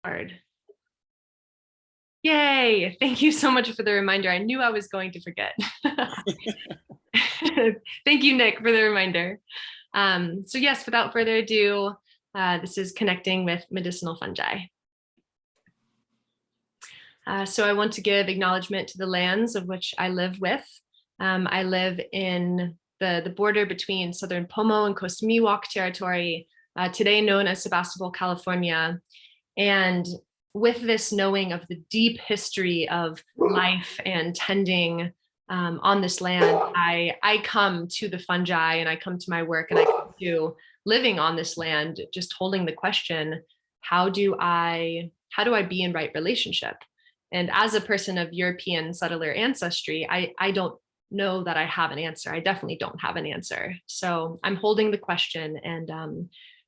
hard. Yay! Thank you so much for the reminder. I knew I was going to forget. Thank you, Nick, for the reminder. So yes, without further ado, this is connecting with medicinal fungi. So I want to give acknowledgement to the lands of which I live with. I live in the border between Southern Pomo and Coast Miwok territory, today known as Sebastopol, California. And with this knowing of the deep history of life and tending on this land, I come to the fungi and I come to my work and I come to living on this land, just holding the question, how do I be in right relationship? And as a person of European settler ancestry, I don't know that I have an answer. I definitely don't have an answer. So I'm holding the question, and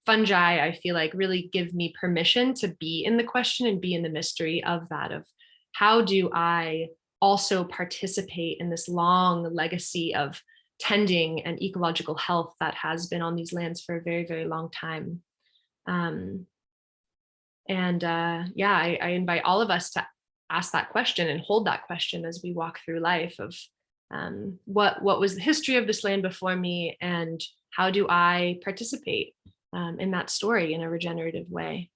fungi, I feel like, really give me permission to be in the question and be in the mystery of that, of how do I also participate in this long legacy of tending and ecological health that has been on these lands for a very, very long time. Yeah, I invite all of us to ask that question and hold that question as we walk through life of what was the history of this land before me, and how do I participate in that story in a regenerative way.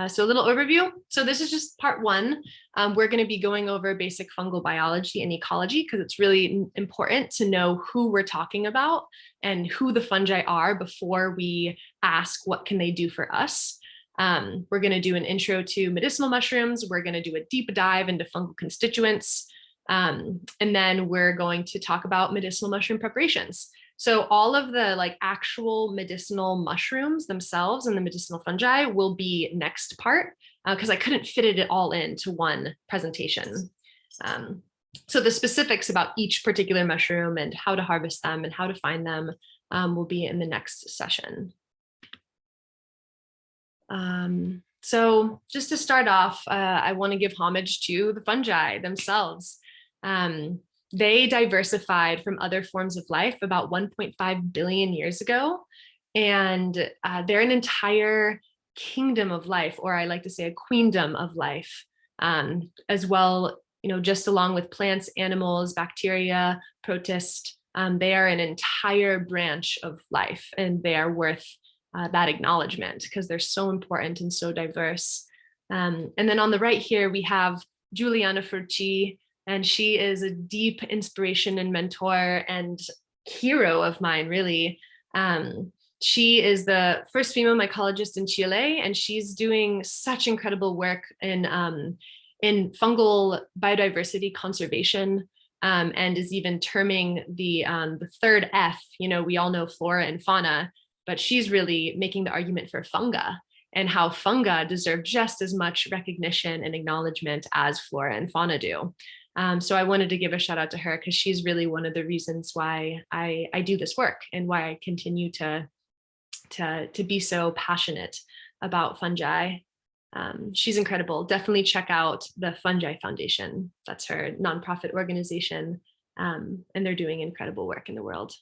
So a little overview. So this is just part one. We're going to be going over basic fungal biology and ecology because it's really important to know who we're talking about and who the fungi are before we ask what can they do for us. We're going to do an intro to medicinal mushrooms. We're going to do a deep dive into fungal constituents. And then we're going to talk about medicinal mushroom preparations. So all of the actual medicinal mushrooms themselves and the medicinal fungi will be next part because I couldn't fit it all into one presentation. So the specifics about each particular mushroom and how to harvest them and how to find them will be in the next session. So just to start off, I want to give homage to the fungi themselves. They diversified from other forms of life about 1.5 billion years ago, and they're an entire kingdom of life, or I like to say a queendom of life, as well, just along with plants, animals, bacteria, protists. They are an entire branch of life, and they are worth that acknowledgement because they're so important and so diverse. And then on the right here, we have Giuliana Furci, and she is a deep inspiration and mentor and hero of mine, really. She is the first female mycologist in Chile, and she's doing such incredible work in fungal biodiversity conservation, and is even terming the third F. We all know flora and fauna, but she's really making the argument for funga and how funga deserve just as much recognition and acknowledgement as flora and fauna do. So I wanted to give a shout out to her because she's really one of the reasons why I do this work and why I continue to be so passionate about fungi. She's incredible. Definitely check out the Fungi Foundation. That's her nonprofit organization, and they're doing incredible work in the world.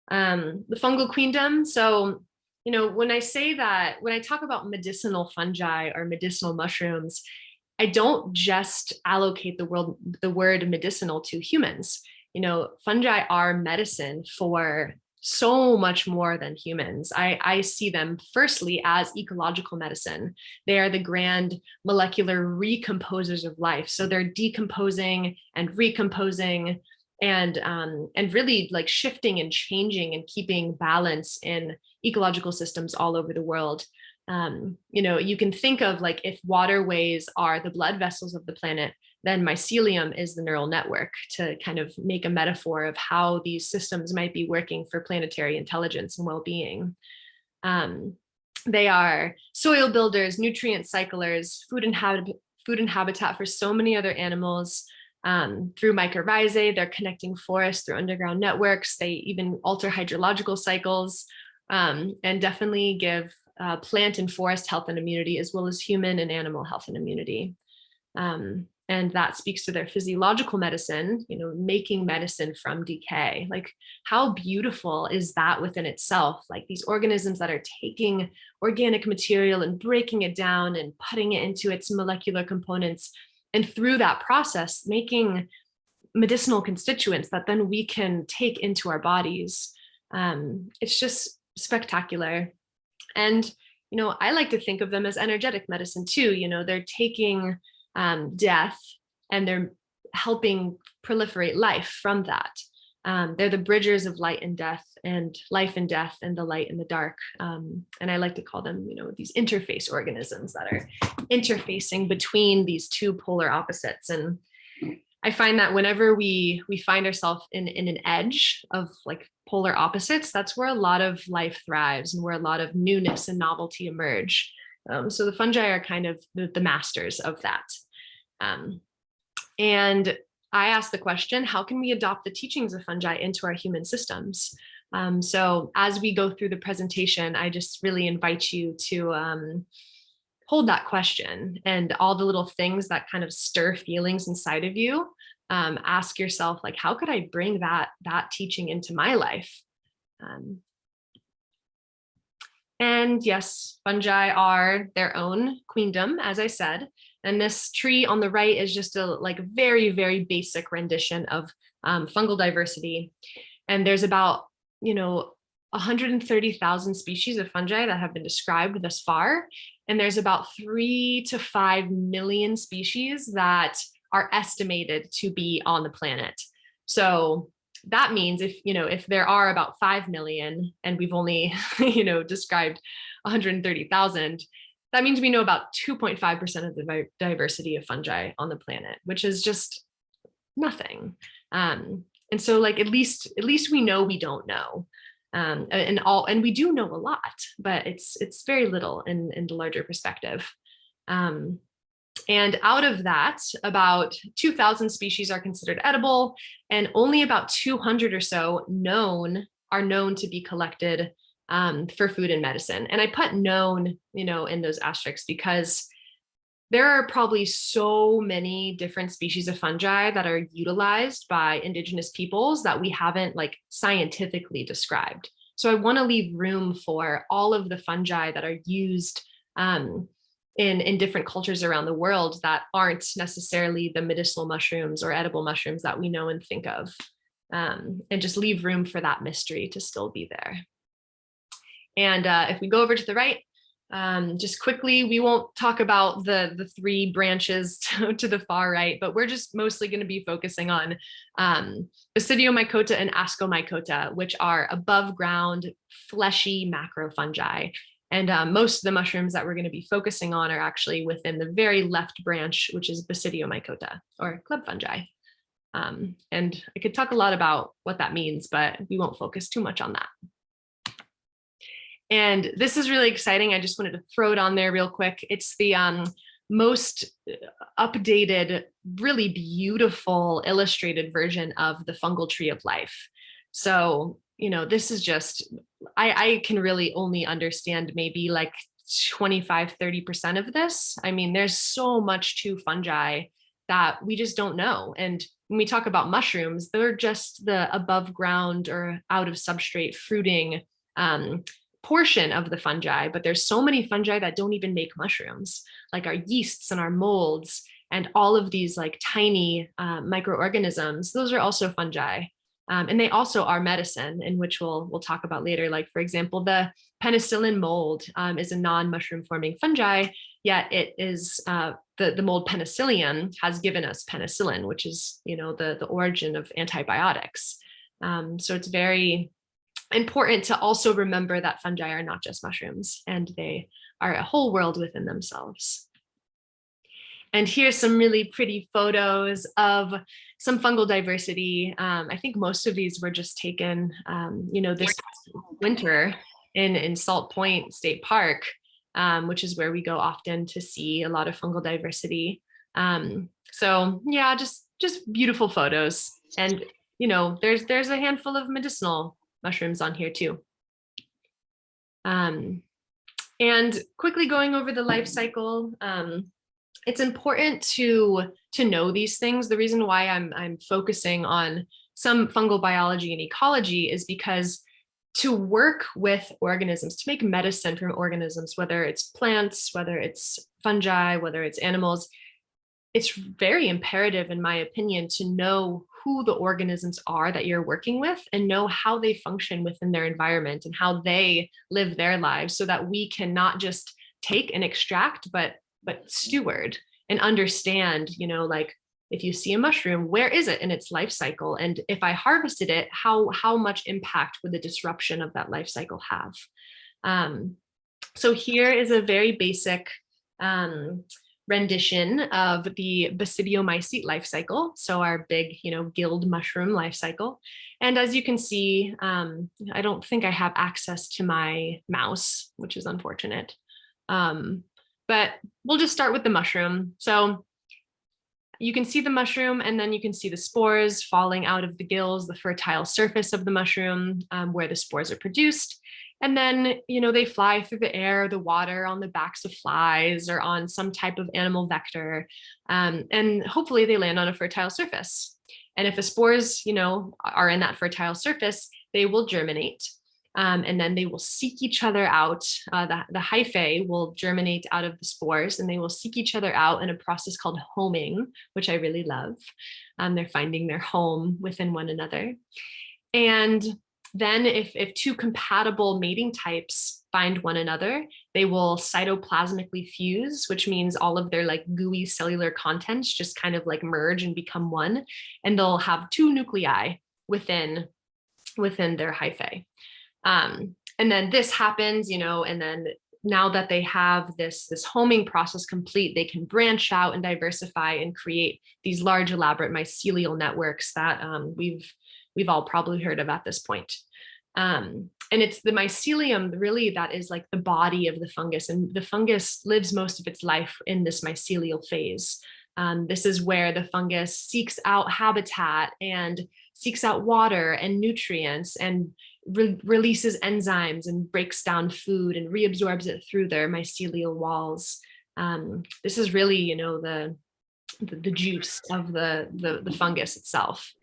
The fungal queendom. So, when I talk about medicinal fungi or medicinal mushrooms, I don't just allocate the word medicinal to humans. Fungi are medicine for so much more than humans. I see them firstly as ecological medicine. They are the grand molecular recomposers of life. So they're decomposing and recomposing and really shifting and changing and keeping balance in ecological systems all over the world. You can think of if waterways are the blood vessels of the planet, then mycelium is the neural network, to kind of make a metaphor of how these systems might be working for planetary intelligence and well-being. They are soil builders, nutrient cyclers, food and habitat for so many other animals. Through mycorrhizae, they're connecting forests through underground networks. They even alter hydrological cycles, and definitely give plant and forest health and immunity, as well as human and animal health and immunity. And that speaks to their physiological medicine, making medicine from decay. Like, how beautiful is that within itself? Like, these organisms that are taking organic material and breaking it down and putting it into its molecular components, and through that process, making medicinal constituents that then we can take into our bodies. It's just spectacular. And, I like to think of them as energetic medicine too. They're taking death and they're helping proliferate life from that. They're the bridgers of light and death, and life and death, and the light and the dark. And I like to call them, these interface organisms that are interfacing between these two polar opposites. And I find that whenever we find ourselves in an edge of like polar opposites, that's where a lot of life thrives and where a lot of newness and novelty emerge. So the fungi are kind of the masters of that. And I asked the question, how can we adopt the teachings of fungi into our human systems? So as we go through the presentation, I just really invite you to hold that question, and all the little things that kind of stir feelings inside of you. Ask yourself, like, how could I bring that teaching into my life? And yes, fungi are their own queendom, as I said. And this tree on the right is just a very, very basic rendition of fungal diversity. And there's about, 130,000 species of fungi that have been described thus far. And there's about 3 to 5 million species that are estimated to be on the planet. So that means if there are about 5 million and we've only, described 130,000, that means we know about 2.5% of the diversity of fungi on the planet, which is just nothing. And so at least we know we don't know. And we do know a lot, but it's very little in the larger perspective. And out of that, about 2,000 species are considered edible, and only about 200 or so are known to be collected for food and medicine. And I put known, in those asterisks because there are probably so many different species of fungi that are utilized by indigenous peoples that we haven't scientifically described. So I want to leave room for all of the fungi that are used in different cultures around the world that aren't necessarily the medicinal mushrooms or edible mushrooms that we know and think of, and just leave room for that mystery to still be there. And if we go over to the right, just quickly, we won't talk about the 3 branches to the far right, but we're just mostly going to be focusing on Basidiomycota and Ascomycota, which are above ground, fleshy macrofungi. And most of the mushrooms that we're going to be focusing on are actually within the very left branch, which is Basidiomycota, or club fungi. And I could talk a lot about what that means, but we won't focus too much on that. And this is really exciting. I just wanted to throw it on there real quick. It's the most updated, really beautiful illustrated version of the fungal tree of life. So, this is just, I can really only understand maybe 25-30% of this. I mean, there's so much to fungi that we just don't know. And when we talk about mushrooms, they're just the above ground or out of substrate fruiting portion of the fungi, but there's so many fungi that don't even make mushrooms, like our yeasts and our molds and all of these tiny microorganisms. Those are also fungi. And they also are medicine, in which we'll talk about later. Like, for example, the penicillin mold is a non-mushroom forming fungi, yet it is the mold Penicillium has given us penicillin, which is the origin of antibiotics. So it's very important to also remember that fungi are not just mushrooms, and they are a whole world within themselves. And here's some really pretty photos of some fungal diversity. I think most of these were just taken, this winter in Salt Point State Park, which is where we go often to see a lot of fungal diversity. So yeah, just beautiful photos. And there's a handful of medicinal mushrooms on here too. And quickly going over the life cycle. it's important to know these things. The reason why I'm focusing on some fungal biology and ecology is because to work with organisms, to make medicine from organisms, whether it's plants, whether it's fungi, whether it's animals, it's very imperative, in my opinion, to know who the organisms are that you're working with and know how they function within their environment and how they live their lives, so that we can not just take and extract, but steward and understand, like, if you see a mushroom, where is it in its life cycle? And if I harvested it, how much impact would the disruption of that life cycle have? So here is a very basic rendition of the basidiomycete life cycle. So our big, gilled mushroom life cycle. And as you can see, I don't think I have access to my mouse, which is unfortunate. But we'll just start with the mushroom. So you can see the mushroom, and then you can see the spores falling out of the gills, the fertile surface of the mushroom, where the spores are produced. And then, they fly through the air, the water, on the backs of flies or on some type of animal vector. And hopefully they land on a fertile surface. And if the spores, are in that fertile surface, they will germinate. And then they will seek each other out. The hyphae will germinate out of the spores, and they will seek each other out in a process called homing, which I really love. They're finding their home within one another. And then if two compatible mating types find one another, they will cytoplasmically fuse, which means all of their like gooey cellular contents just kind of like merge and become one. And they'll have two nuclei within their hyphae. And then this happens, and then now that they have this homing process complete, they can branch out and diversify and create these large, elaborate mycelial networks that we've all probably heard of at this point. And it's the mycelium really that is like the body of the fungus, and the fungus lives most of its life in this mycelial phase. This is where the fungus seeks out habitat and seeks out water and nutrients and releases enzymes and breaks down food and reabsorbs it through their mycelial walls. This is really, the juice of the fungus itself.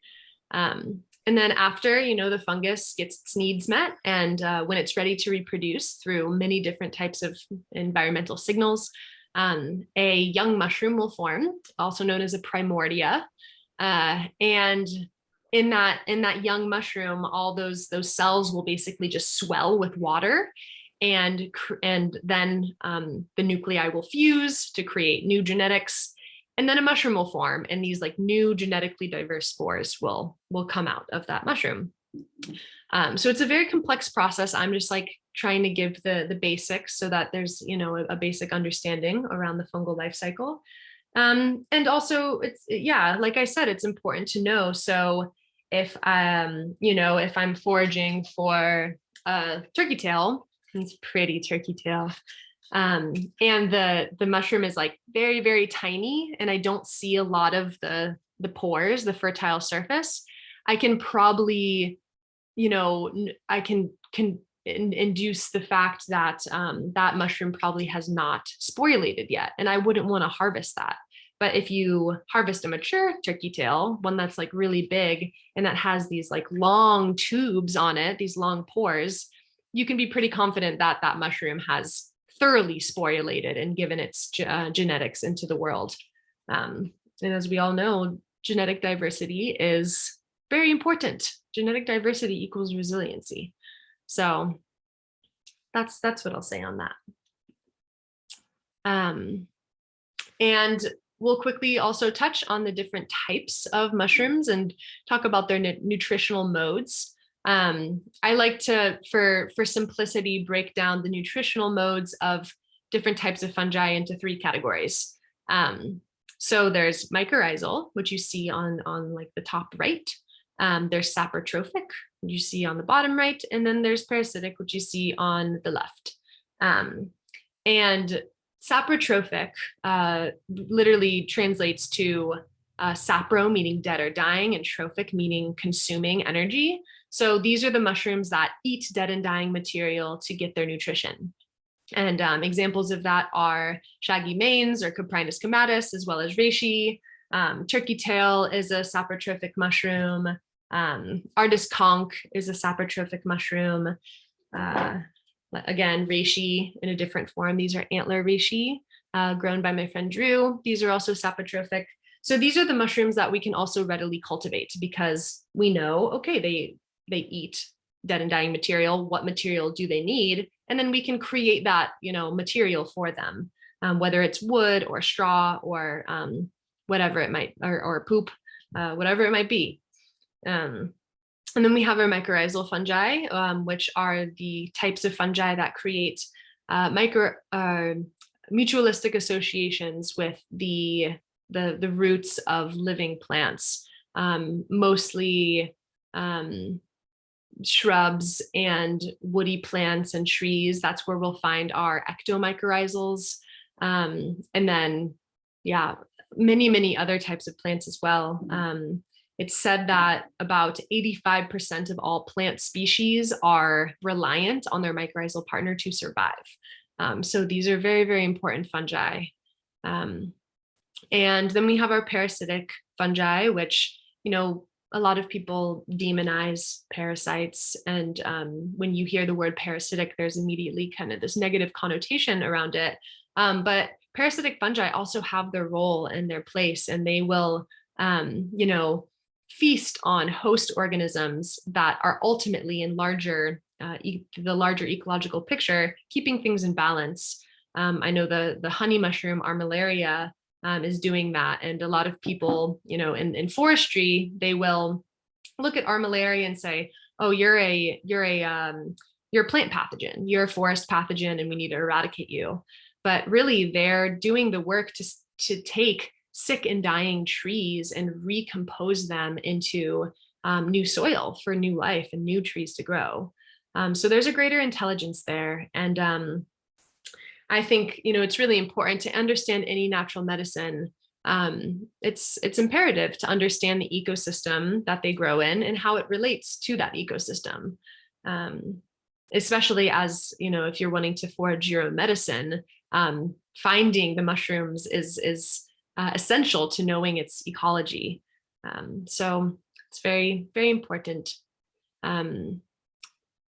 And then after, the fungus gets its needs met, and when it's ready to reproduce through many different types of environmental signals, a young mushroom will form, also known as a primordia. And in that young mushroom, all those cells will basically just swell with water, and then the nuclei will fuse to create new genetics. And then a mushroom will form, and these like new genetically diverse spores will come out of that mushroom. So it's a very complex process. I'm just like trying to give the basics so that there's, a basic understanding around the fungal life cycle. And also it's, like I said, it's important to know. So if if I'm foraging for a turkey tail, it's pretty turkey tail, and the mushroom is like very, very tiny, and I don't see a lot of the pores, the fertile surface, I can probably, I can induce the fact that that mushroom probably has not sporulated yet, and I wouldn't want to harvest that. But if you harvest a mature turkey tail, one that's like really big and that has these like long tubes on it, these long pores, you can be pretty confident that that mushroom has thoroughly sporulated and given its genetics into the world. And as we all know, genetic diversity is very important. Genetic diversity equals resiliency. So that's what I'll say on that. And we'll quickly also touch on the different types of mushrooms and talk about their nutritional modes. I like to, for simplicity, break down the nutritional modes of different types of fungi into 3 categories. So there's mycorrhizal, which you see on like the top right. There's saprotrophic, which you see on the bottom right, and then there's parasitic, which you see on the left. And saprotrophic literally translates to sapro, meaning dead or dying, and trophic, meaning consuming energy. So these are the mushrooms that eat dead and dying material to get their nutrition. And examples of that are shaggy manes or Coprinus comatus, as well as reishi. Turkey tail is a saprotrophic mushroom. Artist conch is a saprotrophic mushroom. Again, reishi in a different form. These are antler reishi grown by my friend Drew. These are also saprotrophic. So these are the mushrooms that we can also readily cultivate because we know, okay, they eat dead and dying material. What material do they need? And then we can create that, material for them, whether it's wood or straw or whatever it might, or poop, whatever it might be. And then we have our mycorrhizal fungi, which are the types of fungi that create mutualistic associations with the roots of living plants, mostly shrubs and woody plants and trees. That's where we'll find our ectomycorrhizals. And then, many other types of plants as well. It's said that about 85% of all plant species are reliant on their mycorrhizal partner to survive. So these are very, very important fungi. And then we have our parasitic fungi, which, a lot of people demonize parasites. And when you hear the word parasitic, there's immediately kind of this negative connotation around it. But parasitic fungi also have their role and their place, and they will, feast on host organisms that are ultimately in the larger ecological picture, keeping things in balance. I know the honey mushroom Armillaria is doing that. And a lot of people, in forestry, they will look at Armillaria and say, oh, you're a plant pathogen, you're a forest pathogen, and we need to eradicate you. But really, they're doing the work to take sick and dying trees and recompose them into new soil for new life and new trees to grow. So there's a greater intelligence there. And I think, it's really important to understand any natural medicine. It's imperative to understand the ecosystem that they grow in and how it relates to that ecosystem. Especially as, if you're wanting to forage your own medicine, finding the mushrooms is essential to knowing its ecology. So it's very, very important.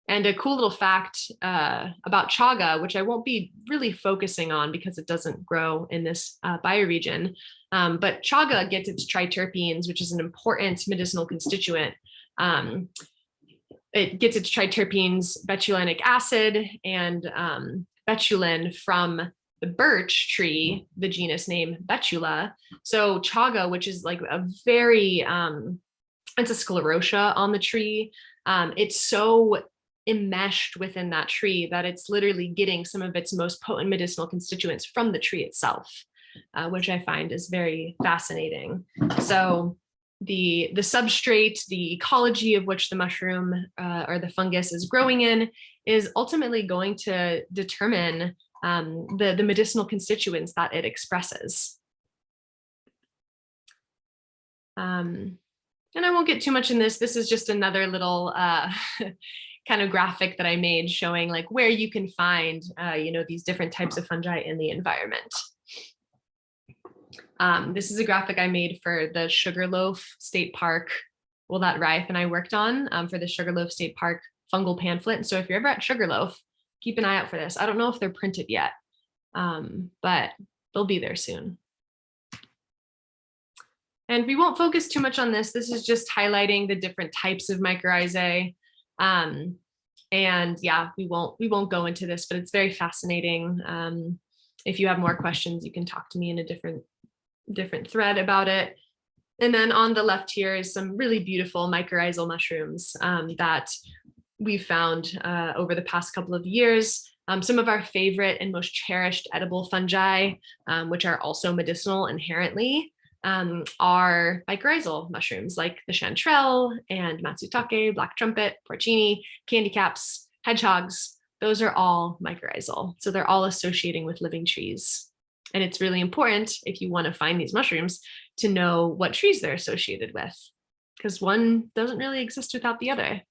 And a cool little fact about chaga, which I won't be really focusing on because it doesn't grow in this bioregion, but chaga gets its triterpenes, which is an important medicinal constituent. It gets its triterpenes, betulinic acid, and betulin from the birch tree, the genus name Betula. So chaga, which is like a very, it's a sclerotia on the tree. It's so enmeshed within that tree that it's literally getting some of its most potent medicinal constituents from the tree itself, which I find is very fascinating. So the substrate, the ecology of which the mushroom or the fungus is growing in is ultimately going to determine the medicinal constituents that it expresses. And I won't get too much in this. This is just another little kind of graphic that I made showing like where you can find, these different types of fungi in the environment. This is a graphic I made for the Sugarloaf State Park, that Rife and I worked on for the Sugarloaf State Park fungal pamphlet. And so if you're ever at Sugarloaf, keep an eye out for this. I don't know if they're printed yet, but they'll be there soon. And we won't focus too much on this. This is just highlighting the different types of mycorrhizae. And yeah, we won't go into this, but it's very fascinating. If you have more questions, you can talk to me in a different thread about it. And then on the left here is some really beautiful mycorrhizal mushrooms that we've found over the past couple of years. Some of our favorite and most cherished edible fungi, which are also medicinal inherently, are mycorrhizal mushrooms like the chanterelle and matsutake, black trumpet, porcini, candy caps, hedgehogs. Those are all mycorrhizal. So they're all associating with living trees. And it's really important if you want to find these mushrooms to know what trees they're associated with, because one doesn't really exist without the other.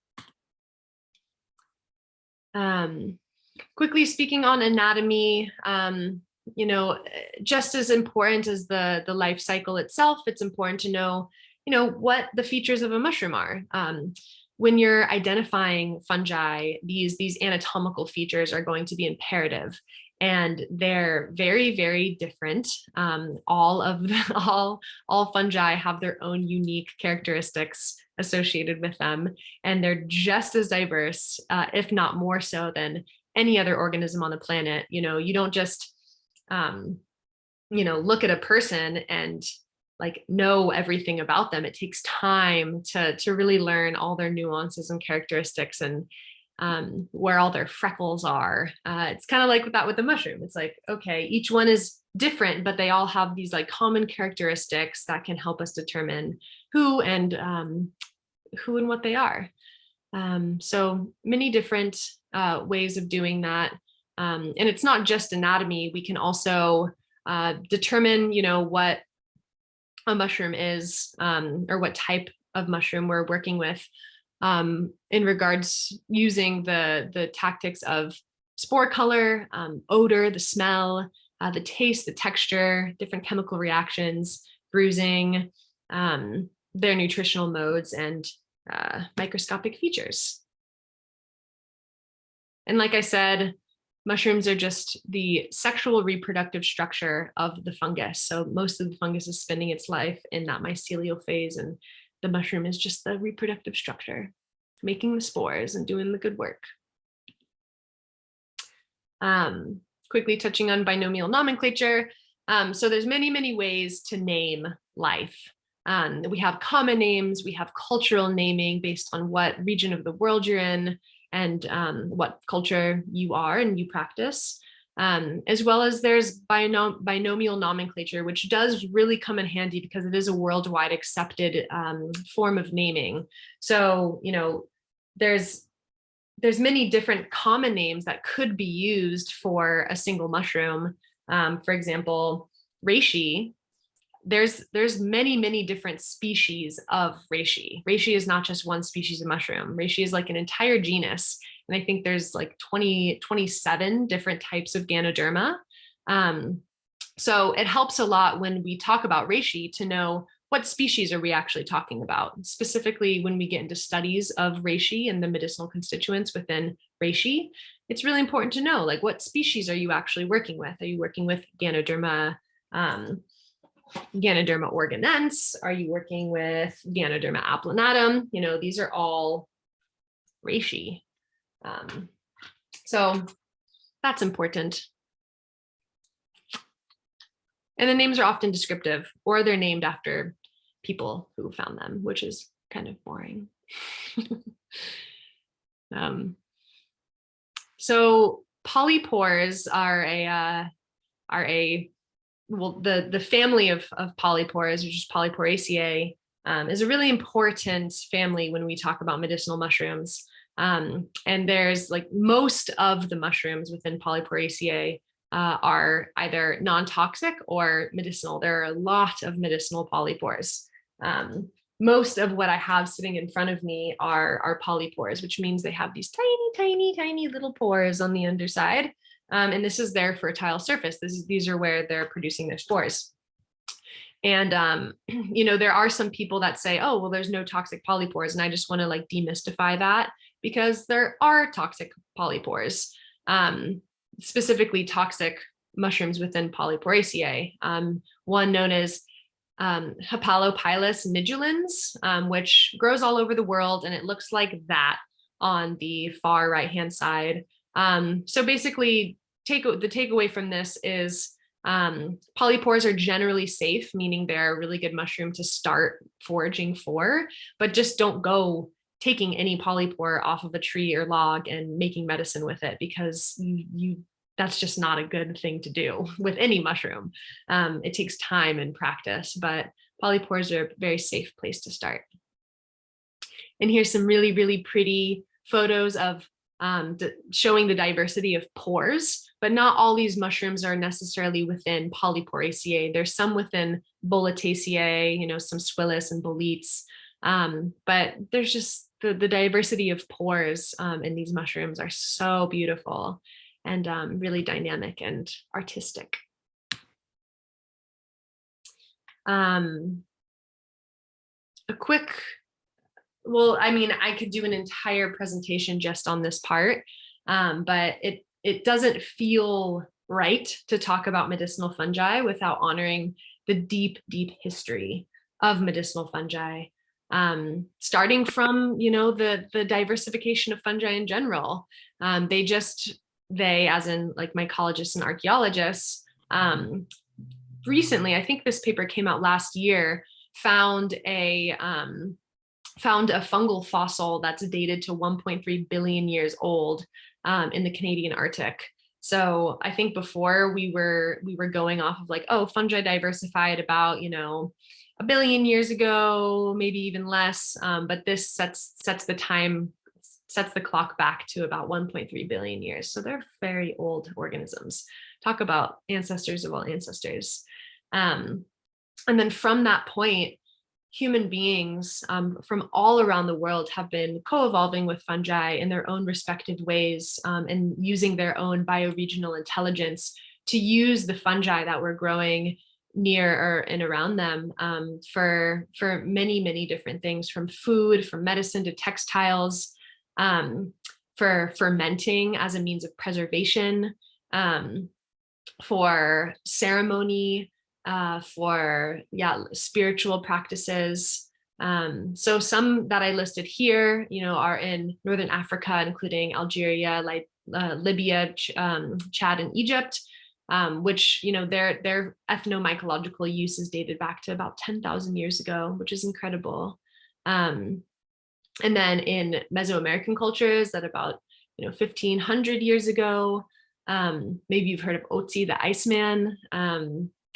Quickly speaking on anatomy, you know, just as important as the life cycle itself, it's important to know, you know, what the features of a mushroom are. When you're identifying fungi, these anatomical features are going to be imperative, and they're very, very different. All of all fungi have their own unique characteristics associated with them, and they're just as diverse, if not more so, than any other organism on the planet. You know, you don't just you know, look at a person and like know everything about them. It takes time to really learn all their nuances and characteristics, and where all their freckles are. It's kind of like that with the mushroom. It's like, okay, each one is different, but they all have these like common characteristics that can help us determine who and what they are. So many different ways of doing that. And it's not just anatomy. We can also determine, you know, what a mushroom is, or what type of mushroom we're working with, in regards using the tactics of spore color, odor, the smell, the taste, the texture, different chemical reactions, bruising, their nutritional modes, and microscopic features. And like I said, mushrooms are just the sexual reproductive structure of the fungus. So most of the fungus is spending its life in that mycelial phase, and the mushroom is just the reproductive structure, making the spores and doing the good work. Quickly touching on binomial nomenclature. So there's many, many ways to name life. We have common names, we have cultural naming based on what region of the world you're in, and what culture you are and you practice, as well as there's binomial nomenclature, which does really come in handy because it is a worldwide accepted form of naming. So, you know, there's many different common names that could be used for a single mushroom. For example, reishi. There's many different species of reishi. Reishi is not just one species of mushroom. Reishi is like an entire genus, and I think there's like 27 different types of Ganoderma. So it helps a lot when we talk about reishi to know what species are we actually talking about. Specifically, when we get into studies of reishi and the medicinal constituents within reishi, it's really important to know, like, what species are you actually working with? Are you working with Ganoderma organense? Are you working with Ganoderma applanatum? You know, these are all reishi. So that's important. And the names are often descriptive, or they're named after people who found them, which is kind of boring. So polypores are well, the family of polypores, which is Polyporaceae, is a really important family when we talk about medicinal mushrooms. And there's like most of the mushrooms within Polyporaceae are either non-toxic or medicinal. There are a lot of medicinal polypores. Most of what I have sitting in front of me are polypores, which means they have these tiny little pores on the underside. And this is their fertile surface. These are where they're producing their spores. And, you know, there are some people that say, oh, well, there's no toxic polypores. And I just want to like demystify that, because there are toxic polypores, specifically toxic mushrooms within Polyporaceae. One known as Hapalopilus nidulans, which grows all over the world, and it looks like that on the far right-hand side. So basically, the takeaway from this is polypores are generally safe, meaning they're a really good mushroom to start foraging for, but just don't go taking any polypore off of a tree or log and making medicine with it, because that's just not a good thing to do with any mushroom. It takes time and practice, but polypores are a very safe place to start. And here's some really pretty photos of showing the diversity of pores, but not all these mushrooms are necessarily within Polyporaceae. There's some within Boletaceae, you know, some Swillis and Boletes, but there's just the diversity of pores in these mushrooms are so beautiful. and really dynamic and artistic. A quick, well, I mean, I could do an entire presentation just on this part, but it doesn't feel right to talk about medicinal fungi without honoring the deep, deep history of medicinal fungi, starting from, the diversification of fungi in general. They, as in like mycologists and archaeologists, recently, I think this paper came out last year, found a fungal fossil that's dated to 1.3 billion years old in the Canadian Arctic. So I think before we were going off of like, oh, fungi diversified about, a billion years ago, maybe even less. But this sets the clock back to about 1.3 billion years. So they're very old organisms. Talk about ancestors of all ancestors. And then from that point, human beings from all around the world have been co-evolving with fungi in their own respective ways, and using their own bioregional intelligence to use the fungi that were growing near and around them for many, many different things, from food, from medicine to textiles, for fermenting as a means of preservation, for ceremony, for spiritual practices. So some that I listed here, are in Northern Africa, including Algeria, Libya, Chad, and Egypt, which, their ethnomycological use is dated back to about 10,000 years ago, which is incredible. And then in Mesoamerican cultures that about 1,500 years ago, maybe you've heard of Otzi the Iceman.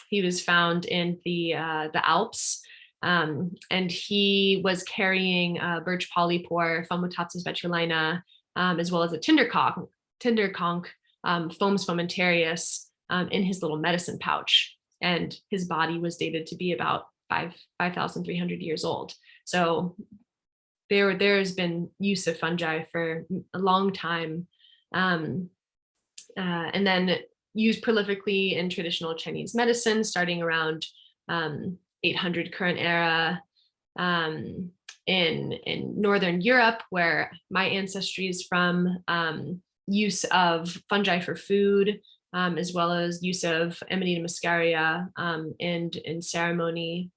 He was found in the Alps, and he was carrying birch polypore, Fomitopsis betulina, as well as a tinder conch, Fomes fomentarius, in his little medicine pouch. And his body was dated to be about 5,300 years old. So there's been use of fungi for a long time. And then used prolifically in traditional Chinese medicine, starting around 800 current era, in Northern Europe, where my ancestry is from, use of fungi for food, as well as use of Amanita muscaria in ceremony.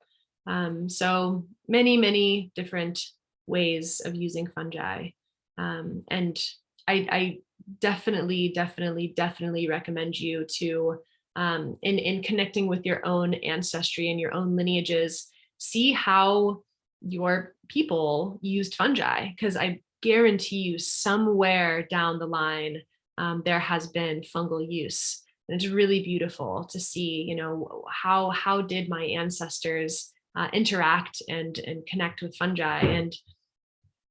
So many, many different ways of using fungi. And I definitely recommend you to, in connecting with your own ancestry and your own lineages, see how your people used fungi, because I guarantee you somewhere down the line, there has been fungal use. And it's really beautiful to see, how did my ancestors interact and connect with fungi, and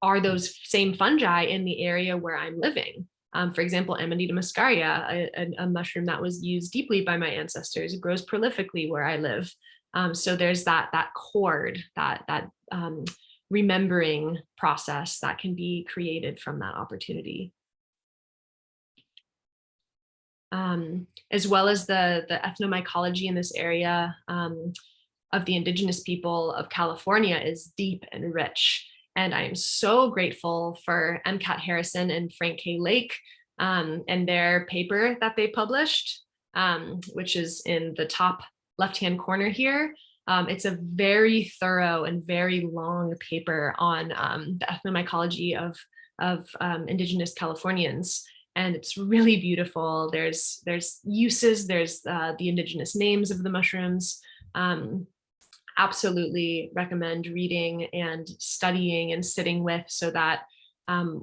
are those same fungi in the area where I'm living? For example, Amanita muscaria, a mushroom that was used deeply by my ancestors, it grows prolifically where I live. So there's that cord, that remembering process that can be created from that opportunity. As well as the ethnomycology in this area of the indigenous people of California is deep and rich. And I am so grateful for MCAT Harrison and Frank K. Lake and their paper that they published, which is in the top left-hand corner here. It's a very thorough and very long paper on the ethnomycology of indigenous Californians. And it's really beautiful. There's uses, there's the indigenous names of the mushrooms. Absolutely recommend reading and studying and sitting with, so that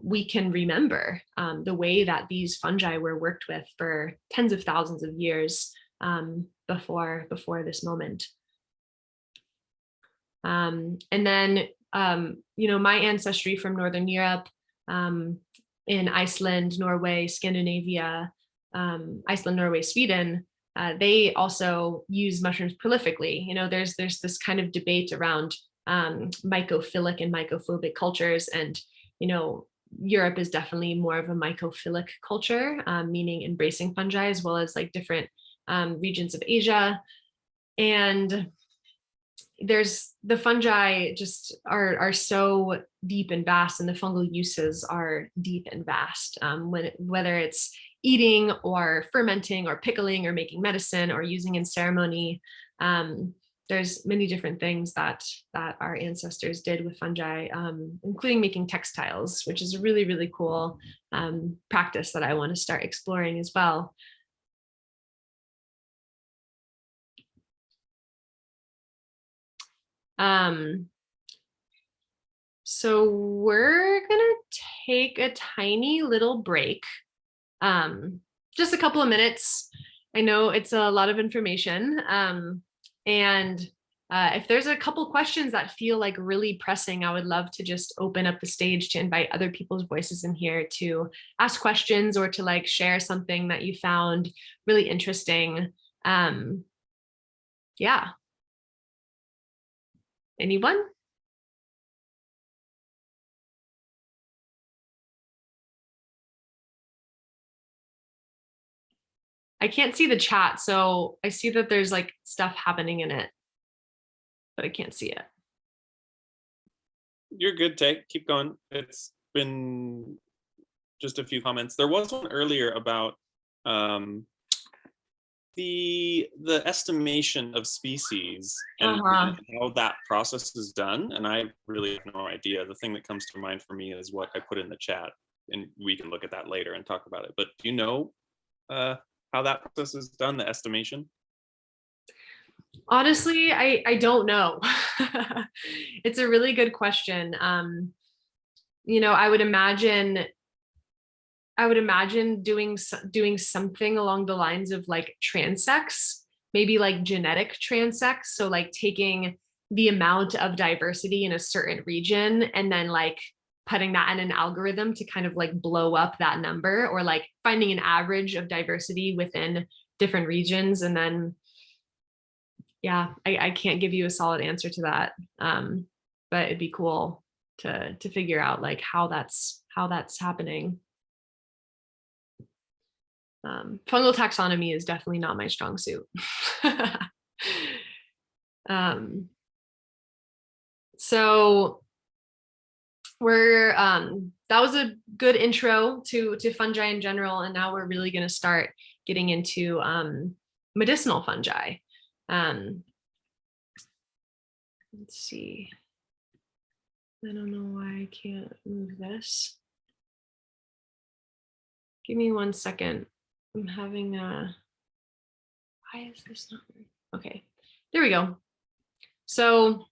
we can remember the way that these fungi were worked with for tens of thousands of years before this moment. And then, my ancestry from Northern Europe, in Iceland, Norway, Scandinavia, Iceland, Norway, Sweden, they also use mushrooms prolifically. There's this kind of debate around mycophilic and mycophobic cultures, and Europe is definitely more of a mycophilic culture, meaning embracing fungi, as well as like different regions of Asia. And there's the fungi just are so deep and vast, and the fungal uses are deep and vast. Whether it's eating or fermenting or pickling or making medicine or using in ceremony, there's many different things that our ancestors did with fungi, including making textiles, which is a really, really cool practice that I want to start exploring as well. So we're gonna take a tiny little break, just a couple of minutes. I know it's a lot of information, and if there's a couple questions that feel like really pressing, I would love to just open up the stage to invite other people's voices in here to ask questions or to like share something that you found really interesting. Yeah. Anyone? I can't see the chat, so I see that there's like stuff happening in it, but I can't see it. You're good, Tay. Keep going. It's been just a few comments. There was one earlier about the estimation of species and how that process is done, and I really have no idea. The thing that comes to mind for me is what I put in the chat, and we can look at that later and talk about it. But do you know how that process is done, the estimation? Honestly, I don't know. It's a really good question. You know, I would imagine doing something along the lines of like transects, maybe like genetic transects. So like taking the amount of diversity in a certain region and then like putting that in an algorithm to kind of like blow up that number, or like finding an average of diversity within different regions. And then, yeah, I can't give you a solid answer to that. But it'd be cool to figure out like how that's happening. Fungal taxonomy is definitely not my strong suit. So we're that was a good intro to fungi in general, and now we're really going to start getting into medicinal fungi. Let's see. I don't know why I can't move this. Give me 1 second. I'm having a, why is this not working? Okay, there we go. So,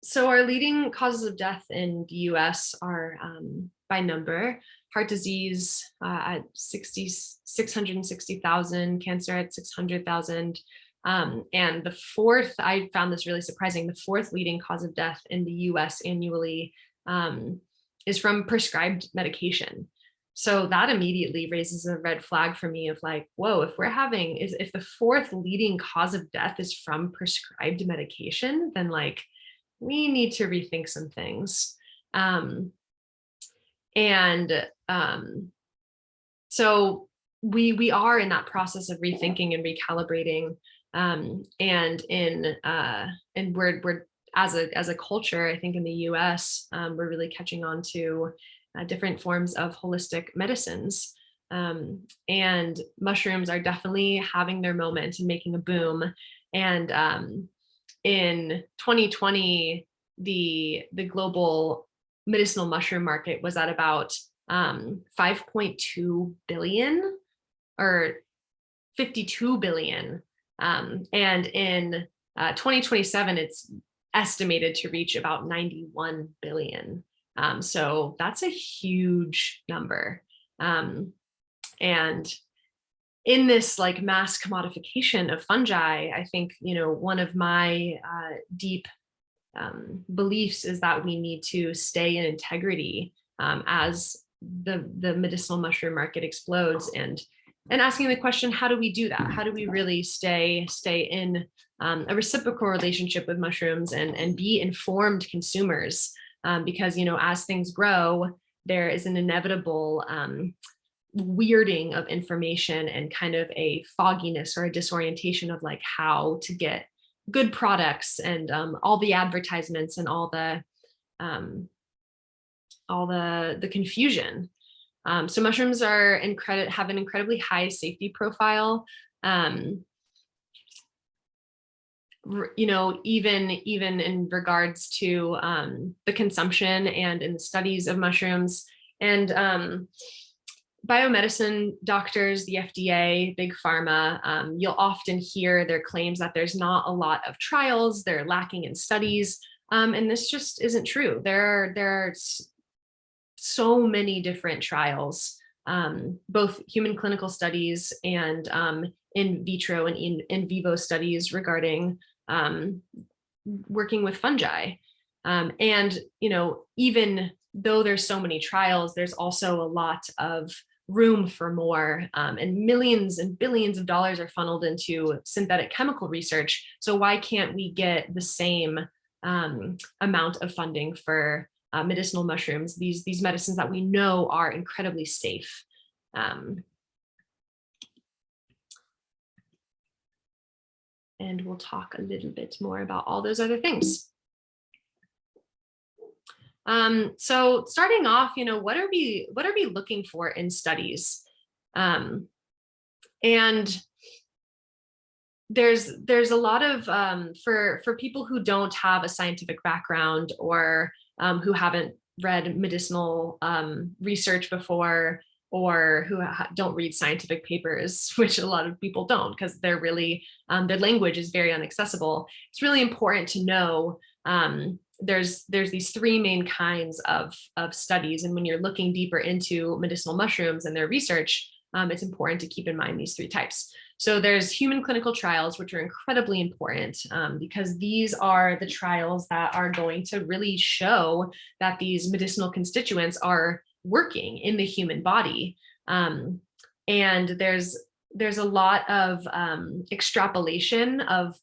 so our leading causes of death in the US are by number: heart disease at 660,000, cancer at 600,000. And the fourth, I found this really surprising, the fourth leading cause of death in the US annually is from prescribed medication. So that immediately raises a red flag for me of like, whoa, if the fourth leading cause of death is from prescribed medication, then like we need to rethink some things. So we are in that process of rethinking and recalibrating. And we're as a culture, I think in the US, we're really catching on to different forms of holistic medicines. And mushrooms are definitely having their moment and making a boom. And in 2020, the global medicinal mushroom market was at about 5.2 billion or 52 billion. And in 2027, it's estimated to reach about 91 billion. So that's a huge number. And in this like mass commodification of fungi, I think, you know, one of my deep beliefs is that we need to stay in integrity as the medicinal mushroom market explodes, and asking the question, how do we do that? How do we really stay in a reciprocal relationship with mushrooms and be informed consumers because, as things grow, there is an inevitable weirding of information and kind of a fogginess or a disorientation of like how to get good products and all the advertisements and all the confusion. So mushrooms have an incredibly high safety profile. Even in regards to the consumption and in the studies of mushrooms, and biomedicine doctors, the FDA, big pharma, you'll often hear their claims that there's not a lot of trials, they're lacking in studies, and this just isn't true. There are so many different trials, both human clinical studies and in vitro and in vivo studies regarding working with fungi. And, even though there's so many trials, there's also a lot of room for more, and millions and billions of dollars are funneled into synthetic chemical research. So why can't we get the same amount of funding for medicinal mushrooms, these medicines that we know are incredibly safe? And we'll talk a little bit more about all those other things. So starting off, what are we looking for in studies? And there's a lot of for people who don't have a scientific background or who haven't read medicinal research before, or who don't read scientific papers, which a lot of people don't because they're really their language is very inaccessible. It's really important to know there's these three main kinds of studies, and when you're looking deeper into medicinal mushrooms and their research, it's important to keep in mind these three types. So there's human clinical trials, which are incredibly important because these are the trials that are going to really show that these medicinal constituents are working in the human body. And there's a lot of extrapolation of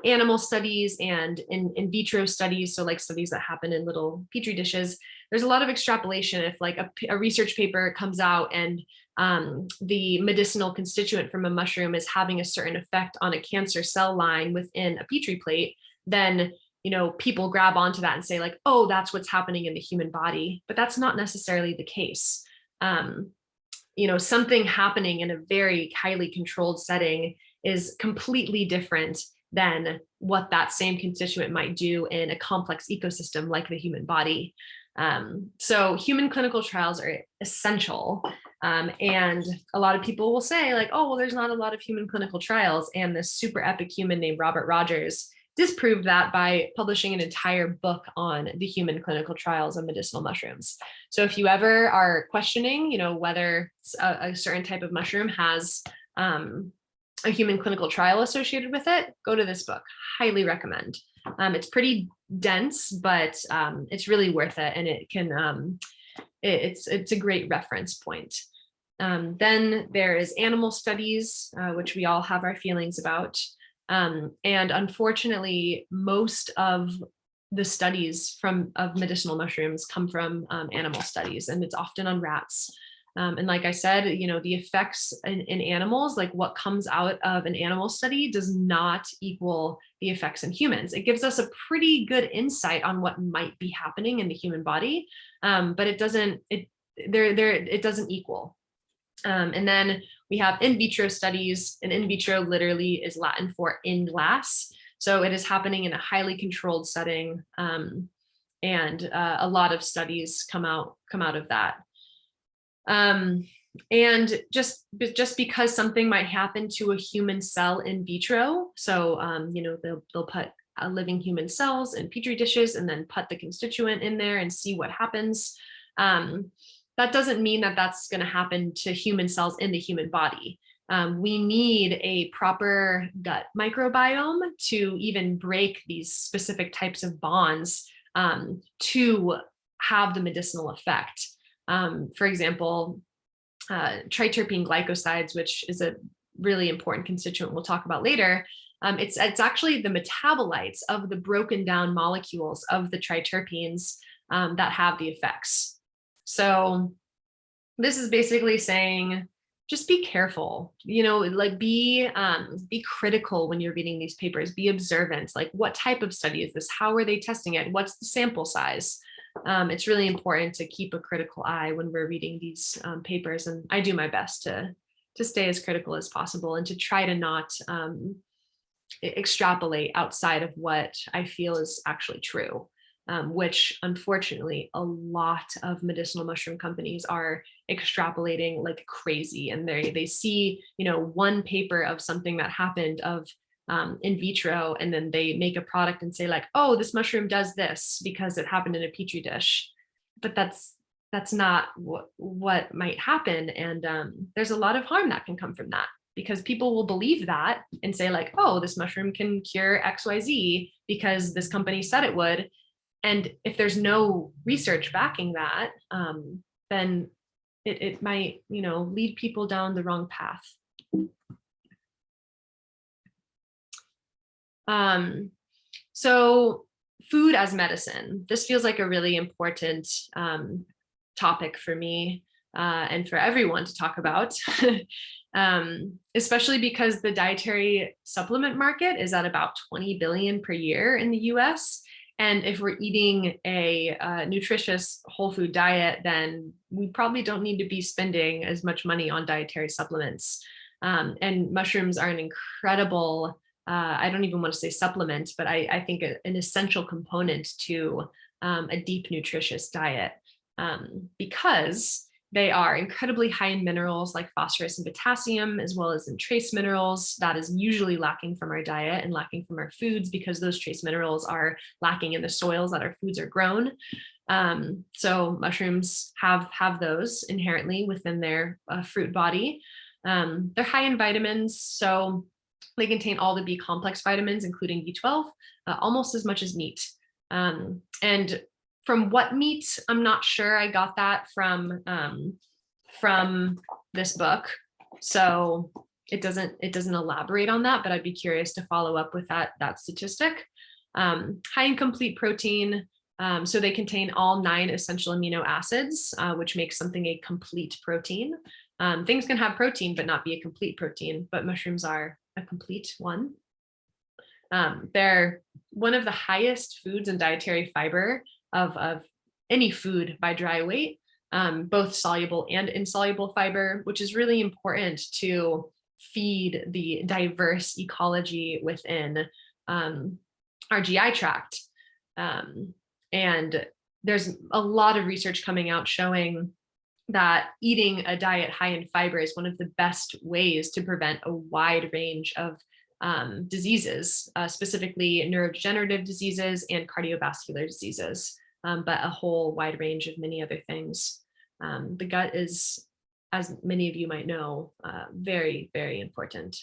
animal studies and in vitro studies, so like studies that happen in little petri dishes. There's a lot of extrapolation. If like a research paper comes out and the medicinal constituent from a mushroom is having a certain effect on a cancer cell line within a petri plate, then people grab onto that and say like, oh, that's what's happening in the human body. But that's not necessarily the case. Something happening in a very highly controlled setting is completely different than what that same constituent might do in a complex ecosystem like the human body. So human clinical trials are essential. And a lot of people will say like, oh, well, there's not a lot of human clinical trials. And this super epic human named Robert Rogers disproved that by publishing an entire book on the human clinical trials of medicinal mushrooms. So if you ever are questioning, whether a certain type of mushroom has a human clinical trial associated with it, go to this book. Highly recommend. It's pretty dense, but it's really worth it, and it can it's a great reference point. Then there is animal studies, which we all have our feelings about. And unfortunately, most of the studies of medicinal mushrooms come from animal studies, and it's often on rats. And like I said, the effects in animals, like what comes out of an animal study does not equal the effects in humans. It gives us a pretty good insight on what might be happening in the human body, but it doesn't equal. And then we have in vitro studies, and in vitro literally is Latin for in glass. So it is happening in a highly controlled setting, and a lot of studies come out of that. And just because something might happen to a human cell in vitro, so they'll put living human cells in petri dishes and then put the constituent in there and see what happens. That doesn't mean that that's going to happen to human cells in the human body. We need a proper gut microbiome to even break these specific types of bonds to have the medicinal effect. For example, triterpene glycosides, which is a really important constituent we'll talk about later. It's actually the metabolites of the broken down molecules of the triterpenes that have the effects. So this is basically saying, just be careful, like be critical when you're reading these papers, be observant, like what type of study is this? How are they testing it? What's the sample size? It's really important to keep a critical eye when we're reading these papers. And I do my best to stay as critical as possible and to try to not extrapolate outside of what I feel is actually true. Which unfortunately a lot of medicinal mushroom companies are extrapolating like crazy, and they see one paper of something that happened of in vitro, and then they make a product and say like, oh, this mushroom does this because it happened in a petri dish, but that's not what might happen. And there's a lot of harm that can come from that, because people will believe that and say like, oh, this mushroom can cure XYZ because this company said it would. And if there's no research backing that, then it might, lead people down the wrong path. So food as medicine, this feels like a really important topic for me and for everyone to talk about, especially because the dietary supplement market is at about 20 billion per year in the US. And if we're eating a nutritious whole food diet, then we probably don't need to be spending as much money on dietary supplements. And mushrooms are an incredible, I don't even want to say supplement, but I think an essential component to a deep nutritious diet, because they are incredibly high in minerals like phosphorus and potassium, as well as in trace minerals that is usually lacking from our diet and lacking from our foods, because those trace minerals are lacking in the soils that our foods are grown. So mushrooms have those inherently within their fruit body. They're high in vitamins, so they contain all the B complex vitamins, including B12, almost as much as meat. And from what meat, I'm not sure. I got that from this book, so it doesn't elaborate on that, but I'd be curious to follow up with that statistic. High in complete protein, so they contain all 9 essential amino acids, which makes something a complete protein. Things can have protein but not be a complete protein, but mushrooms are a complete one. They're one of the highest foods in dietary fiber of any food by dry weight, both soluble and insoluble fiber, which is really important to feed the diverse ecology within our GI tract. And there's a lot of research coming out showing that eating a diet high in fiber is one of the best ways to prevent a wide range of diseases, specifically neurodegenerative diseases and cardiovascular diseases, but a whole wide range of many other things. The gut is, as many of you might know, very, very important.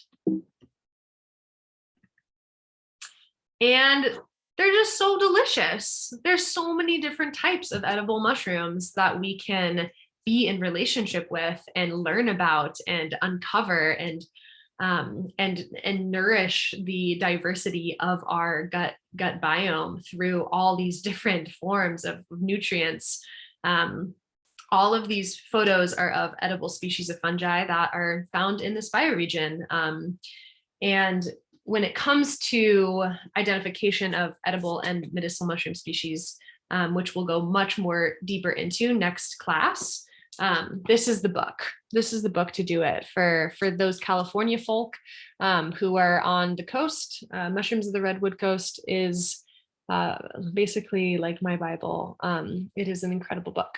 And they're just so delicious. There's so many different types of edible mushrooms that we can be in relationship with and learn about and uncover and nourish the diversity of our gut biome through all these different forms of nutrients. All of these photos are of edible species of fungi that are found in this bioregion. And when it comes to identification of edible and medicinal mushroom species, which we'll go much more deeper into next class, this is the book. This is the book to do it for those California folk who are on the coast. Mushrooms of the Redwood Coast is basically like my Bible. It is an incredible book.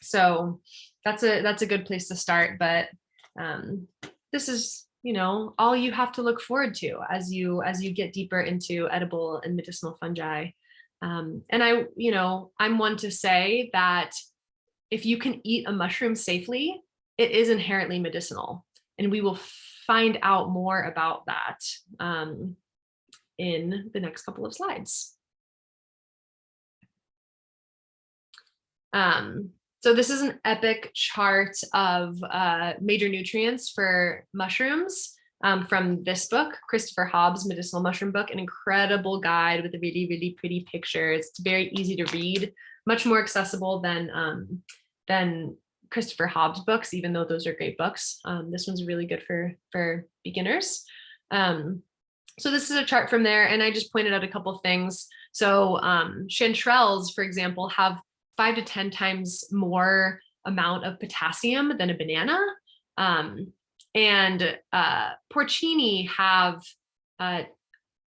So that's a good place to start. But this is, all you have to look forward to as you get deeper into edible and medicinal fungi. And I'm one to say that if you can eat a mushroom safely, it is inherently medicinal. And we will find out more about that in the next couple of slides. So this is an epic chart of major nutrients for mushrooms from this book, Christopher Hobbs' Medicinal Mushroom Book, an incredible guide with really, really pretty pictures. It's very easy to read. much more accessible than Christopher Hobbs books, even though those are great books. This one's really good for beginners. So this is a chart from there, and I just pointed out a couple things. So chanterelles, for example, have 5 to 10 times more amount of potassium than a banana. And porcini have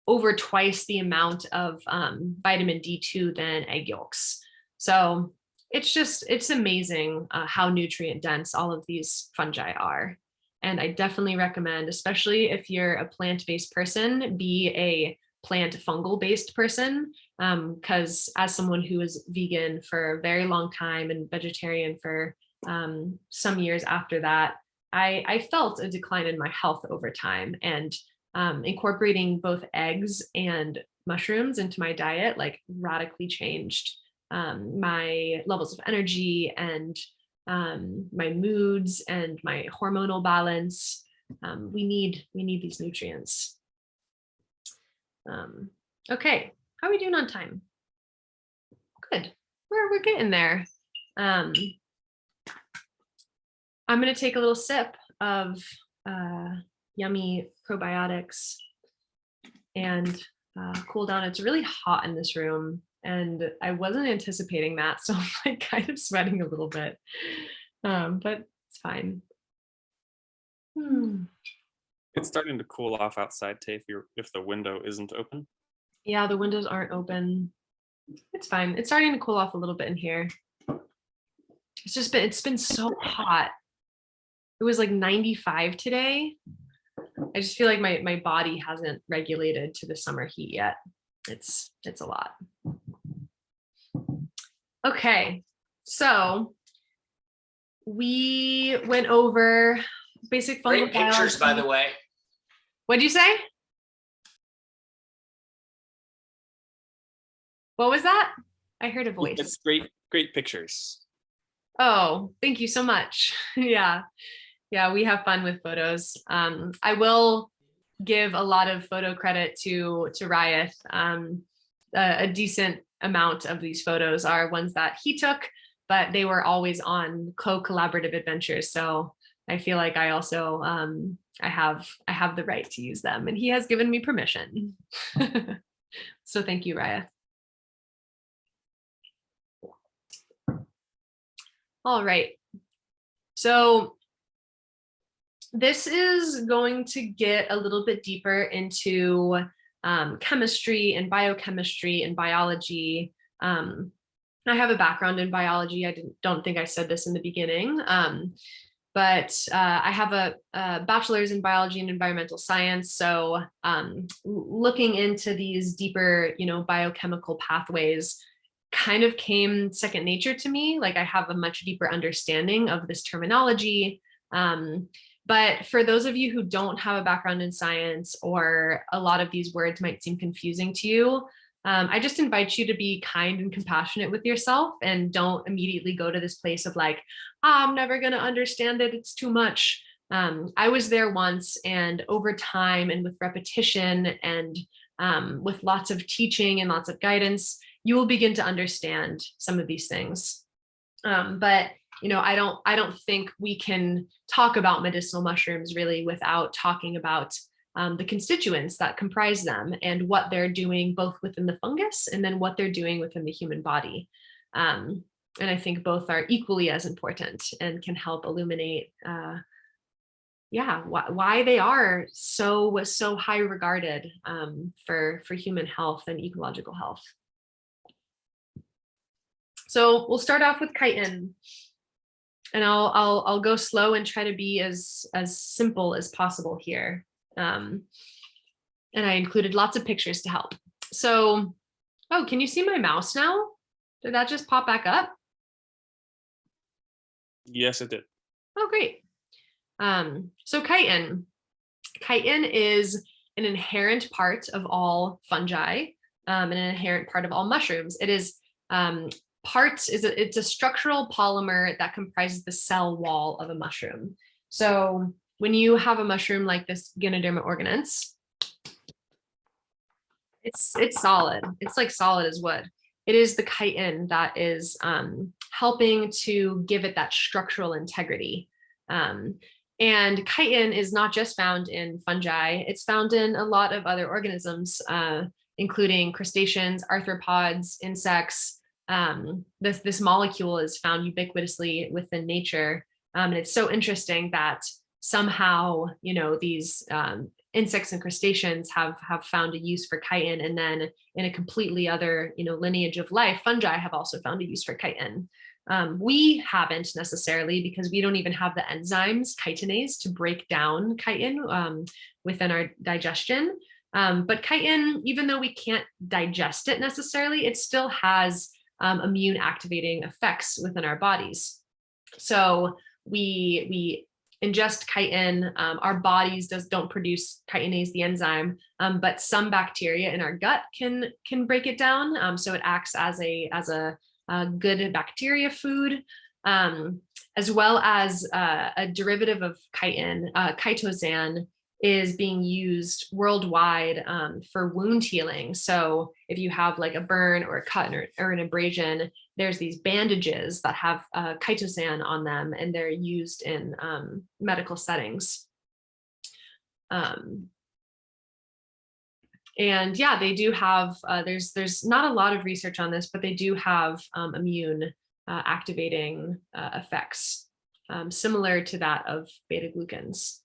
over twice the amount of vitamin D2 than egg yolks. So it's amazing how nutrient dense all of these fungi are. And I definitely recommend, especially if you're a plant-based person, be a plant fungal-based person. Because as someone who was vegan for a very long time and vegetarian for some years after that, I felt a decline in my health over time. And incorporating both eggs and mushrooms into my diet like radically changed my levels of energy and my moods and my hormonal balance. We need these nutrients. Okay, how are we doing on time? Good, we're getting there. I'm gonna take a little sip of yummy probiotics and cool down. It's really hot in this room, and I wasn't anticipating that, so I'm like kind of sweating a little bit, but it's fine. It's starting to cool off outside, Tay, if the window isn't open. Yeah, the windows aren't open. It's fine. It's starting to cool off a little bit in here. It's been so hot. It was like 95 today. I just feel like my body hasn't regulated to the summer heat yet. It's a lot. Okay, so we went over basic fungal Great pictures, by the way. What'd you say? What was that? I heard a voice. It's great pictures. Oh, thank you so much. Yeah, we have fun with photos. I will give a lot of photo credit to Ryath. A decent amount of these photos are ones that he took, but they were always on co-collaborative adventures. So I feel like I also I have the right to use them, and he has given me permission. So thank you, Ryath. All right. So this is going to get a little bit deeper into chemistry and biochemistry and biology. I have a background in biology. I don't think I said this in the beginning, but I have a bachelor's in biology and environmental science. So looking into these deeper, biochemical pathways kind of came second nature to me. Like I have a much deeper understanding of this terminology. But for those of you who don't have a background in science, or a lot of these words might seem confusing to you, I just invite you to be kind and compassionate with yourself, and don't immediately go to this place of like, I'm never going to understand it. It's too much. I was there once, and over time and with repetition and with lots of teaching and lots of guidance, you will begin to understand some of these things. But I don't think we can talk about medicinal mushrooms really without talking about the constituents that comprise them and what they're doing both within the fungus and then what they're doing within the human body. And I think both are equally as important and can help illuminate why they are so high regarded for human health and ecological health. So we'll start off with chitin. And I'll go slow and try to be as simple as possible here. And I included lots of pictures to help. So, oh, can you see my mouse now? Did that just pop back up? Yes, it did. Oh, great. So chitin is an inherent part of all fungi, and an inherent part of all mushrooms. It is it's a structural polymer that comprises the cell wall of a mushroom. So when you have a mushroom like this Ganoderma organens, it's solid. It's like solid as wood. it is the chitin that is helping to give it that structural integrity. And chitin is not just found in fungi, it's found in a lot of other organisms, including crustaceans, arthropods, insects. This molecule is found ubiquitously within nature. And it's so interesting that somehow, these insects and crustaceans have found a use for chitin, and then in a completely other, lineage of life, fungi have also found a use for chitin. We haven't necessarily, because we don't even have the enzymes chitinase to break down chitin within our digestion. But chitin, even though we can't digest it necessarily, it still has immune activating effects within our bodies. So we ingest chitin, our bodies don't produce chitinase, the enzyme, but some bacteria in our gut can break it down. So it acts as a good bacteria food, as well as a derivative of chitin, chitosan, is being used worldwide for wound healing. So if you have like a burn or a cut or an abrasion, there's these bandages that have chitosan on them, and they're used in medical settings. And yeah, they do have, there's not a lot of research on this, but they do have immune activating effects, similar to that of beta glucans.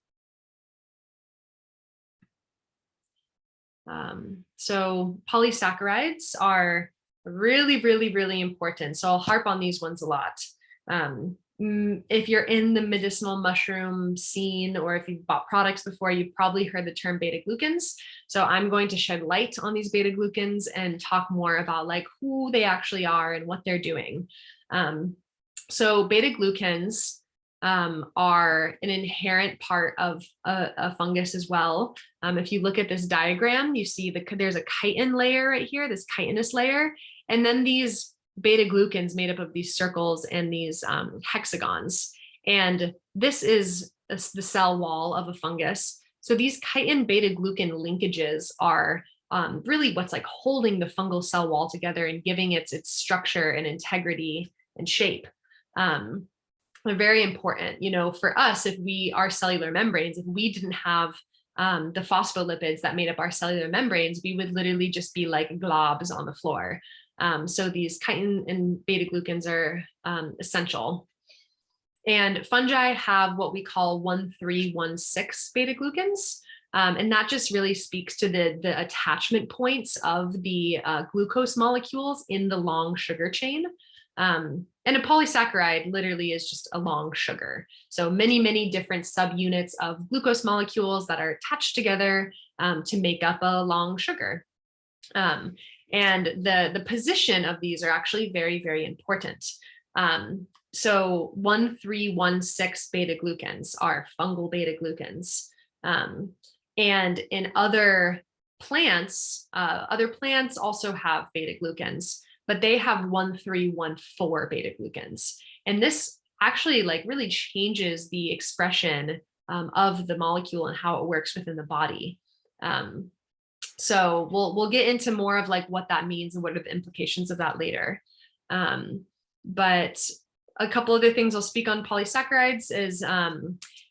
So polysaccharides are really, really, really important. So I'll harp on these ones a lot. If you're in the medicinal mushroom scene, or if you've bought products before, you've probably heard the term beta glucans. So I'm going to shed light on these beta glucans and talk more about like who they actually are and what they're doing. So beta glucans are an inherent part of a fungus as well. If you look at this diagram, you see there's a chitin layer right here, this chitinous layer, and then these beta glucans made up of these circles and these hexagons. And this is the cell wall of a fungus. So these chitin beta glucan linkages are really what's like holding the fungal cell wall together and giving its structure and integrity and shape. They're very important, for us. If our cellular membranes, if we didn't have the phospholipids that made up our cellular membranes, we would literally just be like globs on the floor. So these chitin and beta glucans are essential. And fungi have what we call 1,3,1,6 beta glucans. And that just really speaks to the attachment points of the glucose molecules in the long sugar chain. And a polysaccharide literally is just a long sugar. So many, many different subunits of glucose molecules that are attached together to make up a long sugar. And the position of these are actually very, very important. So 1,3,1,6 beta glucans are fungal beta glucans. And in other plants also have beta glucans, but they have 1,3,1,4 beta glucans. And this actually like really changes the expression of the molecule and how it works within the body. So we'll get into more of like what that means and what are the implications of that later. But a couple other things I'll speak on polysaccharides is,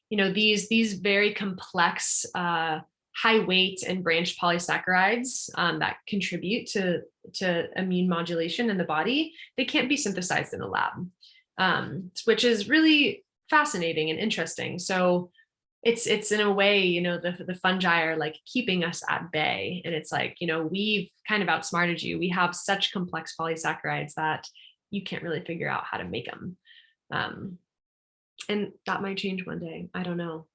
these very complex high weight and branched polysaccharides that contribute to immune modulation in the body, they can't be synthesized in a lab, which is really fascinating and interesting. So it's in a way, the fungi are like keeping us at bay. And it's like, we've kind of outsmarted you. We have such complex polysaccharides that you can't really figure out how to make them. And that might change one day. I don't know.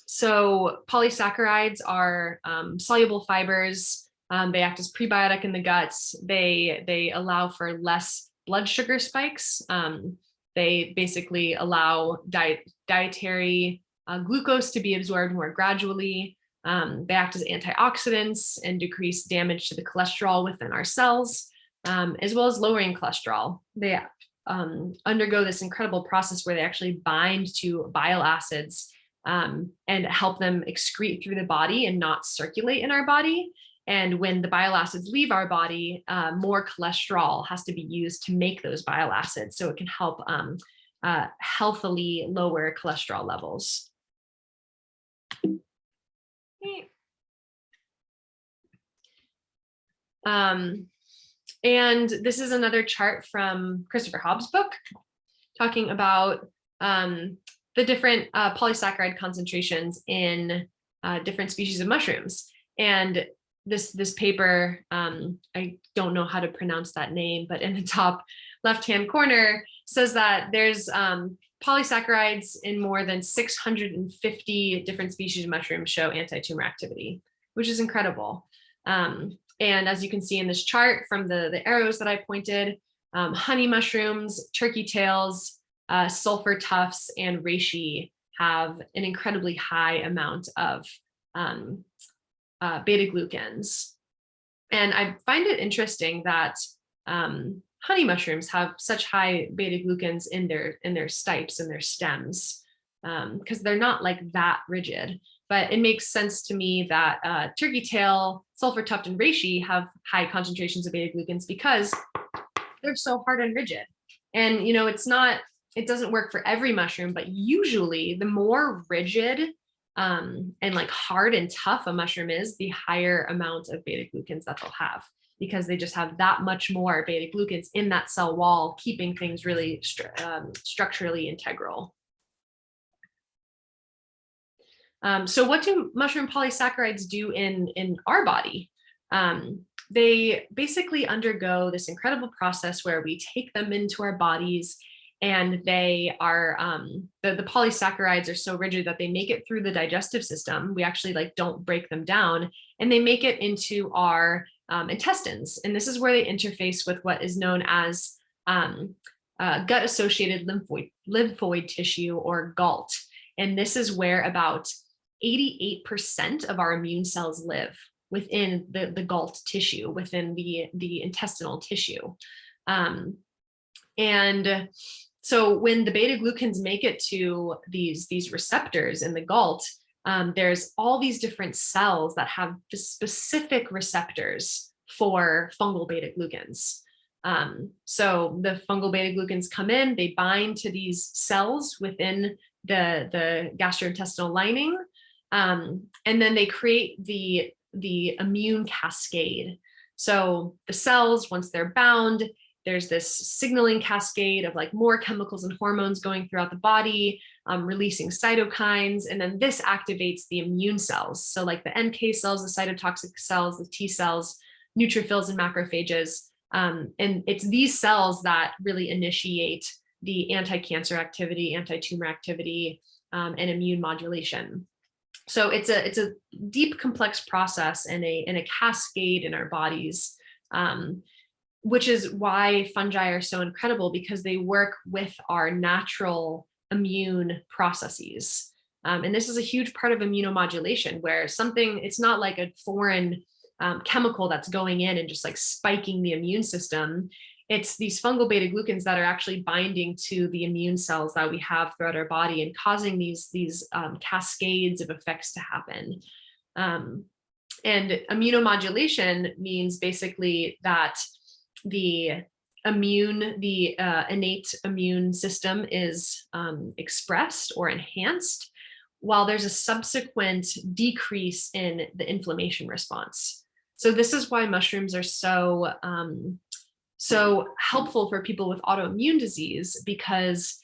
So polysaccharides are soluble fibers. They act as prebiotic in the guts. They allow for less blood sugar spikes. They basically allow dietary glucose to be absorbed more gradually. They act as antioxidants and decrease damage to the cholesterol within our cells, as well as lowering cholesterol. They undergo this incredible process where they actually bind to bile acids and help them excrete through the body and not circulate in our body. And when the bile acids leave our body, more cholesterol has to be used to make those bile acids. So it can help healthily lower cholesterol levels. Okay. And this is another chart from Christopher Hobbs' book, talking about the different polysaccharide concentrations in different species of mushrooms. And this paper, I don't know how to pronounce that name, but in the top left-hand corner says that there's polysaccharides in more than 650 different species of mushrooms show anti-tumor activity, which is incredible. And as you can see in this chart from the arrows that I pointed, honey mushrooms, turkey tails, sulfur tufts, and reishi have an incredibly high amount of beta glucans. And I find it interesting that honey mushrooms have such high beta glucans in their stipes and their stems, because they're not like that rigid. But it makes sense to me that turkey tail, sulfur tuft, and reishi have high concentrations of beta glucans because they're so hard and rigid. And it doesn't work for every mushroom, but usually the more rigid and like hard and tough a mushroom is, the higher amount of beta glucans that they'll have, because they just have that much more beta glucans in that cell wall, keeping things really structurally integral. So what do mushroom polysaccharides do in our body? They basically undergo this incredible process where we take them into our bodies, and they are, the polysaccharides are so rigid that they make it through the digestive system. We actually don't break them down, and they make it into our intestines. And this is where they interface with what is known as gut-associated lymphoid tissue, or GALT. And this is where about 88% of our immune cells live, within the GALT tissue, within the intestinal tissue. And so when the beta glucans make it to these receptors in the GALT, there's all these different cells that have the specific receptors for fungal beta glucans. So the fungal beta glucans come in, they bind to these cells within the gastrointestinal lining, and then they create the immune cascade. So the cells, once they're bound, there's this signaling cascade of more chemicals and hormones going throughout the body, releasing cytokines, and then this activates the immune cells. So the NK cells, the cytotoxic cells, the T cells, neutrophils, and macrophages. And it's these cells that really initiate the anti-cancer activity, anti-tumor activity, and immune modulation. So it's a deep, complex process and a cascade in our bodies, which is why fungi are so incredible, because they work with our natural immune processes. And this is a huge part of immunomodulation, where it's not like a foreign chemical that's going in and just spiking the immune system. It's these fungal beta glucans that are actually binding to the immune cells that we have throughout our body and causing these cascades of effects to happen. And immunomodulation means basically that the innate immune system is expressed or enhanced, while there's a subsequent decrease in the inflammation response. So this is why mushrooms are so helpful for people with autoimmune disease, because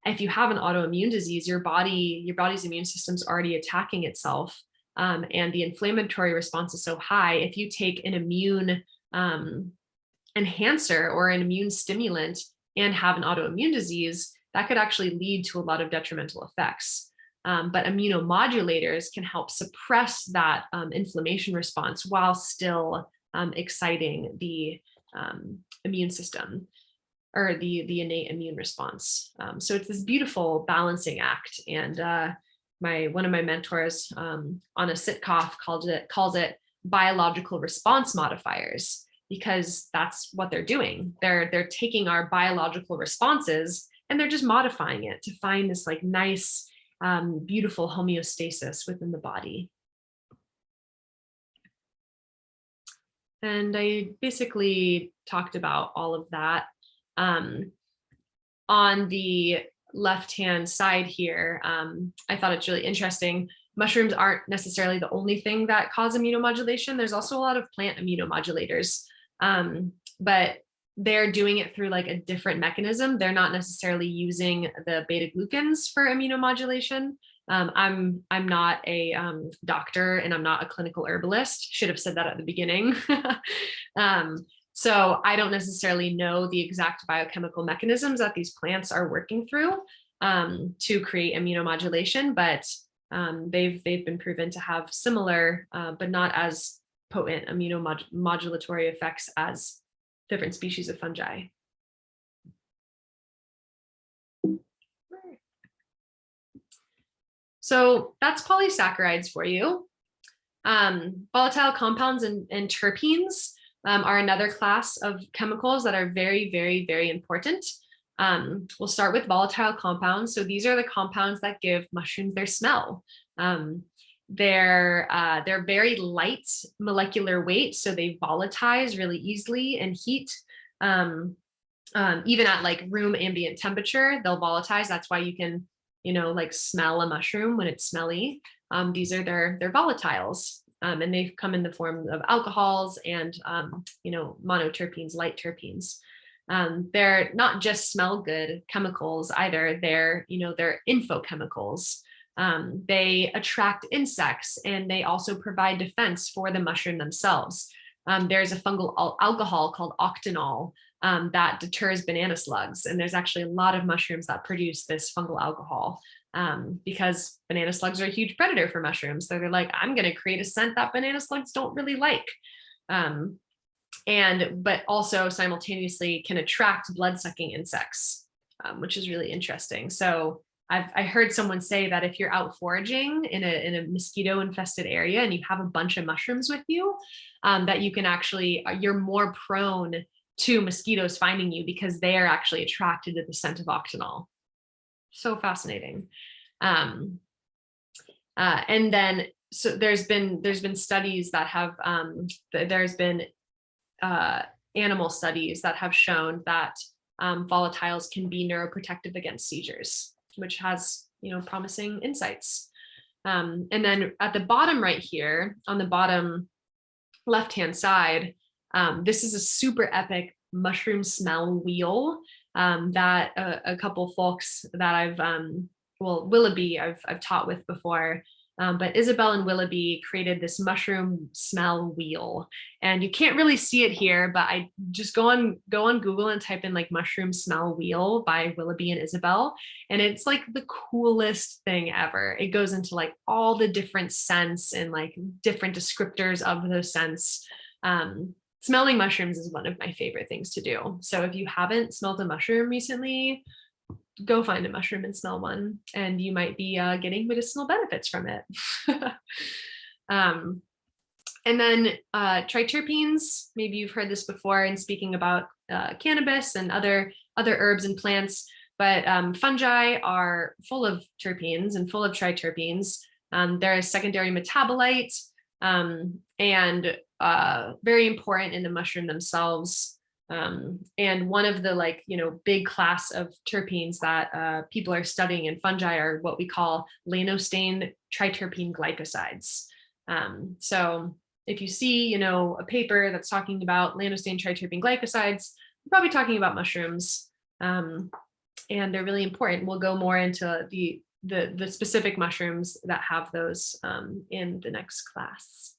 if you have an autoimmune disease, your body's immune system's already attacking itself, and the inflammatory response is so high. If you take an immune enhancer or an immune stimulant and have an autoimmune disease, that could actually lead to a lot of detrimental effects. But immunomodulators can help suppress that inflammation response while still exciting the immune system, or the innate immune response. So it's this beautiful balancing act. And one of my mentors on a sitcoff calls it biological response modifiers, because that's what they're doing. They're taking our biological responses and they're just modifying it to find this nice, beautiful homeostasis within the body. And I basically talked about all of that. On the left-hand side here, I thought it's really interesting. Mushrooms aren't necessarily the only thing that cause immunomodulation. There's also a lot of plant immunomodulators, but they're doing it through like a different mechanism. They're not necessarily using the beta glucans for immunomodulation. I'm not a doctor and I'm not a clinical herbalist. Should have said that at the beginning. So I don't necessarily know the exact biochemical mechanisms that these plants are working through to create immunomodulation, but they've been proven to have similar, but not as potent immunomodulatory effects as different species of fungi. So that's polysaccharides for you. Volatile compounds and terpenes are another class of chemicals that are very, very, very important. We'll start with volatile compounds. So these are the compounds that give mushrooms their smell. They're very light molecular weight, so they volatilize really easily in heat. Even at like room ambient temperature, they'll volatilize. That's why you can, like smell a mushroom when it's smelly. These are their volatiles. And they come in the form of alcohols and, monoterpenes, light terpenes. They're not just smell good chemicals either. They're infochemicals. They attract insects and they also provide defense for the mushroom themselves. There's a fungal alcohol called octanol that deters banana slugs. And there's actually a lot of mushrooms that produce this fungal alcohol. Because banana slugs are a huge predator for mushrooms. So they're like, I'm going to create a scent that banana slugs don't really like. But also simultaneously can attract blood-sucking insects, which is really interesting. So I heard someone say that if you're out foraging in a mosquito-infested area and you have a bunch of mushrooms with you, that you can actually, you're more prone to mosquitoes finding you because they are actually attracted to the scent of octanol. So fascinating. And then so there's been studies that have there's been animal studies that have shown that volatiles can be neuroprotective against seizures, which has promising insights. And then at the bottom right here, on the bottom left-hand side, this is a super epic mushroom smell wheel that a couple folks that I've Willoughby I've taught with before, but Isabel and Willoughby created this mushroom smell wheel, and you can't really see it here, but I just go on Google and type in like mushroom smell wheel by Willoughby and Isabel, and it's like the coolest thing ever. It goes into like all the different scents and like different descriptors of those scents. Smelling mushrooms is one of my favorite things to do. So if you haven't smelled a mushroom recently, go find a mushroom and smell one, and you might be getting medicinal benefits from it. And then triterpenes, maybe you've heard this before in speaking about cannabis and other herbs and plants, but fungi are full of terpenes and full of triterpenes. They're a secondary metabolite and very important in the mushroom themselves. And one of the big class of terpenes that people are studying in fungi are what we call lanostane triterpene glycosides. So if you see, a paper that's talking about lanostane triterpene glycosides, we're probably talking about mushrooms, and they're really important. We'll go more into the specific mushrooms that have those in the next class.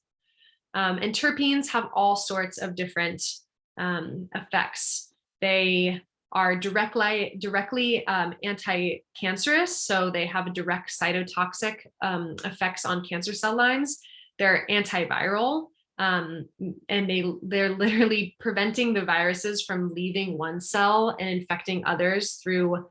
And terpenes have all sorts of different effects. They are directly anti-cancerous, so they have a direct cytotoxic effects on cancer cell lines. They're antiviral, and they're literally preventing the viruses from leaving one cell and infecting others through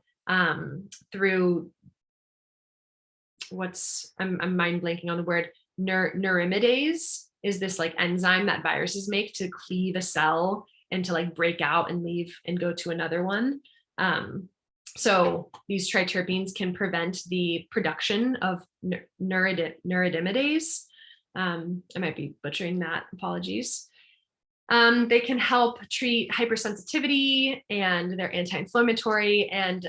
what's I'm mind blanking on the word, neuraminidase is this like enzyme that viruses make to cleave a cell and to like break out and leave and go to another one. So these triterpenes can prevent the production of neuraminidase. I might be butchering that, apologies. They can help treat hypersensitivity, and they're anti-inflammatory, and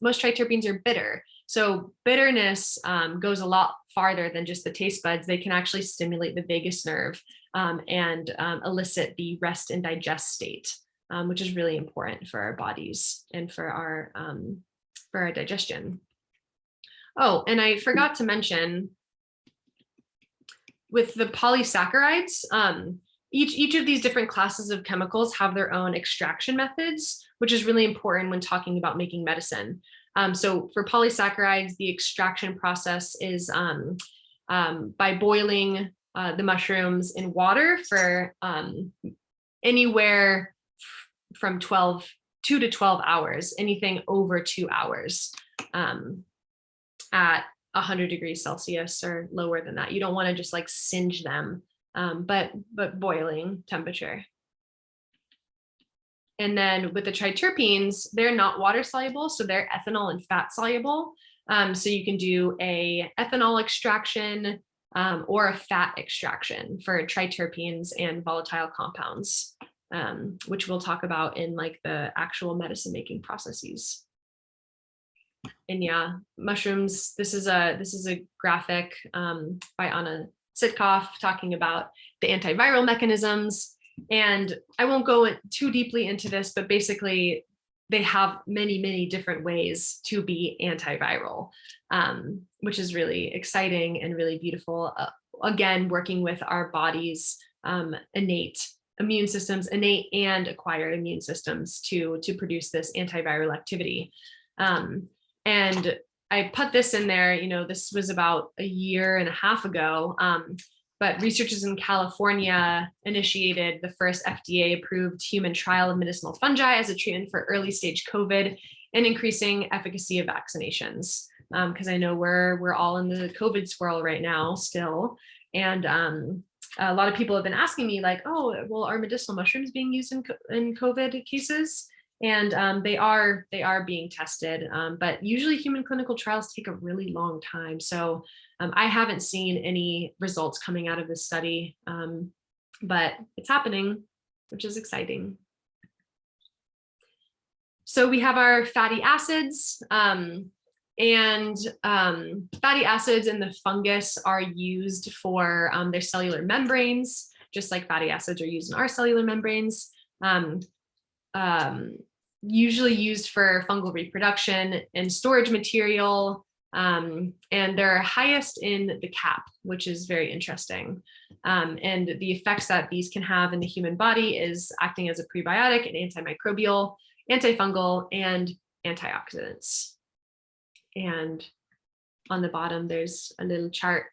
most triterpenes are bitter. So bitterness goes a lot farther than just the taste buds. They can actually stimulate the vagus nerve and elicit the rest and digest state, which is really important for our bodies and for our digestion. Oh, and I forgot to mention with the polysaccharides, each of these different classes of chemicals have their own extraction methods, which is really important when talking about making medicine. So for polysaccharides, the extraction process is by boiling the mushrooms in water for anywhere from 2 to 12 hours, anything over 2 hours at 100 degrees Celsius or lower than that. You don't want to just like singe them, but boiling temperature. And then with the triterpenes, they're not water soluble, so they're ethanol and fat soluble. So you can do a ethanol extraction or a fat extraction for triterpenes and volatile compounds, which we'll talk about in like the actual medicine making processes. And yeah, mushrooms. This is a graphic by Anna Sitkoff talking about the antiviral mechanisms. And I won't go too deeply into this, but basically they have many, many different ways to be antiviral, which is really exciting and really beautiful. Again, working with our body's innate immune systems, innate and acquired immune systems to produce this antiviral activity. And I put this in there, this was about a year and a half ago, but researchers in California initiated the first FDA-approved human trial of medicinal fungi as a treatment for early stage COVID and increasing efficacy of vaccinations. Because I know we're all in the COVID swirl right now still. And a lot of people have been asking me like, oh, well, are medicinal mushrooms being used in COVID cases? And they are being tested, but usually human clinical trials take a really long time. So I haven't seen any results coming out of this study, but it's happening, which is exciting. So we have our fatty acids, and fatty acids in the fungus are used for their cellular membranes, just like fatty acids are used in our cellular membranes. Usually used for fungal reproduction and storage material, and they're highest in the cap, which is very interesting. And the effects that these can have in the human body is acting as a prebiotic and antimicrobial, antifungal, and antioxidants. And on the bottom, there's a little chart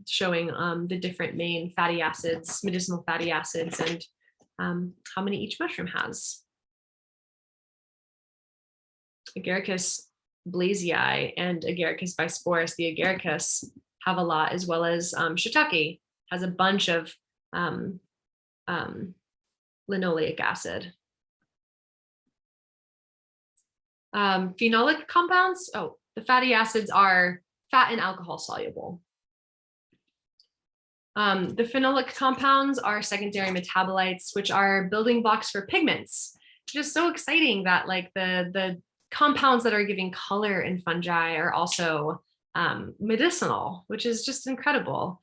showing the different main fatty acids, medicinal fatty acids, and how many each mushroom has. Agaricus blazei and Agaricus bisporus, the agaricus, have a lot, as well as shiitake has a bunch of linoleic acid. Phenolic compounds, the fatty acids are fat and alcohol soluble. The phenolic compounds are secondary metabolites, which are building blocks for pigments. Just so exciting that like the compounds that are giving color in fungi are also medicinal, which is just incredible.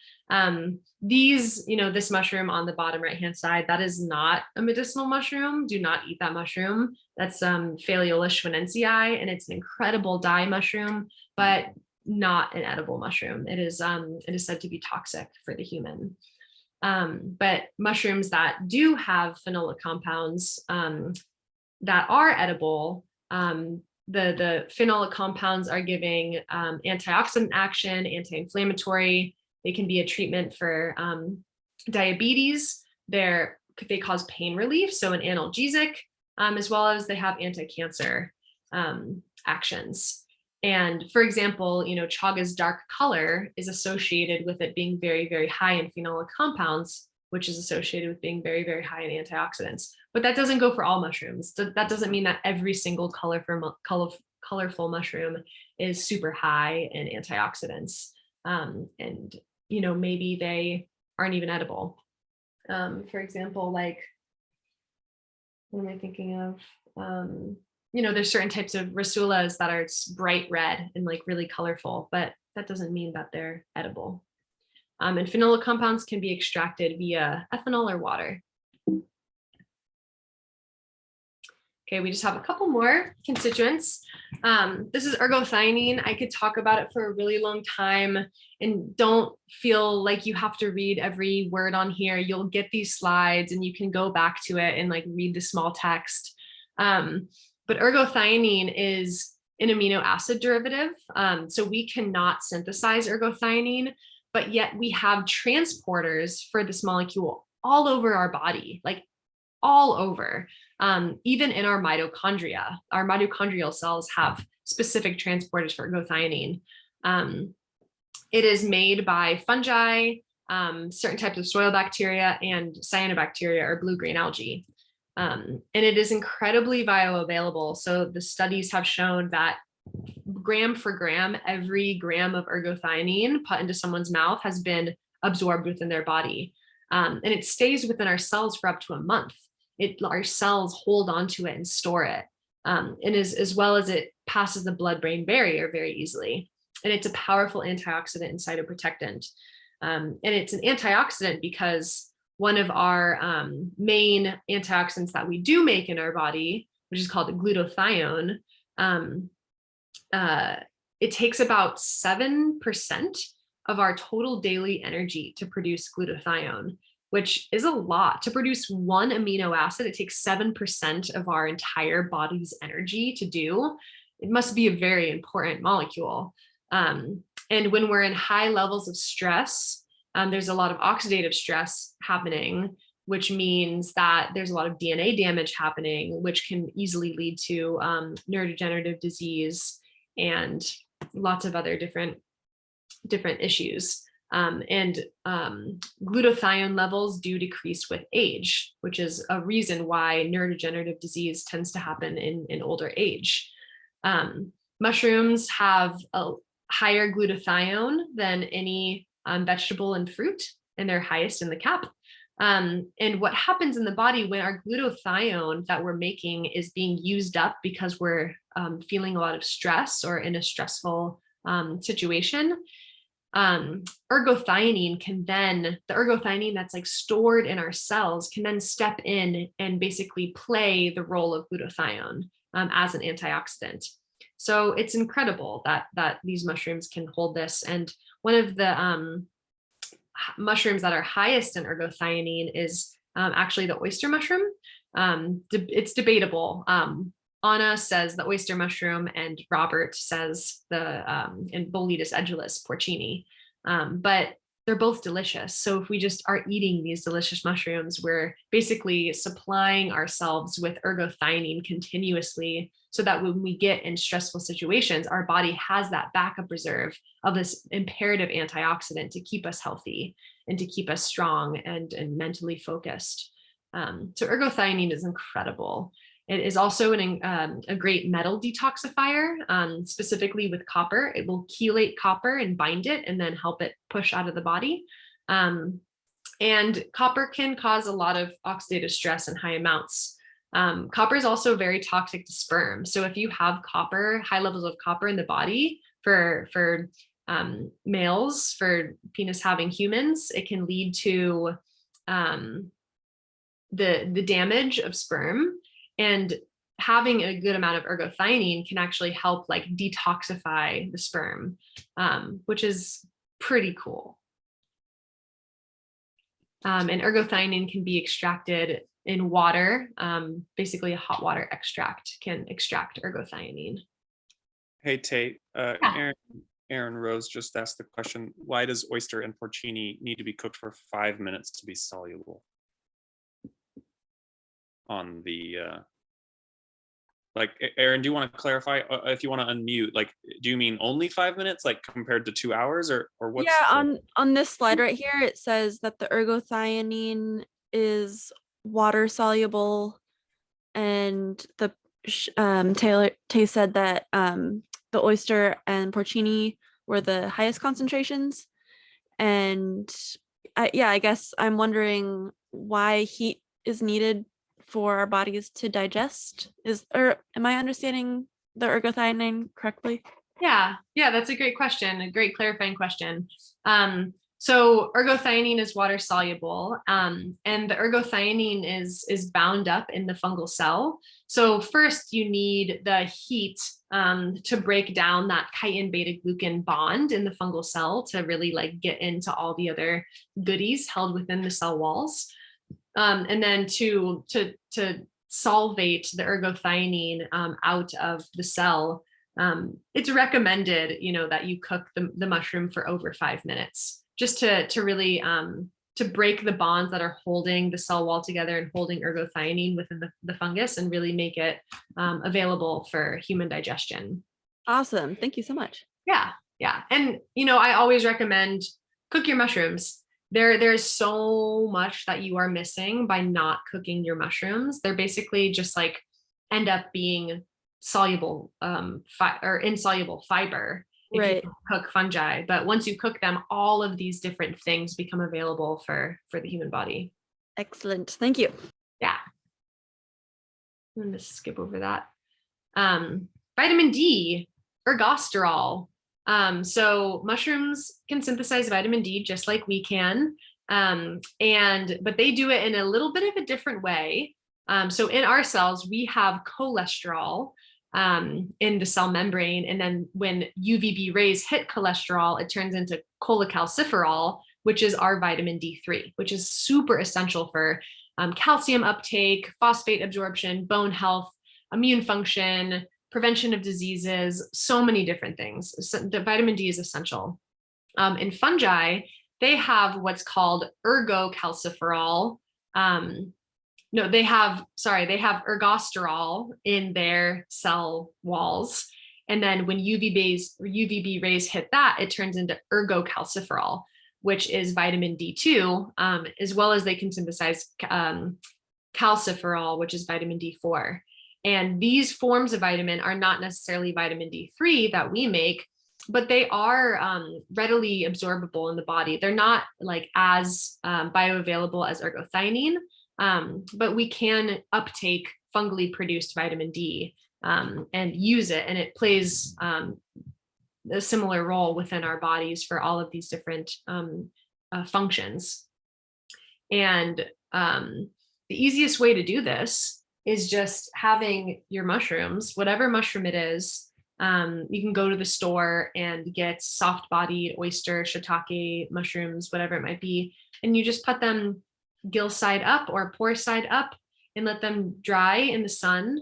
This mushroom on the bottom right-hand side, that is not a medicinal mushroom. Do not eat that mushroom. That's Phaliola schwannensii, and it's an incredible dye mushroom, but not an edible mushroom. It is said to be toxic for the human. But mushrooms that do have phenolic compounds that are edible, the phenolic compounds are giving antioxidant action, anti-inflammatory. They can be a treatment for diabetes. They cause pain relief, so an analgesic, as well as they have anti-cancer actions. And for example, chaga's dark color is associated with it being very, very high in phenolic compounds, which is associated with being very, very high in antioxidants. But that doesn't go for all mushrooms. That doesn't mean that every single colorful mushroom is super high in antioxidants. And maybe they aren't even edible. For example, like, what am I thinking of? There's certain types of rasulas that are bright red and like really colorful, but that doesn't mean that they're edible. And phenolic compounds can be extracted via ethanol or water. Okay, we just have a couple more constituents. This is ergothioneine. I could talk about it for a really long time, and don't feel like you have to read every word on here. You'll get these slides and you can go back to it and like read the small text. But ergothioneine is an amino acid derivative. So we cannot synthesize ergothioneine, but yet we have transporters for this molecule all over our body, like all over. Even in our mitochondria. Our mitochondrial cells have specific transporters for ergothioneine. It is made by fungi, certain types of soil bacteria, and cyanobacteria or blue-green algae. And it is incredibly bioavailable. So the studies have shown that gram for gram, every gram of ergothioneine put into someone's mouth has been absorbed within their body. And it stays within our cells for up to a month. Our cells hold onto it and store it. And as well as it passes the blood-brain barrier very easily. And it's a powerful antioxidant and cytoprotectant. And it's an antioxidant because one of our main antioxidants that we do make in our body, which is called glutathione, it takes about 7% of our total daily energy to produce glutathione, which is a lot. To produce one amino acid, it takes 7% of our entire body's energy to do. It must be a very important molecule. And when we're in high levels of stress, there's a lot of oxidative stress happening, which means that there's a lot of DNA damage happening, which can easily lead to neurodegenerative disease and lots of other different issues. Glutathione levels do decrease with age, which is a reason why neurodegenerative disease tends to happen in older age. Mushrooms have a higher glutathione than any vegetable and fruit, and they're highest in the CAP. And what happens in the body when our glutathione that we're making is being used up because we're feeling a lot of stress or in a stressful situation, ergothioneine the ergothioneine that's like stored in our cells can then step in and basically play the role of glutathione as an antioxidant. So it's incredible that these mushrooms can hold this. And one of the mushrooms that are highest in ergothioneine is actually the oyster mushroom. It's debatable. Anna says the oyster mushroom, and Robert says the and Boletus edulis porcini. But they're both delicious. So if we just are eating these delicious mushrooms, we're basically supplying ourselves with ergothioneine continuously, so that when we get in stressful situations, our body has that backup reserve of this imperative antioxidant to keep us healthy and to keep us strong and mentally focused. So ergothioneine is incredible. It is also a great metal detoxifier, specifically with copper. It will chelate copper and bind it and then help it push out of the body. And copper can cause a lot of oxidative stress in high amounts. Copper is also very toxic to sperm. So if you have high levels of copper in the body for males, for penis having humans, it can lead to the damage of sperm. And having a good amount of ergothioneine can actually help like detoxify the sperm, which is pretty cool. And ergothioneine can be extracted in water. Basically, a hot water extract can extract ergothioneine. Hey, Tate, Yeah. Aaron Rose just asked the question, why does oyster and porcini need to be cooked for 5 minutes to be soluble? On the like, Aaron, do you want to clarify if you want to unmute? Like, do you mean only 5 minutes, like compared to 2 hours, or what's? Yeah, on this slide right here, it says that the ergothioneine is water soluble, and the Tay said that the oyster and porcini were the highest concentrations, and I guess I'm wondering why heat is needed for our bodies to digest. Or am I understanding the ergothioneine correctly? Yeah, that's a great question, a great clarifying question. So ergothioneine is water soluble, and the ergothioneine is bound up in the fungal cell. So first you need the heat to break down that chitin beta glucan bond in the fungal cell to really like get into all the other goodies held within the cell walls. And then to solvate the ergothioneine out of the cell, it's recommended, that you cook the mushroom for over 5 minutes, just to really to break the bonds that are holding the cell wall together and holding ergothioneine within the fungus, and really make it available for human digestion. Awesome. Thank you so much. Yeah, and I always recommend cook your mushrooms. There's so much that you are missing by not cooking your mushrooms. They're basically just like end up being soluble or insoluble fiber if Right. you cook fungi. But once you cook them, all of these different things become available for the human body. Excellent. Thank you. Yeah. I'm gonna skip over that. Vitamin D, ergosterol. So mushrooms can synthesize vitamin D just like we can. But they do it in a little bit of a different way. So in our cells, we have cholesterol in the cell membrane. And then when UVB rays hit cholesterol, it turns into cholecalciferol, which is our vitamin D3, which is super essential for calcium uptake, phosphate absorption, bone health, immune function, prevention of diseases, so many different things. So the vitamin D is essential. In fungi, they have what's called ergocalciferol. They have ergosterol in their cell walls. And then when UVB rays hit that, it turns into ergocalciferol, which is vitamin D2, as well as they can synthesize calciferol, which is vitamin D4. And these forms of vitamin are not necessarily vitamin D3 that we make, but they are readily absorbable in the body. They're not like as bioavailable as ergothioneine, but we can uptake fungally produced vitamin D and use it. And it plays a similar role within our bodies for all of these different functions. And the easiest way to do this is just having your mushrooms, whatever mushroom it is. You can go to the store and get soft-bodied oyster, shiitake mushrooms, whatever it might be, and you just put them gill side up or pore side up and let them dry in the sun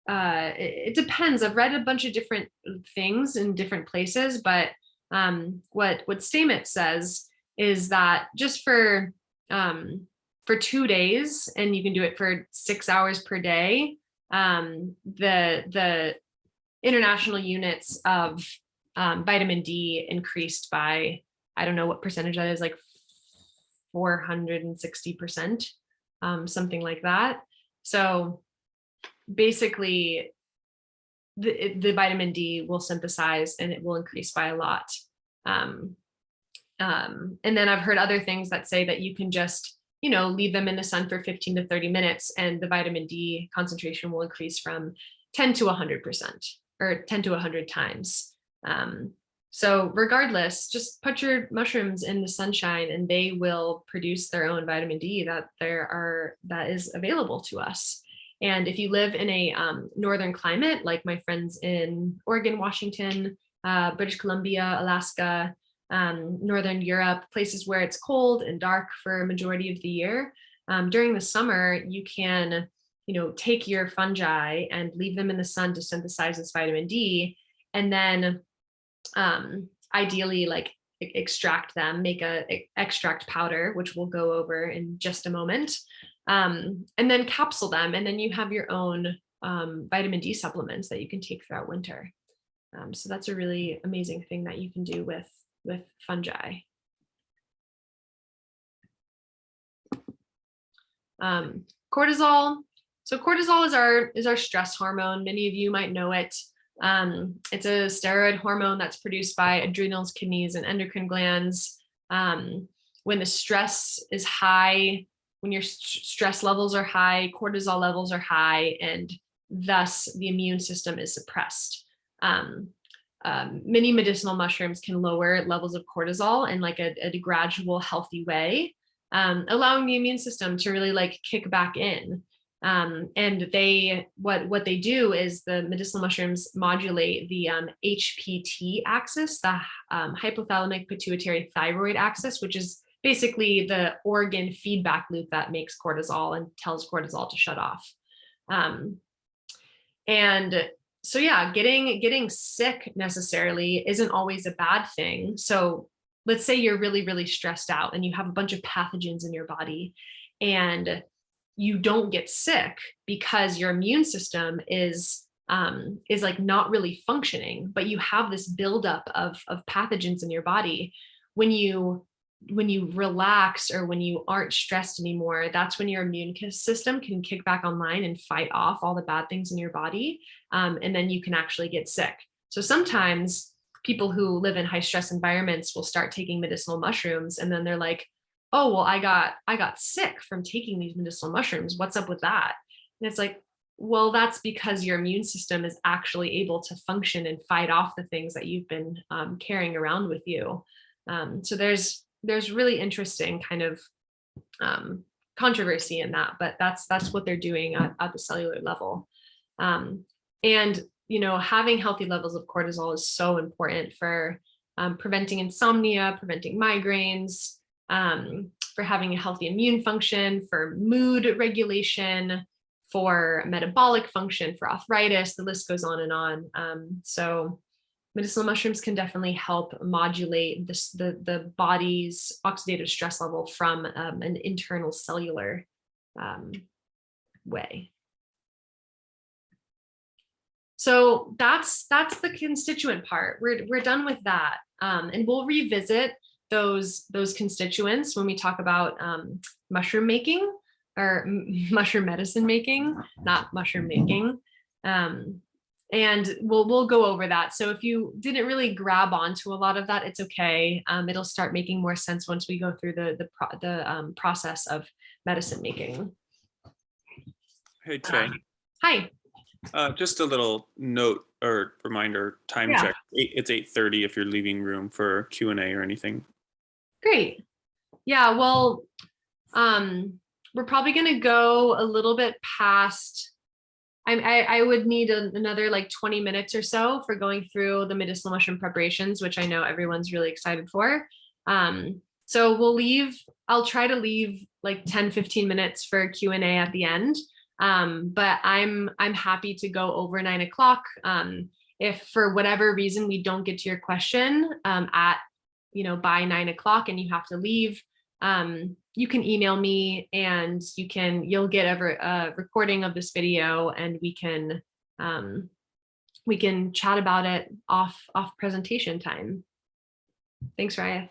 it depends. I've read a bunch of different things in different places, but what Stamets says is that just for 2 days, and you can do it for 6 hours per day, the international units of vitamin D increased by, I don't know what percentage that is, like 460%, something like that. So basically the vitamin D will synthesize and it will increase by a lot. And then I've heard other things that say that you can just, leave them in the sun for 15 to 30 minutes and the vitamin D concentration will increase from 10 to 100% or 10 to 100 times. So regardless, just put your mushrooms in the sunshine and they will produce their own vitamin D that is available to us. And if you live in a northern climate, like my friends in Oregon, Washington, British Columbia, Alaska, Northern Europe, places where it's cold and dark for a majority of the year, during the summer, you can, take your fungi and leave them in the sun to synthesize this vitamin D, and then ideally like extract them, make a extract powder, which we'll go over in just a moment. And then capsule them, and then you have your own vitamin D supplements that you can take throughout winter. So that's a really amazing thing that you can do with fungi. Cortisol. So cortisol is our stress hormone. Many of you might know it. It's a steroid hormone that's produced by adrenals, kidneys, and endocrine glands. When the stress is high, when your stress levels are high, cortisol levels are high, and thus the immune system is suppressed. Many medicinal mushrooms can lower levels of cortisol in like a gradual, healthy way, allowing the immune system to really like kick back in. And what they do is the medicinal mushrooms modulate the HPT axis, the hypothalamic pituitary thyroid axis, which is basically the organ feedback loop that makes cortisol and tells cortisol to shut off. And so yeah, getting sick necessarily isn't always a bad thing. So let's say you're really, really stressed out and you have a bunch of pathogens in your body and you don't get sick because your immune system is like not really functioning, but you have this buildup of pathogens in your body. When you relax or when you aren't stressed anymore, that's when your immune system can kick back online and fight off all the bad things in your body. And then you can actually get sick. So sometimes people who live in high stress environments will start taking medicinal mushrooms and then they're like, oh, well, I got sick from taking these medicinal mushrooms. What's up with that? And it's like, well, that's because your immune system is actually able to function and fight off the things that you've been carrying around with you. So there's really interesting kind of controversy in that, but that's what they're doing at the cellular level. And, you know, having healthy levels of cortisol is so important for preventing insomnia, preventing migraines, for having a healthy immune function, for mood regulation, for metabolic function, for arthritis, the list goes on and on. So medicinal mushrooms can definitely help modulate the body's oxidative stress level from an internal cellular way. So that's the constituent part. We're done with that, and we'll revisit those constituents when we talk about mushroom making or mushroom medicine making, not mushroom making. And we'll go over that. So if you didn't really grab onto a lot of that, it's okay. It'll start making more sense once we go through the process of medicine making. Hey, Tay. Hi. Just a little note or reminder, time check. It's 8:30 if you're leaving room for Q&A or anything. Great. Yeah, well, we're probably going to go a little bit past. I would need another like 20 minutes or so for going through the medicinal mushroom preparations, which I know everyone's really excited for. So I'll try to leave like 10-15 minutes for Q&A at the end. But I'm happy to go over 9 o'clock. If for whatever reason we don't get to your question by 9 o'clock and you have to leave, you can email me and you'll get a recording of this video and we can chat about it off presentation time. Thanks, Raya.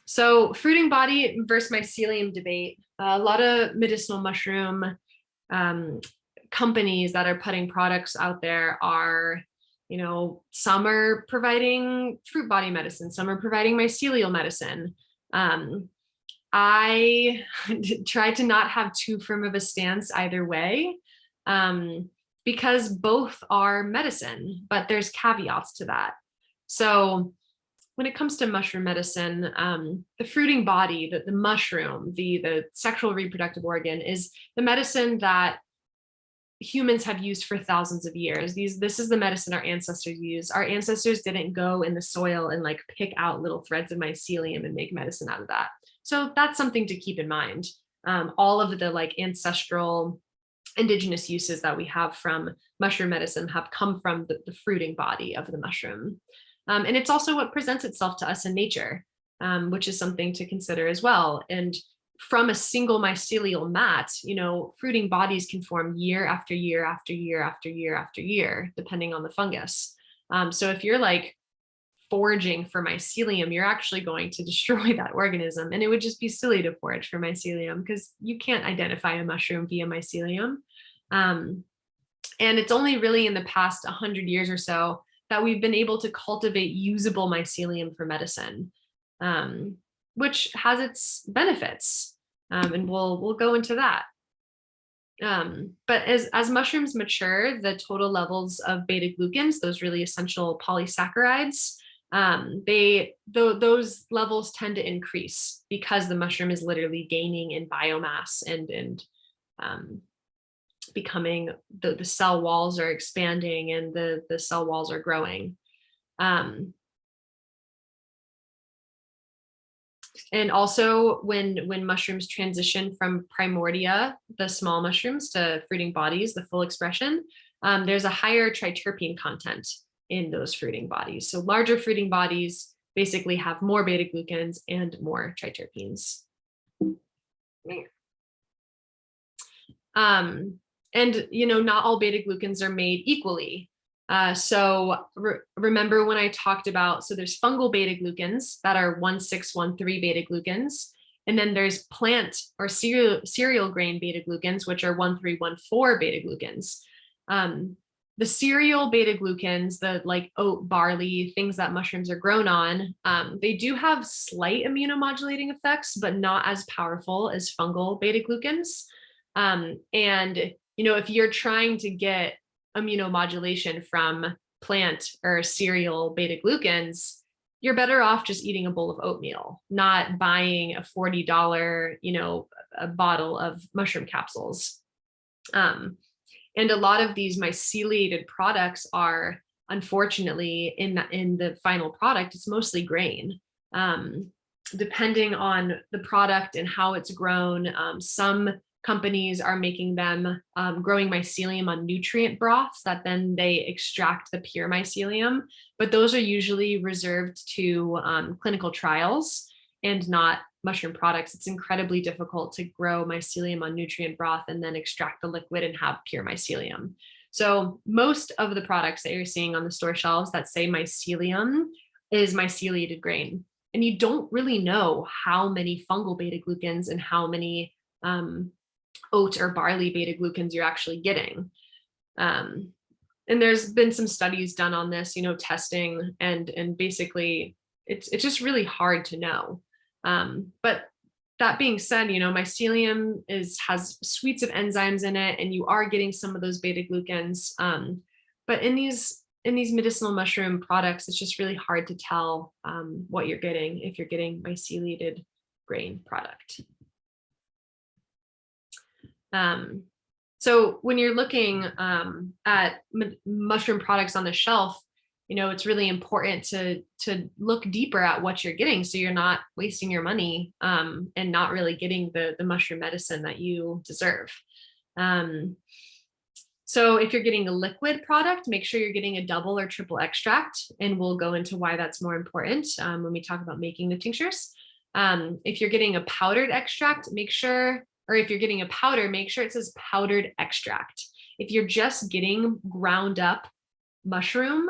So fruiting body versus mycelium debate. A lot of medicinal mushroom companies that are putting products out there are, some are providing fruit body medicine, some are providing mycelial medicine. I try to not have too firm of a stance either way, because both are medicine, but there's caveats to that. So when it comes to mushroom medicine, the fruiting body, the mushroom, the sexual reproductive organ is the medicine that humans have used for thousands of years. This is the medicine our ancestors used. Our ancestors didn't go in the soil and like pick out little threads of mycelium and make medicine out of that. So that's something to keep in mind. All of the like ancestral indigenous uses that we have from mushroom medicine have come from the fruiting body of the mushroom. And it's also what presents itself to us in nature, which is something to consider as well. And from a single mycelial mat, fruiting bodies can form year after year after year after year after year, depending on the fungus. So if you're like foraging for mycelium, you're actually going to destroy that organism. And it would just be silly to forage for mycelium because you can't identify a mushroom via mycelium. And it's only really in the past 100 years or so that we've been able to cultivate usable mycelium for medicine, which has its benefits. And we'll go into that. But as mushrooms mature, the total levels of beta glucans, those really essential polysaccharides, those levels tend to increase because the mushroom is literally gaining in biomass and becoming, the cell walls are expanding and the cell walls are growing. And also when mushrooms transition from primordia, the small mushrooms, to fruiting bodies, the full expression, there's a higher triterpene content in those fruiting bodies. So larger fruiting bodies basically have more beta glucans and more triterpenes. And not all beta glucans are made equally. Remember when I talked about, so there's fungal beta glucans that are 1,6,1,3 beta glucans, and then there's plant or cereal grain beta glucans, which are 1,3,1,4 beta glucans. The cereal beta glucans, the like oat, barley, things that mushrooms are grown on, they do have slight immunomodulating effects, but not as powerful as fungal beta glucans. And if you're trying to get immunomodulation from plant or cereal beta glucans, you're better off just eating a bowl of oatmeal, not buying a $40, a bottle of mushroom capsules. And a lot of these myceliated products are, unfortunately, in the final product, it's mostly grain. Depending on the product and how it's grown, some companies are making them growing mycelium on nutrient broths that then they extract the pure mycelium, but those are usually reserved to clinical trials and not mushroom products. It's incredibly difficult to grow mycelium on nutrient broth and then extract the liquid and have pure mycelium. So most of the products that you're seeing on the store shelves that say mycelium is myceliated grain. And you don't really know how many fungal beta glucans and how many oat or barley beta glucans you're actually getting. And there's been some studies done on this, testing, and basically it's just really hard to know. But that being said, mycelium has suites of enzymes in it, and you are getting some of those beta glucans. But in these medicinal mushroom products, it's just really hard to tell what you're getting if you're getting myceliated grain product. So when you're looking at mushroom products on the shelf, it's really important to look deeper at what you're getting, so you're not wasting your money and not really getting the mushroom medicine that you deserve. So if you're getting a liquid product, make sure you're getting a double or triple extract, and we'll go into why that's more important when we talk about making the tinctures. If you're getting a powdered extract, or if you're getting a powder, make sure it says powdered extract. If you're just getting ground up mushroom,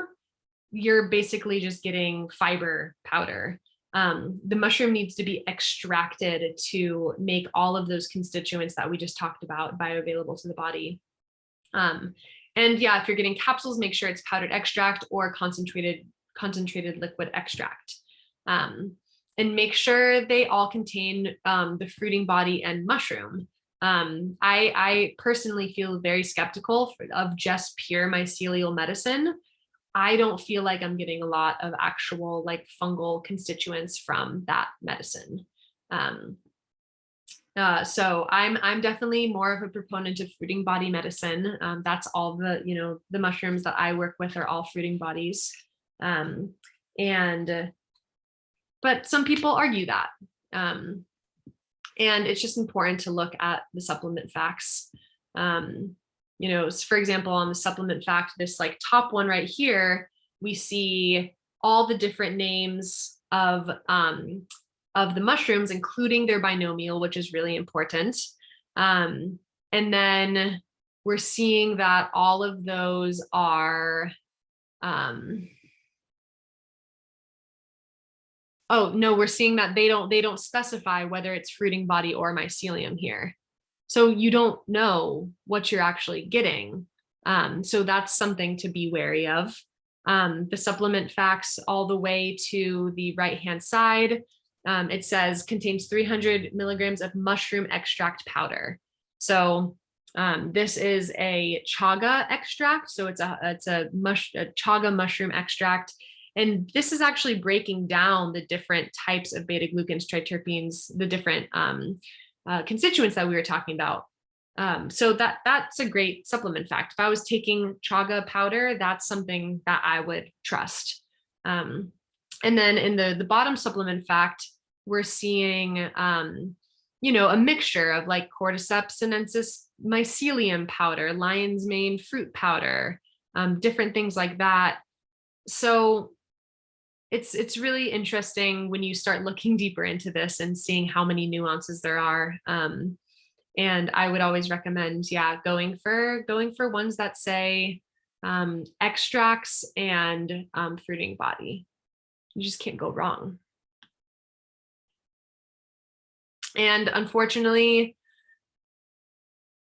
you're basically just getting fiber powder. The mushroom needs to be extracted to make all of those constituents that we just talked about bioavailable to the body. And yeah, if you're getting capsules, make sure it's powdered extract or concentrated liquid extract. And make sure they all contain the fruiting body and mushroom. I personally feel very skeptical of just pure mycelial medicine. I don't feel like I'm getting a lot of actual like fungal constituents from that medicine. So I'm definitely more of a proponent of fruiting body medicine. That's all the mushrooms that I work with are all fruiting bodies. But some people argue that. And it's just important to look at the supplement facts. For example, on the supplement fact, this like top one right here, we see all the different names of the mushrooms, including their binomial, which is really important. And then we're seeing that all of those are, oh no, we're seeing that they don't specify whether it's fruiting body or mycelium here. So you don't know what you're actually getting. So that's something to be wary of. The supplement facts all the way to the right-hand side. It says contains 300 milligrams of mushroom extract powder. So this is a chaga extract. So it's a chaga mushroom extract. And this is actually breaking down the different types of beta glucans, triterpenes, the different constituents that we were talking about. So that's a great supplement fact. If I was taking chaga powder, that's something that I would trust. And then in the bottom supplement fact, we're seeing, a mixture of like cordyceps sinensis mycelium powder, lion's mane fruit powder, different things like that. So it's really interesting when you start looking deeper into this and seeing how many nuances there are. And I would always recommend, going for ones that say extracts and fruiting body. You just can't go wrong. And unfortunately,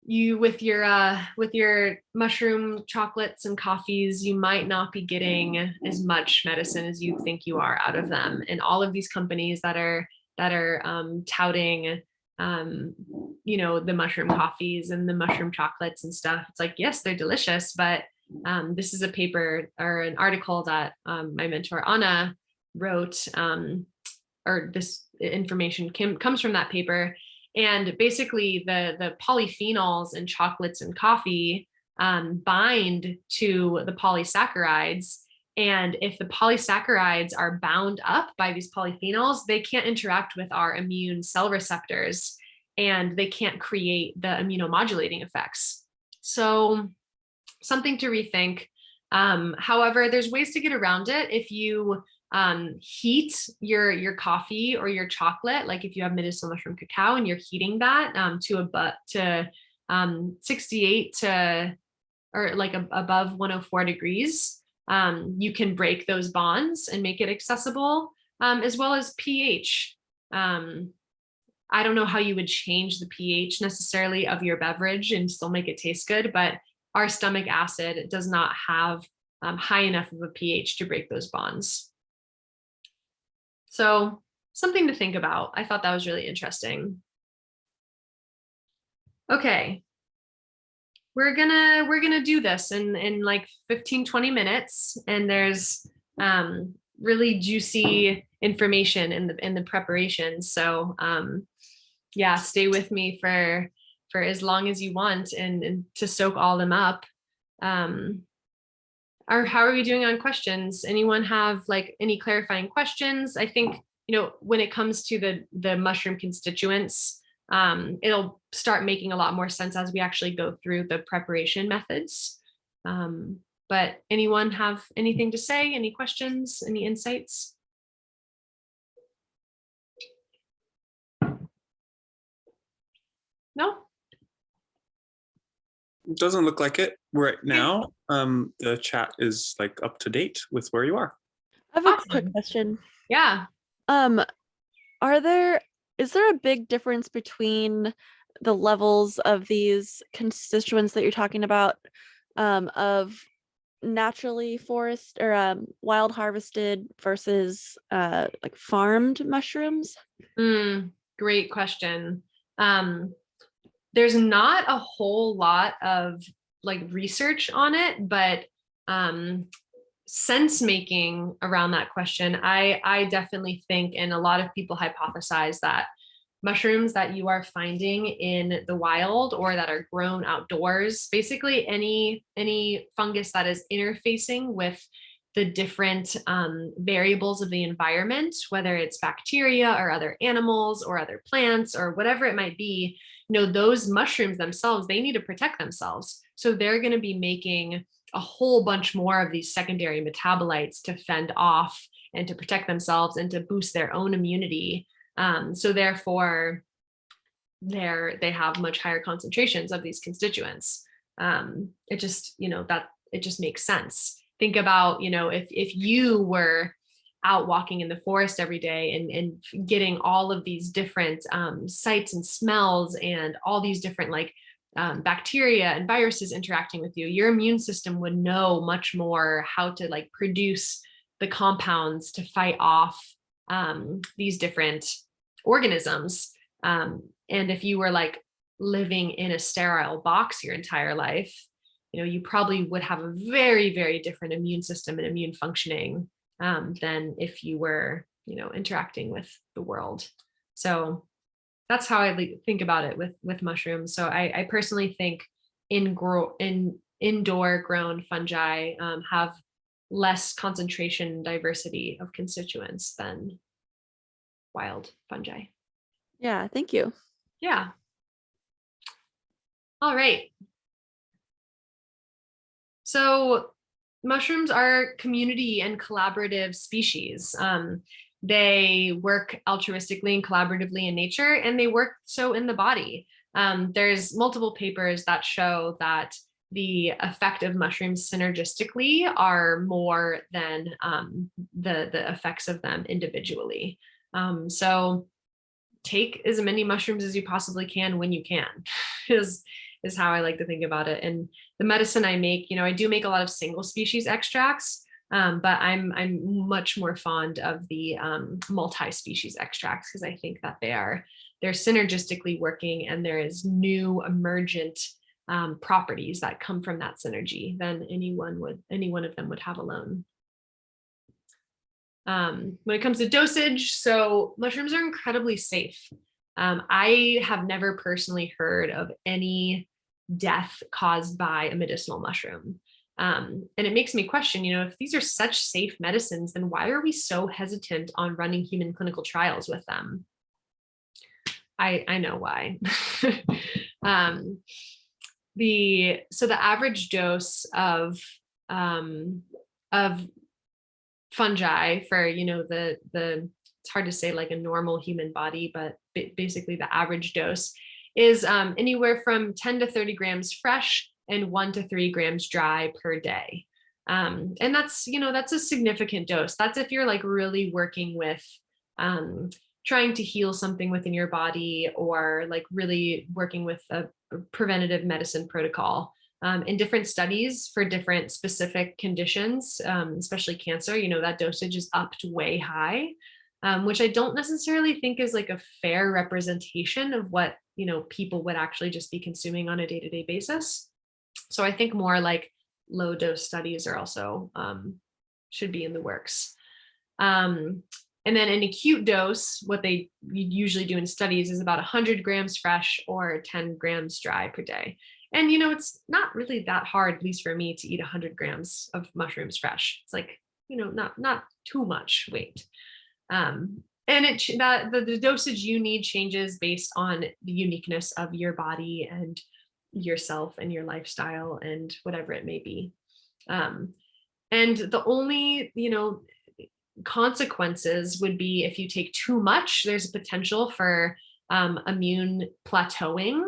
you with your mushroom chocolates and coffees, you might not be getting as much medicine as you think you are out of them. And all of these companies that are touting the mushroom coffees and the mushroom chocolates and stuff, it's like, yes, they're delicious, but this is a paper or an article that my mentor Anna wrote, or this information comes from that paper. And basically the polyphenols in chocolates and coffee bind to the polysaccharides. And if the polysaccharides are bound up by these polyphenols, they can't interact with our immune cell receptors and they can't create the immunomodulating effects. So something to rethink. However, there's ways to get around it. If you heat your coffee or your chocolate, like if you have medicinal mushroom cacao and you're heating that to 68 to or like above 104 degrees, you can break those bonds and make it accessible, as well as pH. I don't know how you would change the pH necessarily of your beverage and still make it taste good, but our stomach acid does not have high enough of a pH to break those bonds. So something to think about. I thought that was really interesting. Okay. We're gonna do this in like 15-20 minutes, and there's really juicy information in the preparation. So stay with me for as long as you want and to soak all them up. Or how are we doing on questions? Anyone have like any clarifying questions? I think, when it comes to the mushroom constituents, it'll start making a lot more sense as we actually go through the preparation methods. But anyone have anything to say? Any questions? Any insights? No? It doesn't look like it right now. The chat is like up to date with where you are. I have a quick question. Yeah. Is there a big difference between the levels of these constituents that you're talking about, of naturally forest or wild harvested versus like farmed mushrooms? Great question. There's not a whole lot of like research on it, but sense making around that question, I definitely think, and a lot of people hypothesize that mushrooms that you are finding in the wild or that are grown outdoors, basically any fungus that is interfacing with the different variables of the environment, whether it's bacteria or other animals or other plants or whatever it might be, those mushrooms themselves, they need to protect themselves. So they're going to be making a whole bunch more of these secondary metabolites to fend off and to protect themselves and to boost their own immunity. So therefore, they have much higher concentrations of these constituents. It just, it just makes sense. Think about, if you were out walking in the forest every day and getting all of these different sights and smells and all these different like bacteria and viruses interacting with you, your immune system would know much more how to like produce the compounds to fight off these different organisms. And if you were like living in a sterile box your entire life, you probably would have a very, very different immune system and immune functioning than if you were, interacting with the world. So that's how I think about it with mushrooms. So I personally think indoor grown fungi have less concentration diversity of constituents than wild fungi. Yeah, thank you. Yeah. All right. So mushrooms are community and collaborative species. They work altruistically and collaboratively in nature, and they work so in the body. There's multiple papers that show that the effect of mushrooms synergistically are more than the effects of them individually. So take as many mushrooms as you possibly can when you can, is how I like to think about it. And the medicine I make, I do make a lot of single species extracts, but I'm much more fond of the multi-species extracts, because I think that they're synergistically working, and there is new emergent properties that come from that synergy than any one of them would have alone. When it comes to dosage, so mushrooms are incredibly safe. I have never personally heard of any death caused by a medicinal mushroom. And it makes me question, if these are such safe medicines, then why are we so hesitant on running human clinical trials with them? I know why. So the average dose of fungi for, it's hard to say like a normal human body, but basically the average dose is anywhere from 10 to 30 grams fresh and 1 to 3 grams dry per day. And that's a significant dose. That's if you're like really working with trying to heal something within your body, or like really working with a preventative medicine protocol. In different studies for different specific conditions, especially cancer, that dosage is upped way high, which I don't necessarily think is like a fair representation of what, people would actually just be consuming on a day-to-day basis. So I think more like low dose studies are also should be in the works. And then an acute dose, what they usually do in studies is about 100 grams fresh or 10 grams dry per day. And, it's not really that hard, at least for me, to eat 100 grams of mushrooms fresh. It's like, not too much weight. And the dosage you need changes based on the uniqueness of your body and yourself and your lifestyle and whatever it may be. And the only, consequences would be if you take too much, there's a potential for immune plateauing.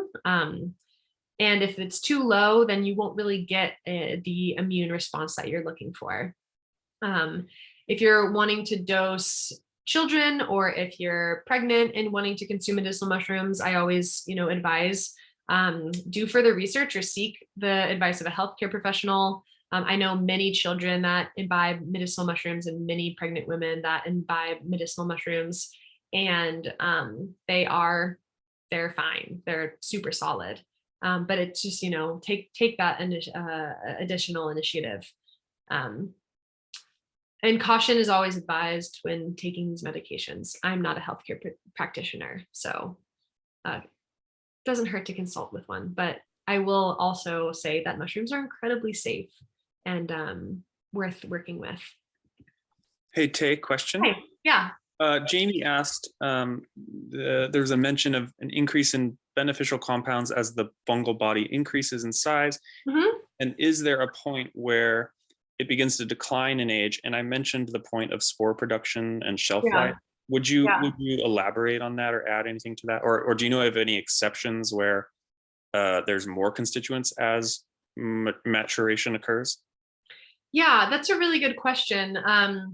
And if it's too low, then you won't really get the immune response that you're looking for. If you're wanting to dose children, or if you're pregnant and wanting to consume medicinal mushrooms, I always, advise do further research or seek the advice of a healthcare professional. I know many children that imbibe medicinal mushrooms and many pregnant women that imbibe medicinal mushrooms, and they're fine. They're super solid. But it's just, take that additional initiative. And caution is always advised when taking these medications. I'm not a healthcare practitioner, so it doesn't hurt to consult with one. But I will also say that mushrooms are incredibly safe and worth working with. Hey, Tay, question. Hey, yeah. Jamie asked, there's a mention of an increase in beneficial compounds as the fungal body increases in size. Mm-hmm. And is there a point where it begins to decline in age? And I mentioned the point of spore production and shelf life. Would you elaborate on that or add anything to that? Or do you know of any exceptions where there's more constituents as maturation occurs? Yeah, that's a really good question. I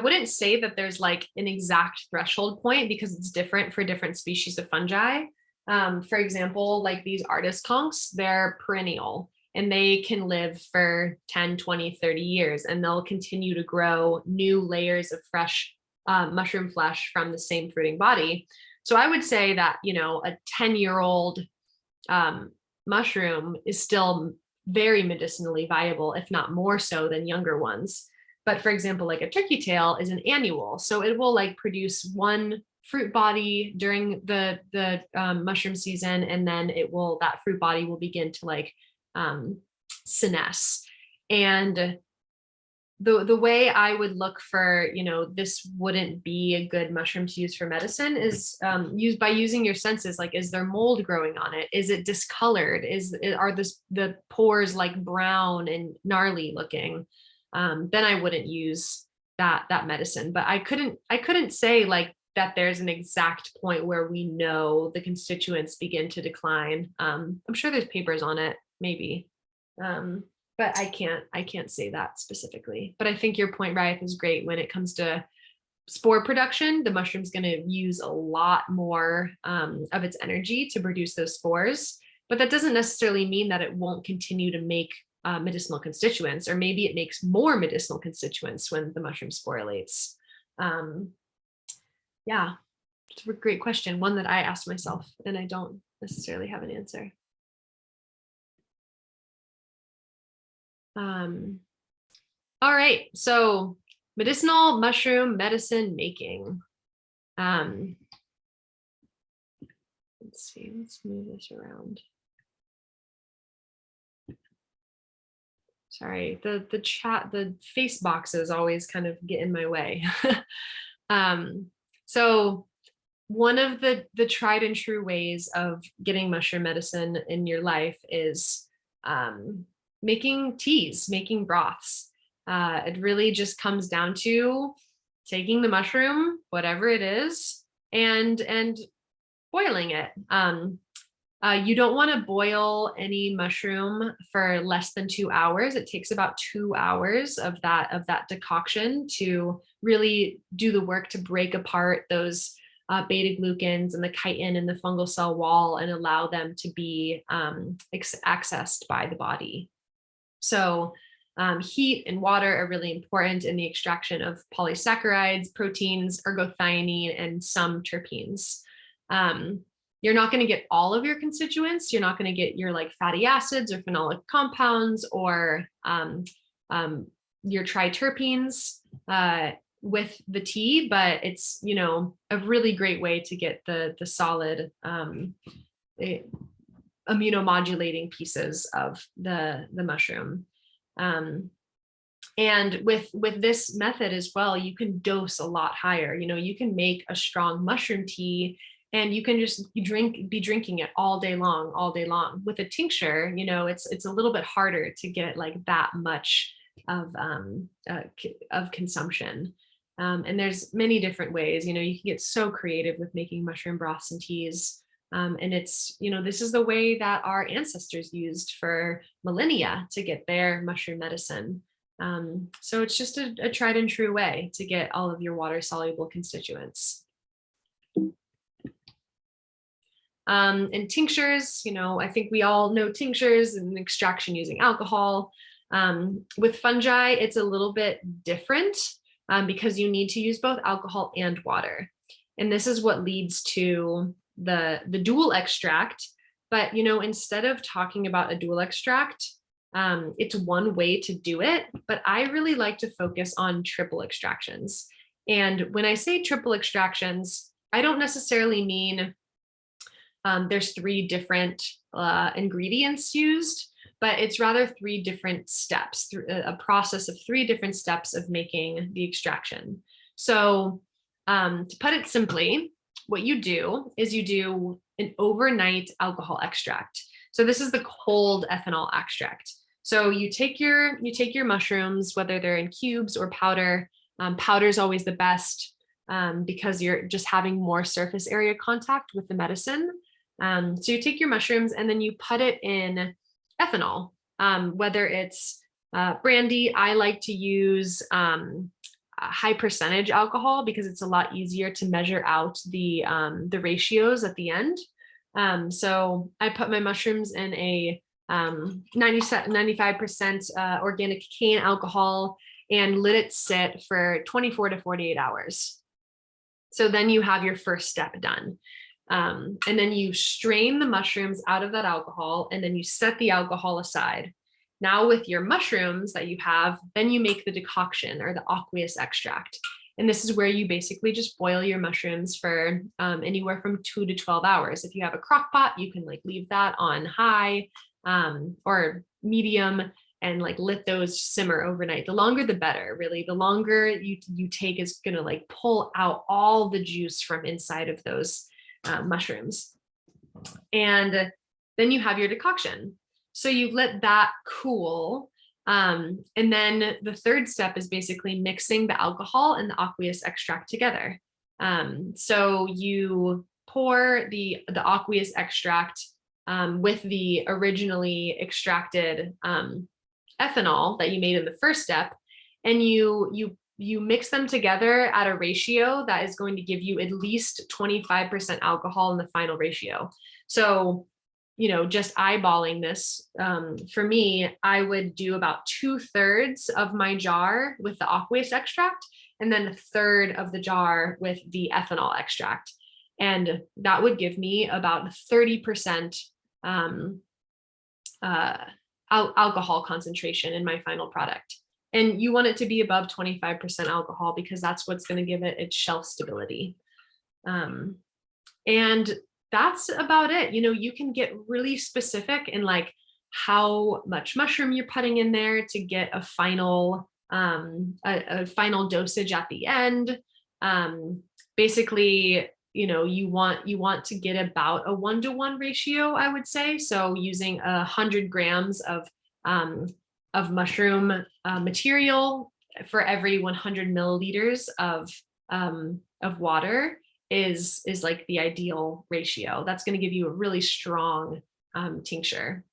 wouldn't say that there's like an exact threshold point, because it's different for different species of fungi. For example, like these artist conchs, they're perennial and they can live for 10, 20, 30 years, and they'll continue to grow new layers of fresh mushroom flesh from the same fruiting body. So I would say that, you know, a 10-year-old mushroom is still very medicinally viable, if not more so than younger ones. But for example, like a turkey tail is an annual, so it will like produce one fruit body during the mushroom season, and then that fruit body will begin to like senesce. And the way I would look for, you know, this wouldn't be a good mushroom to use for medicine is by using your senses. Like, is there mold growing on it? Is it discolored? Are the pores like brown and gnarly looking? Then I wouldn't use that medicine. But I couldn't say like that there's an exact point where we know the constituents begin to decline. I'm sure there's papers on it, maybe. But I can't say that specifically. But I think your point, Riot, is great. When it comes to spore production, the mushroom's going to use a lot more of its energy to produce those spores. But that doesn't necessarily mean that it won't continue to make medicinal constituents, or maybe it makes more medicinal constituents when the mushroom sporulates. Yeah, it's a great question. One that I asked myself, and I don't necessarily have an answer. All right, so medicinal mushroom medicine making. Let's see, let's move this around. Sorry, the chat, the face boxes always kind of get in my way. So one of the tried and true ways of getting mushroom medicine in your life is making teas, making broths. It really just comes down to taking the mushroom, whatever it is, and boiling it. You don't want to boil any mushroom for less than 2 hours. It takes about 2 hours of that decoction to really do the work to break apart those beta glucans and the chitin and the fungal cell wall and allow them to be accessed by the body. So heat and water are really important in the extraction of polysaccharides, proteins, ergothioneine, and some terpenes. You're not going to get all of your constituents. You're not going to get your like fatty acids or phenolic compounds or your triterpenes with the tea, but it's, you know, a really great way to get the solid immunomodulating pieces of the mushroom. And with this method as well, you can dose a lot higher. You know, you can make a strong mushroom tea and you can just be drinking it all day long. With a tincture, you know, it's a little bit harder to get like that much of consumption. And there's many different ways. You know, you can get so creative with making mushroom broths and teas. And it's, you know, this is the way that our ancestors used for millennia to get their mushroom medicine. So it's just a tried and true way to get all of your water soluble constituents. And tinctures, you know, I think we all know tinctures and extraction using alcohol. With fungi, it's a little bit different because you need to use both alcohol and water. And this is what leads to the dual extract. But, you know, instead of talking about a dual extract, it's one way to do it, but I really like to focus on triple extractions. And when I say triple extractions, I don't necessarily mean there's 3 different ingredients used, but it's rather 3 different steps, through a process of 3 different steps of making the extraction. So to put it simply, what you do is you do an overnight alcohol extract. So this is the cold ethanol extract. So you take your mushrooms, whether they're in cubes or powder. Powder is always the best because you're just having more surface area contact with the medicine. So you take your mushrooms and then you put it in ethanol, whether it's brandy. I like to use high percentage alcohol because it's a lot easier to measure out the ratios at the end. So I put my mushrooms in a 95% organic cane alcohol and let it sit for 24 to 48 hours. So then you have your first step done. And then you strain the mushrooms out of that alcohol, and then you set the alcohol aside. Now with your mushrooms that you have, then you make the decoction or the aqueous extract. And this is where you basically just boil your mushrooms for anywhere from 2 to 12 hours. If you have a crock pot, you can like leave that on high or medium and like let those simmer overnight. The longer the better, really. The longer you take is gonna like pull out all the juice from inside of those mushrooms. And then you have your decoction. So you let that cool. And then the third step is basically mixing the alcohol and the aqueous extract together. So you pour the aqueous extract with the originally extracted ethanol that you made in the first step, and you mix them together at a ratio that is going to give you at least 25% alcohol in the final ratio. So, just eyeballing this, for me, I would do about 2/3 of my jar with the aqueous extract, and then 1/3 of the jar with the ethanol extract. And that would give me about 30% alcohol concentration in my final product. And you want it to be above 25% alcohol because that's what's going to give it its shelf stability. And that's about it. You can get really specific in like how much mushroom you're putting in there to get a final final dosage at the end. Basically, you want to get about a 1-to-1 ratio, I would say. So using 100 grams of mushroom material for every 100 milliliters of water is like the ideal ratio. That's going to give you a really strong tincture.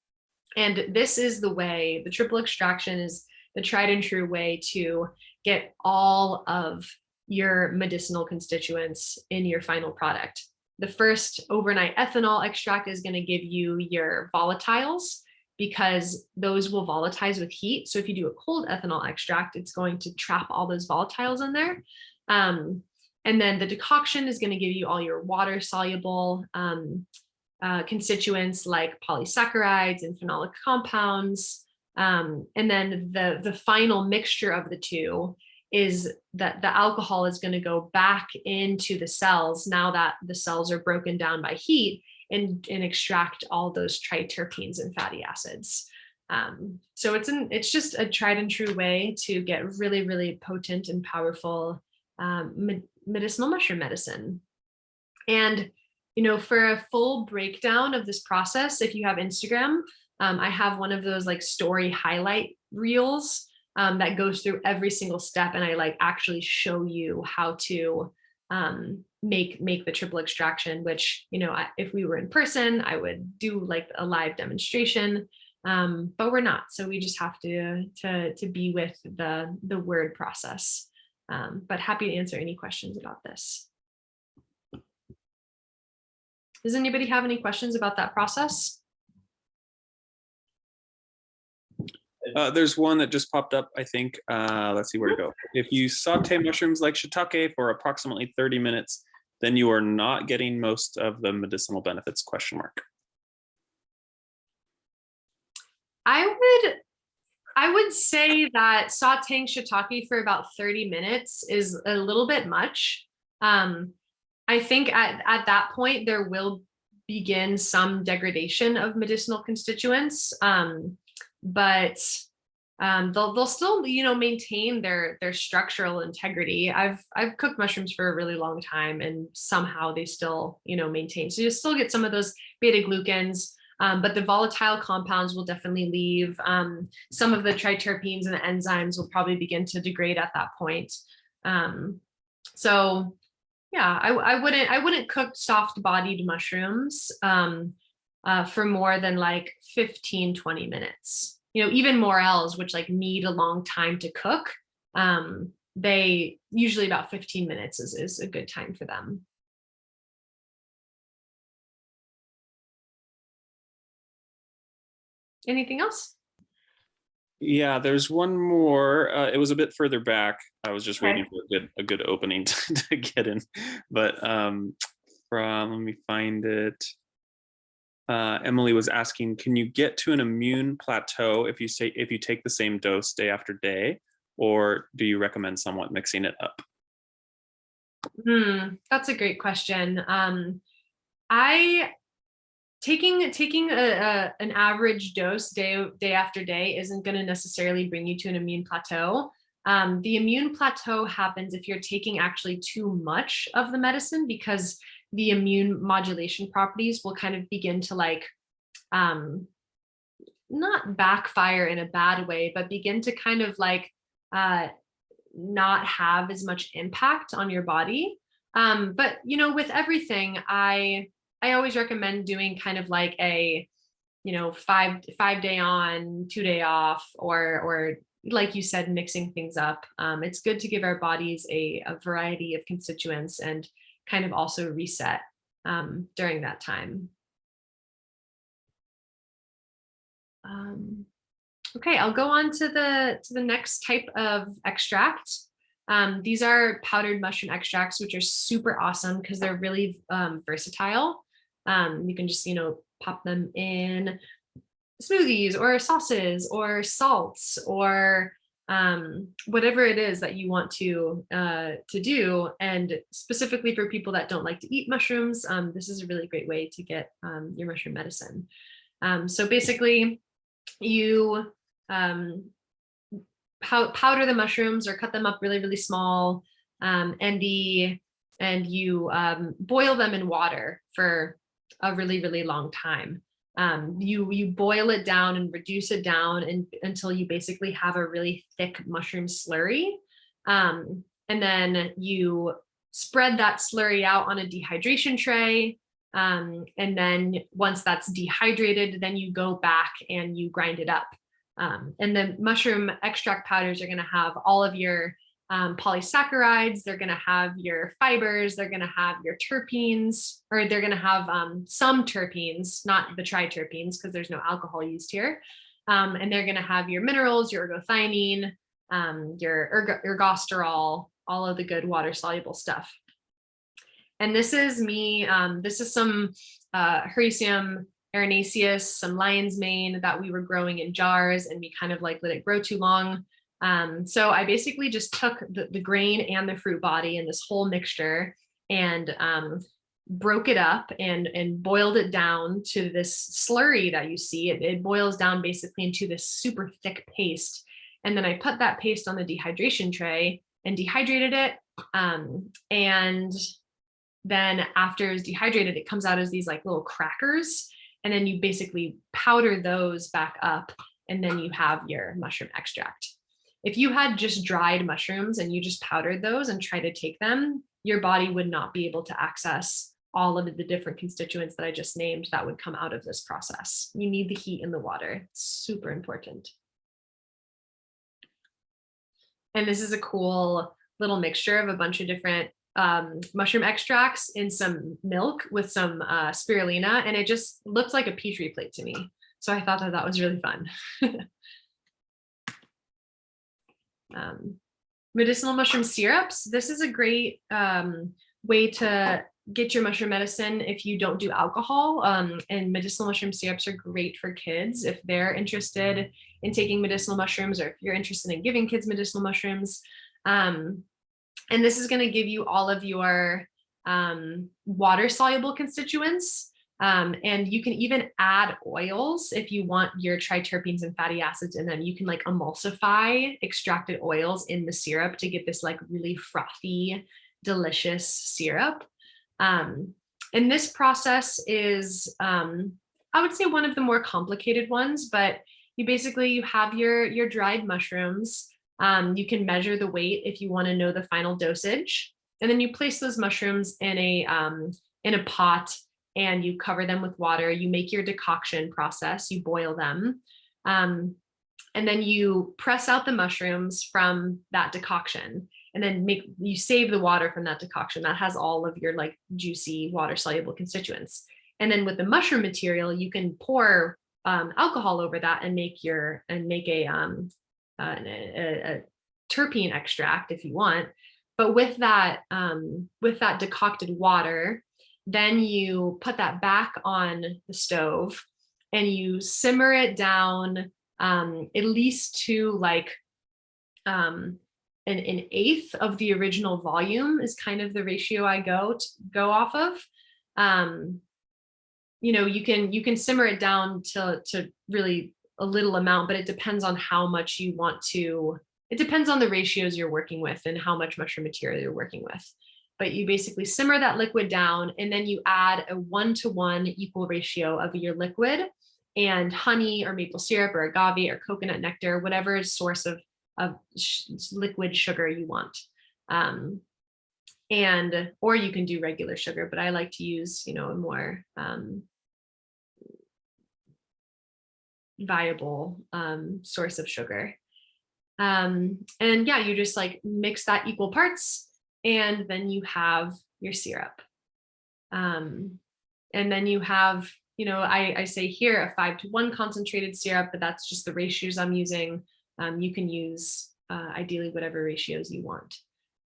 And this is the way, the triple extraction is the tried and true way to get all of your medicinal constituents in your final product. The first overnight ethanol extract is going to give you your volatiles, because those will volatilize with heat. So if you do a cold ethanol extract, it's going to trap all those volatiles in there. And then the decoction is going to give you all your water soluble constituents like polysaccharides and phenolic compounds. And then the final mixture of the two is that the alcohol is going to go back into the cells now that the cells are broken down by heat, and extract all those triterpenes and fatty acids. So it's just a tried and true way to get really, really potent and powerful medicinal mushroom medicine. And, for a full breakdown of this process, if you have Instagram, I have one of those like story highlight reels that goes through every single step. And I like actually show you how to make the triple extraction, which, if we were in person, I would do like a live demonstration, but we're not. So we just have to be with the word process. But happy to answer any questions about this. Does anybody have any questions about that process? There's one that just popped up, I think. Let's see where to go. If you saute mushrooms like shiitake for approximately 30 minutes, then you are not getting most of the medicinal benefits, ? I would say that sauteing shiitake for about 30 minutes is a little bit much. I think at that point, there will begin some degradation of medicinal constituents, but they'll still, maintain their structural integrity. I've cooked mushrooms for a really long time, and somehow they still, maintain. So you still get some of those beta glucans, but the volatile compounds will definitely leave. Some of the triterpenes and the enzymes will probably begin to degrade at that point. So yeah, I wouldn't cook soft-bodied mushrooms for more than like 15-20 minutes. Even morels, which like need a long time to cook, they usually about 15 minutes is a good time for them. Anything else? Yeah, there's one more. It was a bit further back. I was just waiting Okay. for a good opening to get in. But let me find it. Emily was asking, can you get to an immune plateau if you take the same dose day after day, or do you recommend somewhat mixing it up? That's a great question. I taking an average dose day after day isn't going to necessarily bring you to an immune plateau. The immune plateau happens if you're taking actually too much of the medicine, because the immune modulation properties will kind of begin to like not backfire in a bad way, but begin to kind of like not have as much impact on your body. But you know, with everything, I always recommend doing kind of like a, you know, 5 day on, 2 day off, or like you said, mixing things up. It's good to give our bodies a variety of constituents and kind of also reset during that time. Okay, I'll go on to the next type of extract. These are powdered mushroom extracts, which are super awesome because they're really versatile. You can just, you know, pop them in smoothies or sauces or salts or whatever it is that you want to do. And specifically for people that don't like to eat mushrooms, this is a really great way to get your mushroom medicine. So basically, you powder the mushrooms or cut them up really, really small, and you boil them in water for a really, really long time. You boil it down and reduce it down until you basically have a really thick mushroom slurry. And then you spread that slurry out on a dehydration tray. And then once that's dehydrated, then you go back and you grind it up. And the mushroom extract powders are going to have all of your polysaccharides, they're going to have your fibers, they're going to have your terpenes, or they're going to have some terpenes, not the triterpenes, because there's no alcohol used here. And they're going to have your minerals, your ergothioneine, your ergosterol, all of the good water soluble stuff. And this is me, this is some Hericium erinaceus, some lion's mane that we were growing in jars, and we kind of like let it grow too long. So I basically just took the grain and the fruit body and this whole mixture and broke it up and boiled it down to this slurry that you see. It boils down basically into this super thick paste. And then I put that paste on the dehydration tray and dehydrated it. And then after it's dehydrated, it comes out as these like little crackers. And then you basically powder those back up, and then you have your mushroom extract. If you had just dried mushrooms and you just powdered those and tried to take them, your body would not be able to access all of the different constituents that I just named that would come out of this process. You need the heat in the water. It's super important. And this is a cool little mixture of a bunch of different mushroom extracts in some milk with some spirulina, and it just looked like a petri plate to me. So I thought that was really fun. Medicinal mushroom syrups. This is a great way to get your mushroom medicine if you don't do alcohol. And medicinal mushroom syrups are great for kids if they're interested in taking medicinal mushrooms, or if you're interested in giving kids medicinal mushrooms. And this is going to give you all of your water soluble constituents. And you can even add oils if you want your triterpenes and fatty acids in them. You can like emulsify extracted oils in the syrup to get this like really frothy, delicious syrup. And this process is, I would say, one of the more complicated ones, but you have your dried mushrooms. You can measure the weight if you want to know the final dosage, and then you place those mushrooms in a pot and you cover them with water. You make your decoction process, you boil them, and then you press out the mushrooms from that decoction, and then you save the water from that decoction that has all of your like juicy water soluble constituents. And then with the mushroom material, you can pour alcohol over that and make a terpene extract if you want. But with that decocted water, then you put that back on the stove and you simmer it down at least to like an eighth of the original volume is kind of the ratio I go off of. You can simmer it down to really a little amount, but it depends on how much you want to. It depends on the ratios you're working with and how much mushroom material you're working with. But you basically simmer that liquid down, and then you add a 1-to-1 equal ratio of your liquid and honey or maple syrup or agave or coconut nectar, whatever source of liquid sugar you want. Or you can do regular sugar, but I like to use, a more viable source of sugar. And yeah, you just like mix that equal parts, and then you have your syrup. And then you have, I say here a 5-to-1 concentrated syrup, but that's just the ratios I'm using. You can use ideally whatever ratios you want.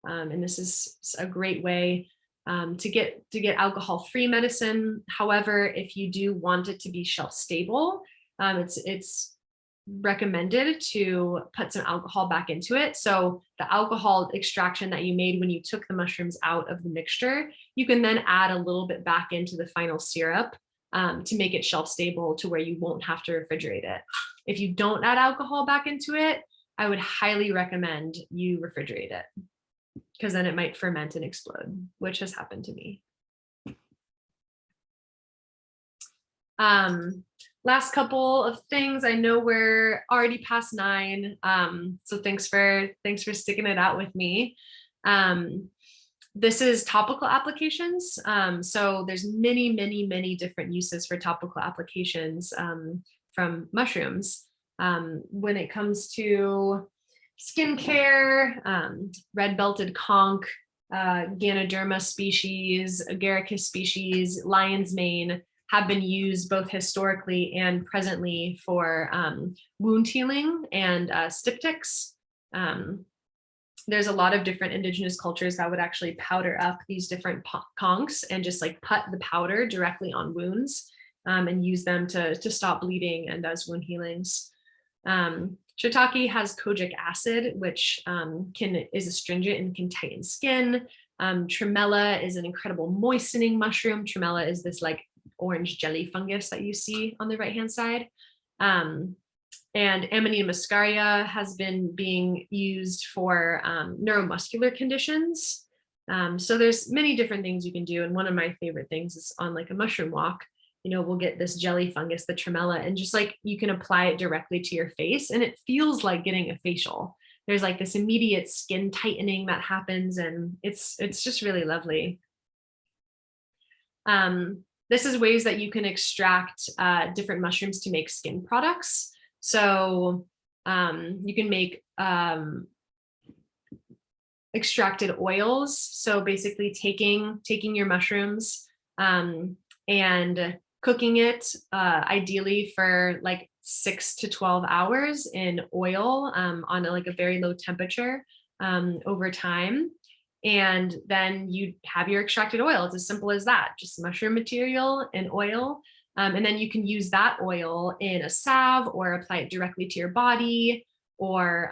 And this is a great way to get alcohol-free medicine. However, if you do want it to be shelf stable, it's recommended to put some alcohol back into it. So the alcohol extraction that you made when you took the mushrooms out of the mixture, you can then add a little bit back into the final syrup to make it shelf stable to where you won't have to refrigerate it. If you don't add alcohol back into it, I would highly recommend you refrigerate it, because then it might ferment and explode, which has happened to me. Last couple of things. I know we're already past 9, so thanks for sticking it out with me. This is topical applications. So there's many different uses for topical applications from mushrooms. When it comes to skincare, red-belted conch, Ganoderma species, agaricus species, lion's mane have been used both historically and presently for wound healing and styptics. There's a lot of different indigenous cultures that would actually powder up these different conchs and just like put the powder directly on wounds and use them to stop bleeding and does wound healings. Shiitake has kojic acid, which is astringent and can tighten skin. Tremella is an incredible moistening mushroom. Tremella is this like orange jelly fungus that you see on the right-hand side. And Amanita muscaria has been being used for neuromuscular conditions. So there's many different things you can do. And one of my favorite things is on like a mushroom walk, we'll get this jelly fungus, the tremella, and just like you can apply it directly to your face and it feels like getting a facial. There's like this immediate skin tightening that happens, and it's just really lovely. This is ways that you can extract different mushrooms to make skin products. So you can make extracted oils. So basically taking your mushrooms and cooking it ideally for like 6 to 12 hours in oil on like a very low temperature over time. And then you have your extracted oil. It's as simple as that, just mushroom material and oil. And then you can use that oil in a salve or apply it directly to your body, or,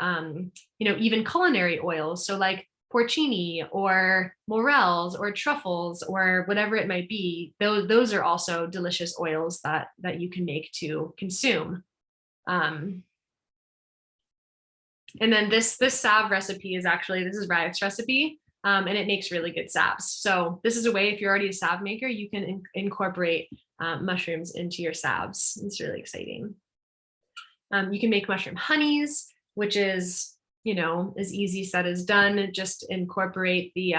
even culinary oils. So like porcini or morels or truffles or whatever it might be. Those are also delicious oils that you can make to consume. And then this salve recipe is Radek's recipe. And it makes really good salves. So this is a way, if you're already a salve maker, you can incorporate mushrooms into your salves. It's really exciting. You can make mushroom honeys, which is, as easy said as done. Just incorporate the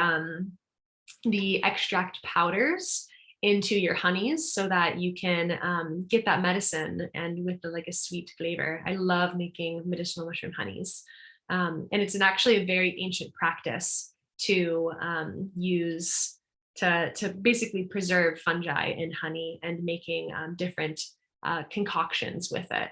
extract powders into your honeys so that you can get that medicine and with like a sweet flavor. I love making medicinal mushroom honeys. And it's actually a very ancient practice to use to basically preserve fungi in honey and making different concoctions with it.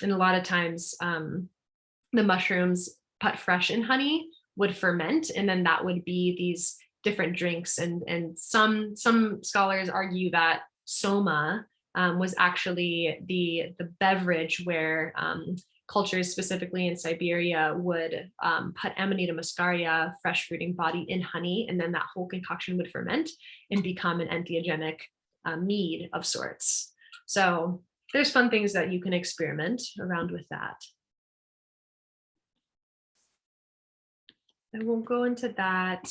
And a lot of times the mushrooms put fresh in honey would ferment, and then that would be these different drinks. And some scholars argue that soma was actually the beverage where cultures, specifically in Siberia, would put Amanita muscaria, fresh fruiting body, in honey, and then that whole concoction would ferment and become an entheogenic mead of sorts. So there's fun things that you can experiment around with that. I won't go into that.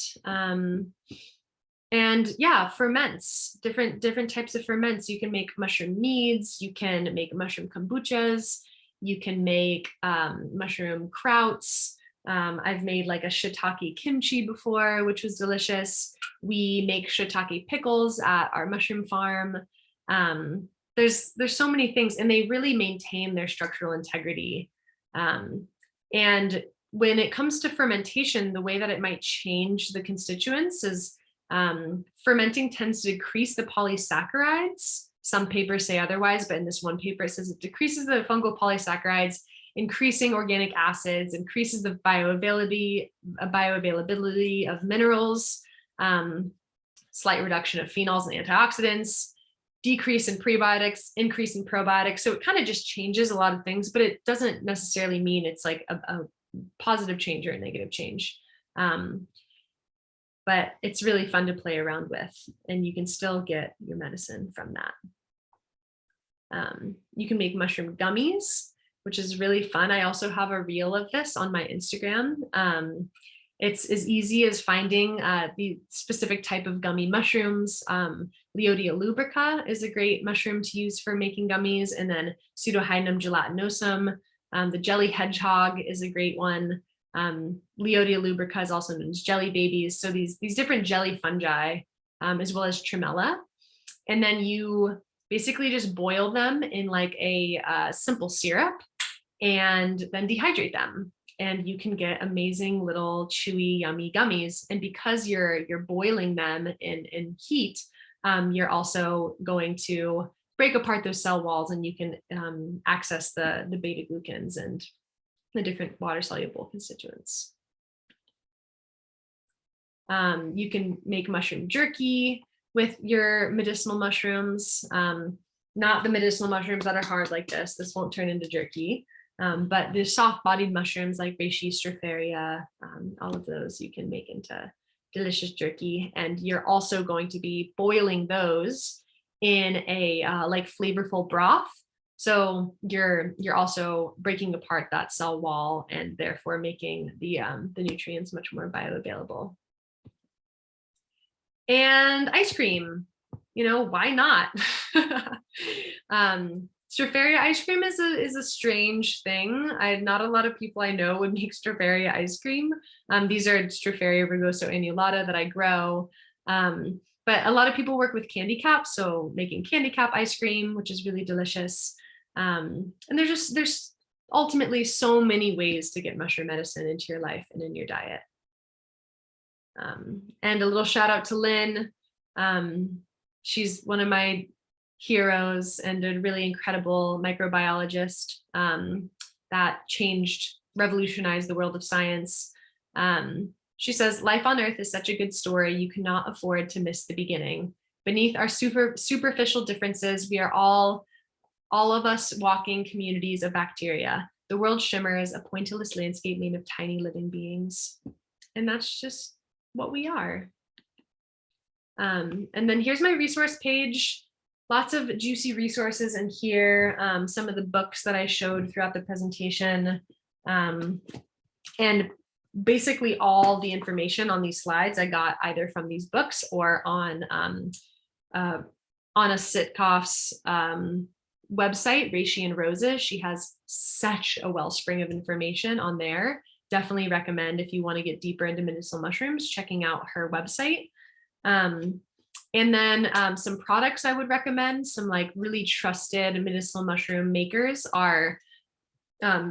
And yeah, ferments, different types of ferments. You can make mushroom meads, you can make mushroom kombuchas, you can make mushroom krauts. I've made like a shiitake kimchi before, which was delicious. We make shiitake pickles at our mushroom farm. There's so many things, and they really maintain their structural integrity. And when it comes to fermentation, the way that it might change the constituents is fermenting tends to decrease the polysaccharides. Some papers say otherwise, but in this one paper, it says it decreases the fungal polysaccharides, increasing organic acids, increases the bioavailability of minerals, slight reduction of phenols and antioxidants, decrease in prebiotics, increase in probiotics. So it kind of just changes a lot of things, but it doesn't necessarily mean it's like a positive change or a negative change. But it's really fun to play around with, and you can still get your medicine from that. You can make mushroom gummies, which is really fun. I also have a reel of this on my Instagram. It's as easy as finding the specific type of gummy mushrooms. Leodia lubrica is a great mushroom to use for making gummies, and then Pseudohydenum gelatinosum. The jelly hedgehog is a great one. Leodia lubrica is also known as jelly babies. So these different jelly fungi, as well as tremella. And then you basically just boil them in like a simple syrup and then dehydrate them. And you can get amazing little chewy, yummy gummies. And because you're boiling them in heat, you're also going to break apart those cell walls, and you can access the beta glucans and the different water soluble constituents. You can make mushroom jerky with your medicinal mushrooms, not the medicinal mushrooms that are hard like this. This won't turn into jerky, but the soft-bodied mushrooms like reishi, stropharia, all of those you can make into delicious jerky. And you're also going to be boiling those in a like flavorful broth. So you're also breaking apart that cell wall and therefore making the nutrients much more bioavailable. And ice cream, why not? Stropharia ice cream is a strange thing. Not a lot of people I know would make stropharia ice cream. These are Stropharia rugosa annulata that I grow. But a lot of people work with candy caps, so making candy cap ice cream, which is really delicious. And there's ultimately so many ways to get mushroom medicine into your life and in your diet. And a little shout out to Lynn. She's one of my heroes and a really incredible microbiologist that revolutionized the world of science. She says, life on Earth is such a good story, you cannot afford to miss the beginning. Beneath our superficial differences, we are all of us walking communities of bacteria. The world shimmers, a pointillist landscape made of tiny living beings. And that's just what we are. And then here's my resource page. Lots of juicy resources in here. Some of the books that I showed throughout the presentation. And basically all the information on these slides I got either from these books or on Anna Sitkoff's website, Reishi and Roses. She has such a wellspring of information on there. Definitely recommend, if you want to get deeper into medicinal mushrooms, checking out her website. And then some products I would recommend, some like really trusted medicinal mushroom makers are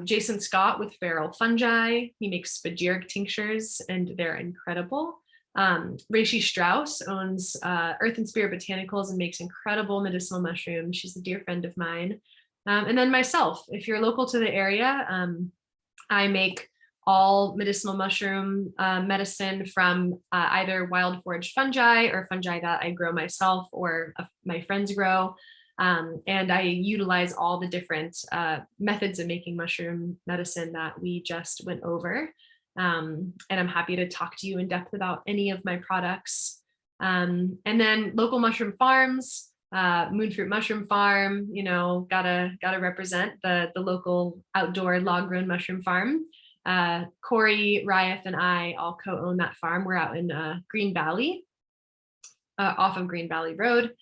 Jason Scott with Feral Fungi. He makes spagyric tinctures and they're incredible. Reishi Strauss owns Earth and Spirit Botanicals and makes incredible medicinal mushrooms. She's a dear friend of mine. And then myself, if you're local to the area, I make all medicinal mushroom medicine from either wild foraged fungi or fungi that I grow myself or my friends grow. And I utilize all the different methods of making mushroom medicine that we just went over. And I'm happy to talk to you in depth about any of my products. And then local mushroom farms, Moonfruit Mushroom Farm, you know, gotta represent the local outdoor log-grown mushroom farm. Corey, Ryeth, and I all co-own that farm. We're out in Green Valley, off of Green Valley Road.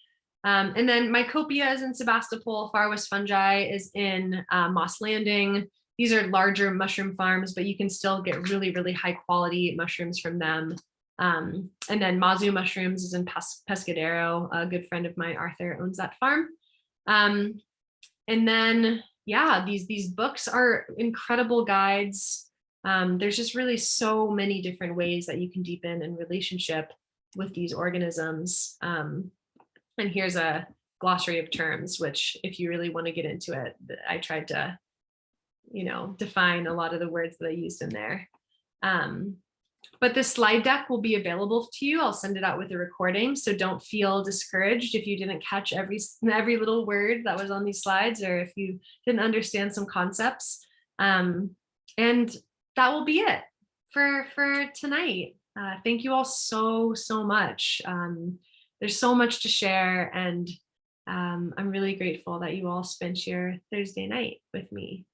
And then Mycopia is in Sebastopol. Far West Fungi is in Moss Landing. These are larger mushroom farms, but you can still get really, really high quality mushrooms from them. And then Mazu Mushrooms is in Pescadero. A good friend of mine, Arthur, owns that farm. And then, yeah, these books are incredible guides. There's just really so many different ways that you can deepen in relationship with these organisms. And here's a glossary of terms, which if you really want to get into it, I tried to, you know, define a lot of the words that I used in there. But this slide deck will be available to you. I'll send it out with a recording. So don't feel discouraged if you didn't catch every little word that was on these slides, or if you didn't understand some concepts. And that will be it for tonight. Thank you all so much. There's so much to share, and I'm really grateful that you all spent your Thursday night with me.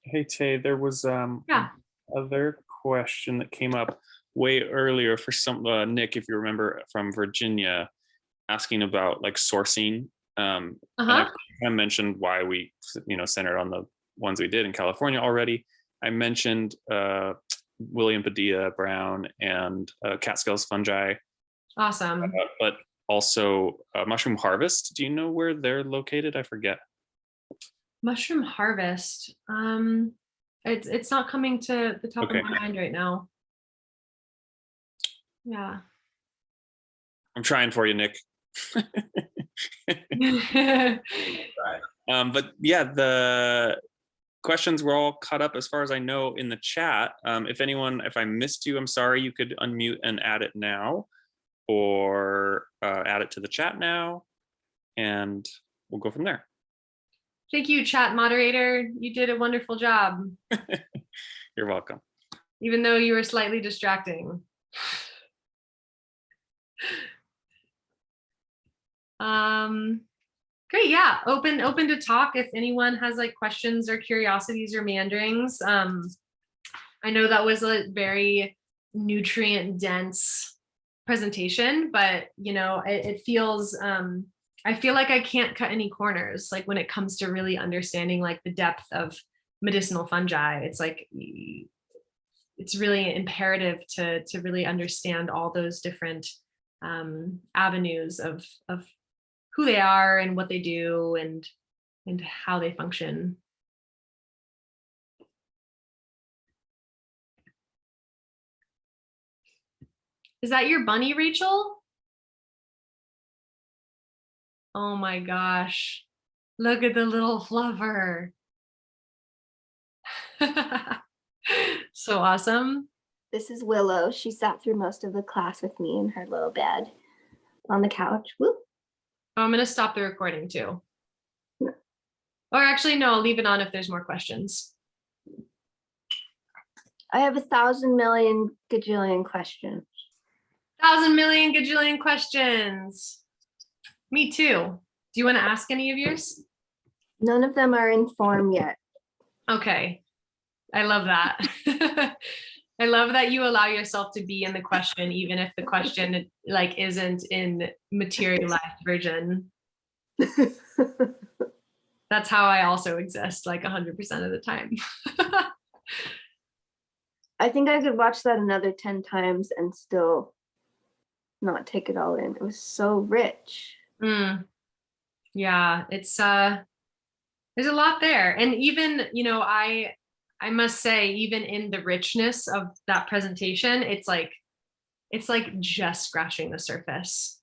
Hey Tay, there was other question that came up way earlier for some Nick, if you remember, from Virginia, asking about like sourcing. And I mentioned why we, you know, centered on the ones we did in California already. I mentioned William Padilla Brown and Catskills Fungi. Awesome. But also Mushroom Harvest. Do you know where they're located? I forget. Mushroom Harvest. It's not coming to the top of my mind right now. Yeah. I'm trying for you, Nick. But yeah, the questions were all caught up as far as I know in the chat. If I missed you, I'm sorry. You could unmute and add it now, or add it to the chat now, and we'll go from there. Thank you, chat moderator. You did a wonderful job. You're welcome. Even though you were slightly distracting. Great, yeah, open to talk if anyone has like questions or curiosities or meanderings. I know that was a very nutrient dense presentation, but you know, it feels, I feel like I can't cut any corners, like when it comes to really understanding like the depth of medicinal fungi. It's like, it's really imperative to really understand all those different avenues of who they are and what they do and how they function. Is that your bunny, Rachel? Oh my gosh. Look at the little fluffer. So awesome. This is Willow. She sat through most of the class with me in her little bed on the couch. Whoop. Oh, I'm going to stop the recording too. Or actually, no, I'll leave it on if there's more questions. I have 1,000 million gajillion questions. 1,000 million gajillion questions. Me too. Do you want to ask any of yours? None of them are in form yet. Okay. I love that. I love that you allow yourself to be in the question, even if the question like isn't in materialized version. That's how I also exist, like 100% of the time. I think I could watch that another 10 times and still not take it all in. It was so rich. Yeah, it's There's a lot there. And even, I must say, even in the richness of that presentation, it's like just scratching the surface,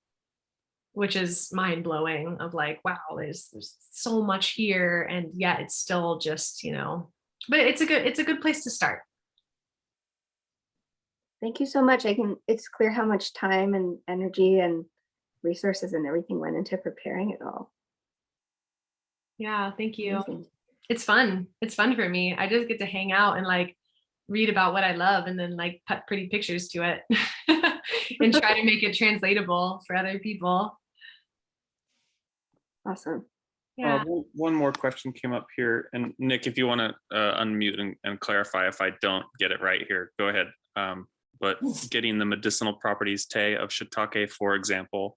which is mind blowing of like, wow, there's so much here. And yet it's still just, but it's a good place to start. Thank you so much. It's clear how much time and energy and resources and everything went into preparing it all. Yeah, thank you. Amazing. It's fun. It's fun for me. I just get to hang out and like read about what I love and then like put pretty pictures to it and try to make it translatable for other people. Awesome. Yeah. One more question came up here, and Nick, if you want to unmute and clarify if I don't get it right here, go ahead. But getting the medicinal properties of shiitake, for example,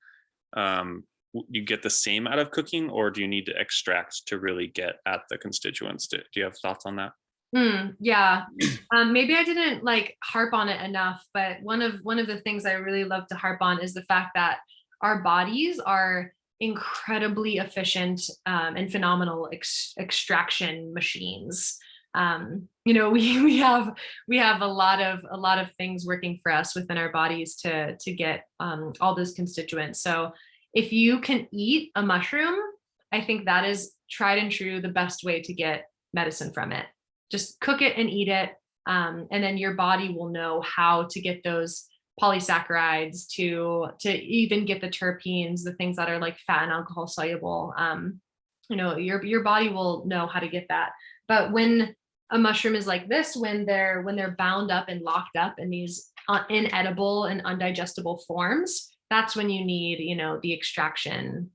you get the same out of cooking, or do you need to extract to really get at the constituents? Do you have thoughts on that? Yeah. Maybe I didn't like harp on it enough, but one of the things I really love to harp on is the fact that our bodies are incredibly efficient and phenomenal extraction machines. We have a lot of things working for us within our bodies to get all those constituents. So if you can eat a mushroom, I think that is tried and true the best way to get medicine from it. Just cook it and eat it, and then your body will know how to get those polysaccharides to even get the terpenes, the things that are like fat and alcohol soluble. Your body will know how to get that. But when a mushroom is like this, when they're bound up and locked up in these inedible and undigestible forms, that's when you need, the extraction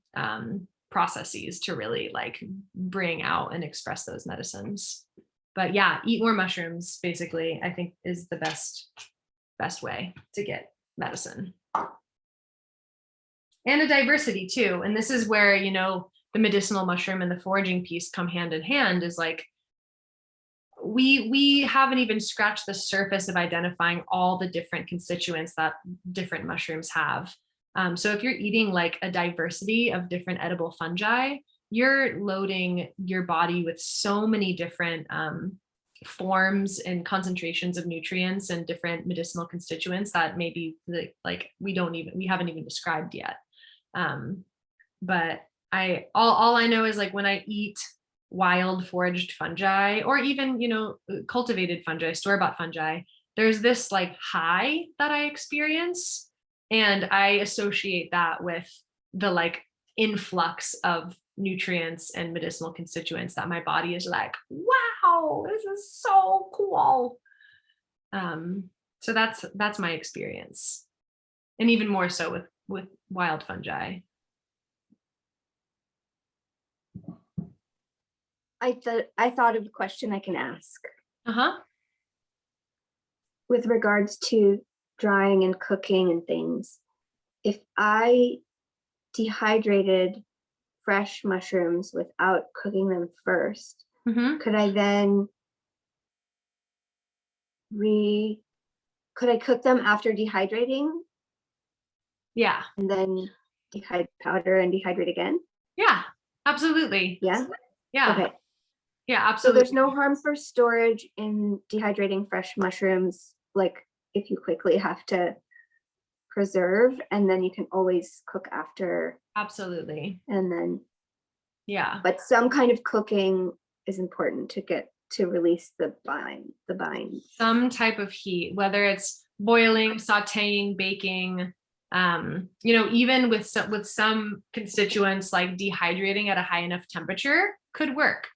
processes to really like bring out and express those medicines. But yeah, eat more mushrooms, basically, I think is the best way to get medicine. And a diversity too. And this is where, the medicinal mushroom and the foraging piece come hand in hand, is like, we haven't even scratched the surface of identifying all the different constituents that different mushrooms have. So if you're eating like a diversity of different edible fungi, you're loading your body with so many different forms and concentrations of nutrients and different medicinal constituents that maybe like we haven't even described yet. But all I know is like when I eat wild foraged fungi, or even cultivated fungi, store-bought fungi, there's this like high that I experience, and I associate that with the like influx of nutrients and medicinal constituents that my body is like, wow, this is so cool. So that's my experience, and even more so with wild fungi. I thought of a question I can ask. With regards to drying and cooking and things. If I dehydrated fresh mushrooms without cooking them first, could I then could I cook them after dehydrating? Yeah. And then powder and dehydrate again? Yeah, absolutely. Yeah? Yeah. Okay. Yeah, So absolutely. there's no harm for storage in dehydrating fresh mushrooms, like if you quickly have to preserve, and then you can always cook after. Absolutely. And then, yeah. But some kind of cooking is important to release the bind. Some type of heat, whether it's boiling, sauteing, baking, even with some constituents, like dehydrating at a high enough temperature could work.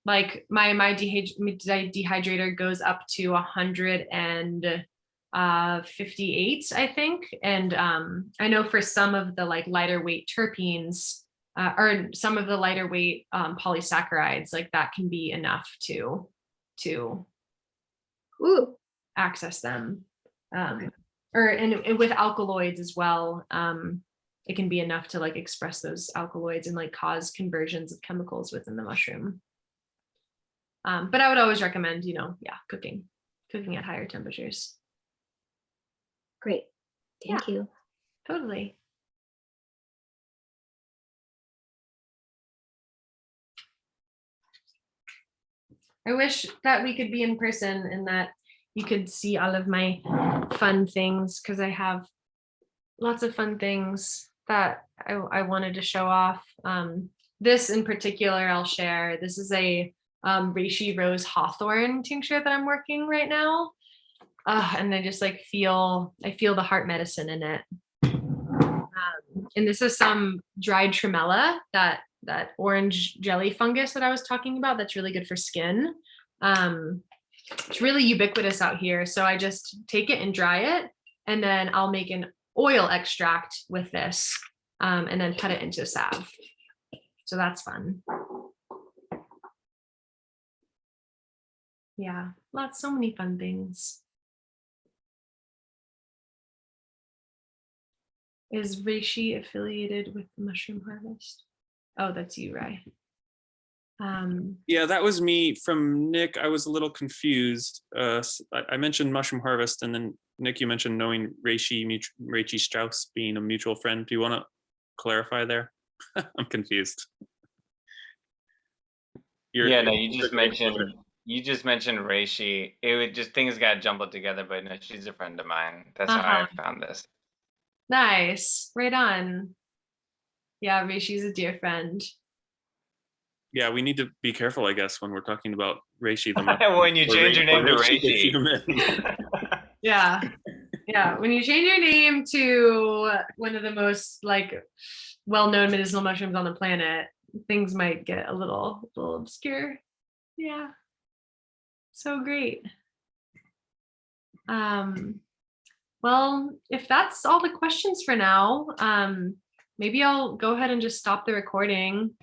Like my dehydrator goes up to 158, I think. And I know for some of the like lighter weight terpenes, or some of the lighter weight polysaccharides, like that can be enough to access them. And with alkaloids as well, it can be enough to like express those alkaloids and like cause conversions of chemicals within the mushroom. But I would always recommend, cooking at higher temperatures. Great. Thank you. Totally. I wish that we could be in person and that you could see all of my fun things, because I have lots of fun things that I wanted to show off. This in particular, I'll share. This is a reishi rose hawthorn tincture that I'm working right now. And I just like I feel the heart medicine in it. And this is some dried tremella, that orange jelly fungus that I was talking about. That's really good for skin. It's really ubiquitous out here. So I just take it and dry it, and then I'll make an oil extract with this, and then cut it into salve. So that's fun. Yeah, so many fun things. Is reishi affiliated with Mushroom Harvest? Oh, that's you, Rai. Yeah, that was me from Nick. I was a little confused. I mentioned Mushroom Harvest, and then Nick, you mentioned knowing Reishi Strauss being a mutual friend. Do you want to clarify there? I'm confused. No, you just mentioned Reishi. It would just, things got jumbled together, but no, she's a friend of mine. That's how I found this. Nice, right on. Yeah, Reishi's a dear friend. Yeah, we need to be careful, I guess, when we're talking about Reishi. When you change your name to Reishi. Yeah. When you change your name to one of the most well-known medicinal mushrooms on the planet, things might get a little obscure. Yeah. So great. Well, if that's all the questions for now, maybe I'll go ahead and just stop the recording.